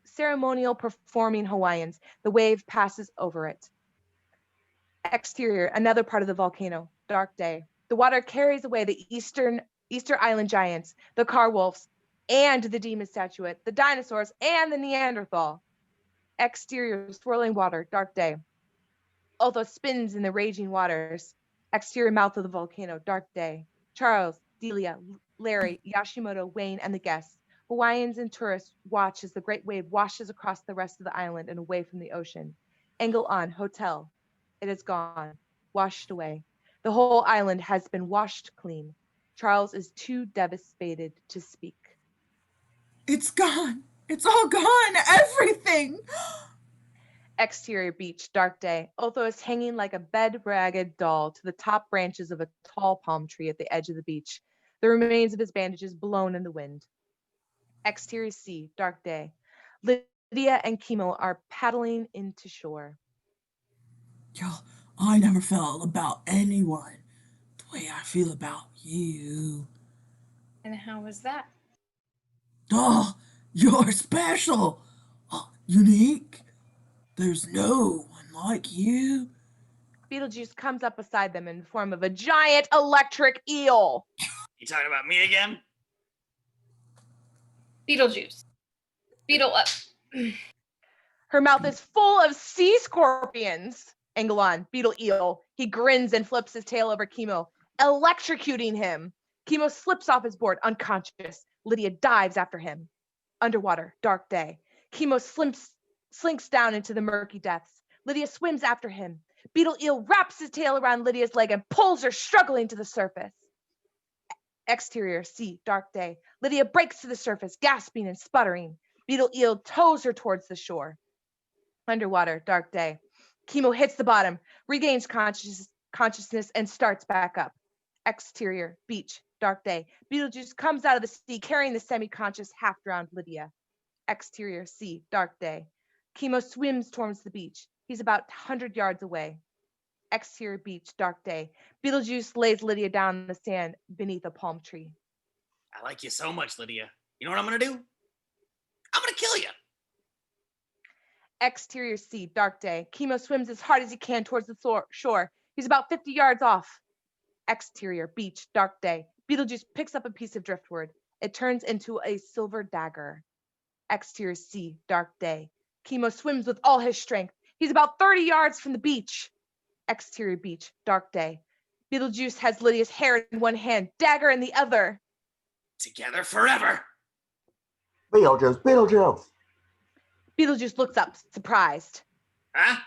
ceremonial performing Hawaiians. The wave passes over it. Exterior, another part of the volcano, dark day. The water carries away the Easter Island giants, the car wolves, and the demon statuette, the dinosaurs, and the Neanderthal. Exterior, swirling water, dark day. Otho spins in the raging waters. Exterior, mouth of the volcano, dark day. Charles, Delia, Larry, Yashimoto, Wayne, and the guests. Hawaiians and tourists watch as the great wave washes across the rest of the island and away from the ocean. Angle on, hotel. It is gone, washed away. The whole island has been washed clean. Charles is too devastated to speak. It's gone. It's all gone. Everything. Exterior beach, dark day. Otho is hanging like a bed-ragged doll to the top branches of a tall palm tree at the edge of the beach. The remains of his bandages blown in the wind. Exterior sea, dark day. Lydia and Kimo are paddling into shore. Yo, I never felt about anyone the way I feel about you. And how was that? Oh, you're special. Unique. There's no one like you. Beetlejuice comes up beside them in the form of a giant electric eel. You talking about me again? Beetlejuice. Beetle up. Her mouth is full of sea scorpions. Angle on, Beetle-Eel. He grins and flips his tail over Kimo, electrocuting him. Kimo slips off his board, unconscious. Lydia dives after him. Underwater, dark day. Kimo slinks down into the murky depths. Lydia swims after him. Beetle-Eel wraps his tail around Lydia's leg and pulls her struggling to the surface. Exterior, sea, dark day. Lydia breaks to the surface, gasping and sputtering. Beetle-Eel tows her towards the shore. Underwater, dark day. Kimo hits the bottom, regains consciousness, and starts back up. Exterior, beach, dark day. Beetlejuice comes out of the sea carrying the semi-conscious, half-drowned Lydia. Exterior, sea, dark day. Kimo swims towards the beach. He's about 100 yards away. Exterior beach, dark day. Beetlejuice lays Lydia down in the sand beneath a palm tree. I like you so much, Lydia. You know what I'm gonna do? I'm gonna kill you. Exterior sea, dark day. Kimo swims as hard as he can towards the shore. He's about 50 yards off. Exterior beach, dark day. Beetlejuice picks up a piece of driftwood. It turns into a silver dagger. Exterior sea, dark day. Kimo swims with all his strength. He's about 30 yards from the beach. Exterior beach, dark day. Beetlejuice has Lydia's hair in one hand, dagger in the other. Together forever. Beetlejuice, Beetlejuice. Beetlejuice looks up, surprised. Huh?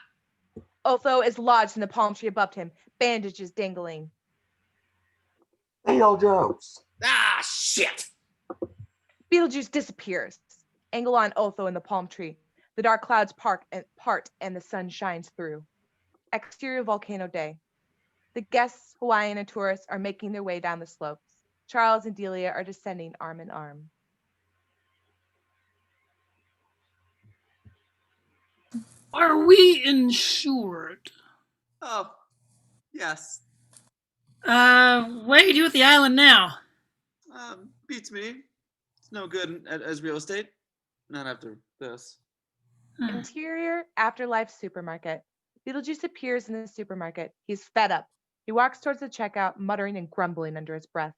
Otho is lodged in the palm tree above him, bandages dangling. Beetlejuice. Ah, shit. Beetlejuice disappears. Angle on Otho in the palm tree. The dark clouds part and the sun shines through. Exterior volcano day. The guests, Hawaiian and tourists, are making their way down the slopes. Charles and Delia are descending arm in arm. Are we insured? Oh, yes. What do you do with the island now? Beats me. It's no good as real estate. Not after this. Interior Afterlife supermarket. Beetlejuice appears in the supermarket. He's fed up. He walks towards the checkout, muttering and grumbling under his breath.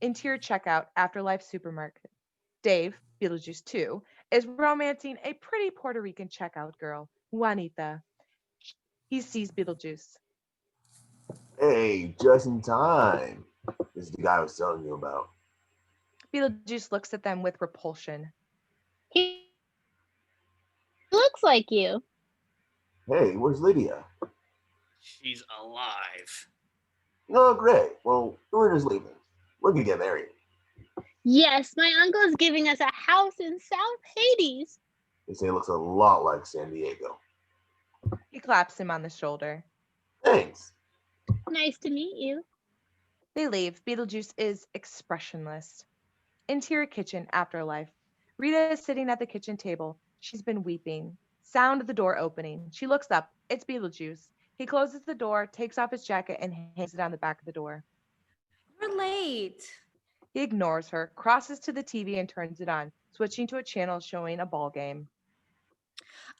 Interior checkout, Afterlife supermarket. Dave, Beetlejuice 2, is romancing a pretty Puerto Rican checkout girl, Juanita. He sees Beetlejuice. Hey, just in time. This is the guy I was telling you about. Beetlejuice looks at them with repulsion. He looks like you. Hey, where's Lydia? She's alive. No, great. Well, we're just leaving. We're gonna get married. Yes, my uncle is giving us a house in South Hades. They say it looks a lot like San Diego. He claps him on the shoulder. Thanks. Nice to meet you. They leave. Beetlejuice is expressionless. Interior kitchen, afterlife. Rita is sitting at the kitchen table. She's been weeping. Sound of the door opening. She looks up. It's Beetlejuice. He closes the door, takes off his jacket, and hangs it on the back of the door. We're late. He ignores her, crosses to the TV, and turns it on, switching to a channel showing a ball game.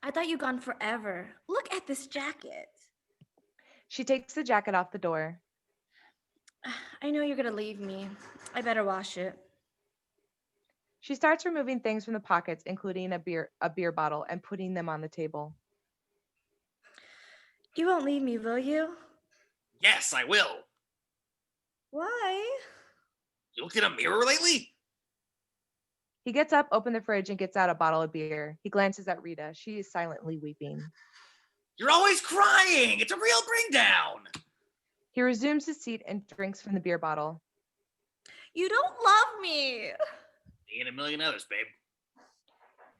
I thought you gone forever. Look at this jacket. She takes the jacket off the door. I know you're gonna leave me. I better wash it. She starts removing things from the pockets, including a beer bottle, and putting them on the table. You won't leave me, will you? Yes, I will. Why? You looked in a mirror lately? He gets up, opens the fridge, and gets out a bottle of beer. He glances at Rita. She is silently weeping. You're always crying. It's a real bring down. He resumes his seat and drinks from the beer bottle. You don't love me. Me and a million others, babe.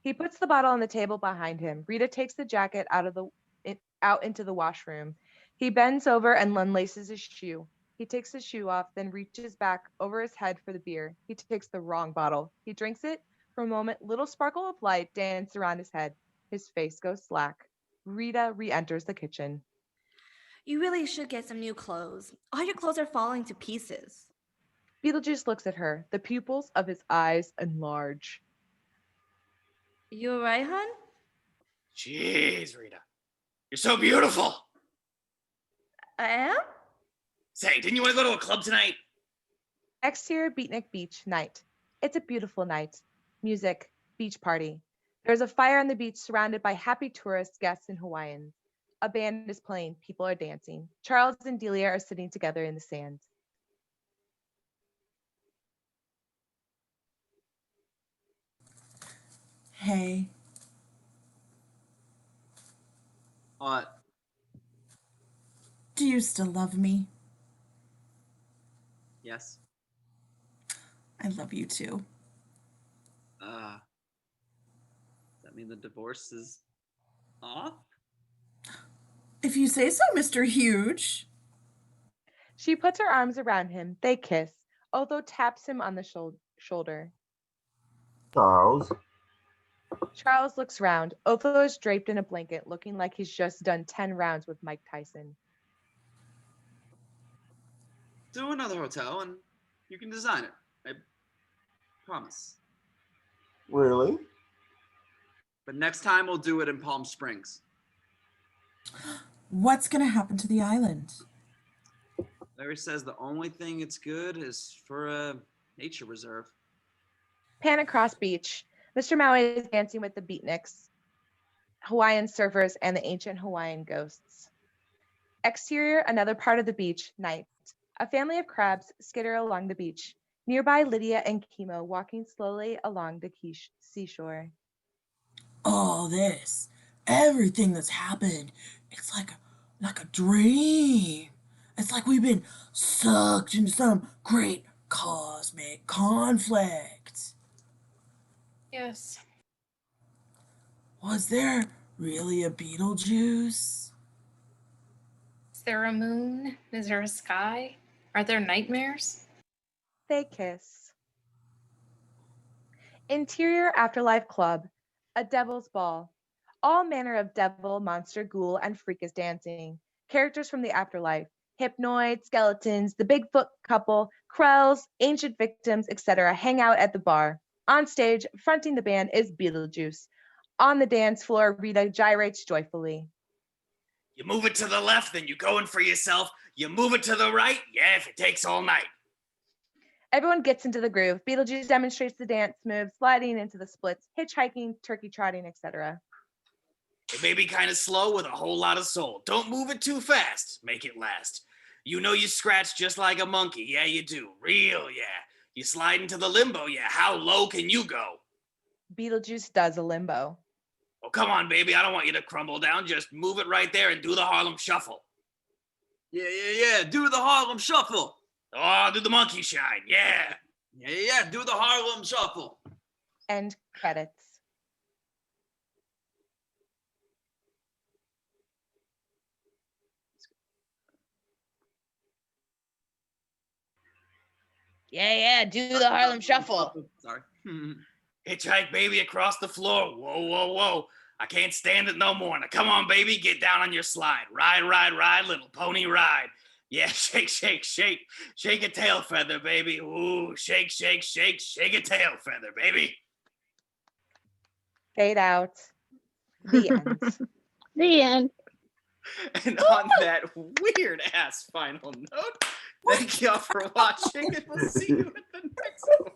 He puts the bottle on the table behind him. Rita takes the jacket out into the washroom. He bends over and unlaces his shoe. He takes his shoe off, then reaches back over his head for the beer. He takes the wrong bottle. He drinks it. For a moment, little sparkle of light dances around his head. His face goes slack. Rita re-enters the kitchen. You really should get some new clothes. All your clothes are falling to pieces. Beetlejuice looks at her. The pupils of his eyes enlarge. You all right, hon? Jeez, Rita. You're so beautiful. I am? Say, didn't you want to go to a club tonight? Exterior Beatnik Beach night. It's a beautiful night. Music, beach party. There's a fire on the beach surrounded by happy tourist guests in Hawaiian. A band is playing. People are dancing. Charles and Delia are sitting together in the sand. Hey, What? do you still love me? Yes. I love you too. Does that mean the divorce is off? If you say so, Mr. Huge. She puts her arms around him. They kiss. Otho taps him on the shoulder. Charles. Charles looks round. Otho is draped in a blanket, looking like he's just done 10 rounds with Mike Tyson. Do another hotel and you can design it. I promise. Really? But next time we'll do it in Palm Springs. What's going to happen to the island? Larry says the only thing it's good is for a nature reserve. Pan across beach. Mr. Maui is dancing with the Beatniks, Hawaiian surfers, and the ancient Hawaiian ghosts. Exterior, another part of the beach, night. A family of crabs skitter along the beach. Nearby, Lydia and Kimo walking slowly along the seashore. All this, everything that's happened, it's like a dream. It's like we've been sucked into some great cosmic conflict. Yes. Was there really a Beetlejuice? Is there a moon? Is there a sky? Are there nightmares? They kiss. Interior Afterlife Club, a devil's ball. All manner of devil, monster, ghoul, and freak is dancing. Characters from the afterlife, hypnoid, skeletons, the Bigfoot couple, Krells, ancient victims, etc. hang out at the bar. On stage, fronting the band is Beetlejuice. On the dance floor, Rita gyrates joyfully. You move it to the left, then you go in for yourself. You move it to the right, yeah, if it takes all night. Everyone gets into the groove. Beetlejuice demonstrates the dance moves, sliding into the splits, hitchhiking, turkey trotting, etc. It may be kind of slow with a whole lot of soul. Don't move it too fast. Make it last. You know you scratch just like a monkey. Yeah, you do. Real, yeah. You slide into the limbo, yeah. How low can you go? Beetlejuice does a limbo. Oh, come on, baby. I don't want you to crumble down. Just move it right there and do the Harlem Shuffle. Yeah. Do the Harlem Shuffle. Oh, do the monkey shine. Yeah. Yeah. Do the Harlem Shuffle. End credits. Yeah, do the Harlem Shuffle. Sorry. Hitchhike, baby, across the floor. Whoa. I can't stand it no more. Now, come on, baby, get down on your slide. Ride, little pony ride. Yeah, shake. Shake a tail feather, baby. Ooh, shake a tail feather, baby. Fade out. The end. The end. And on that weird ass final note, thank y'all for watching, and we'll see you at the next one.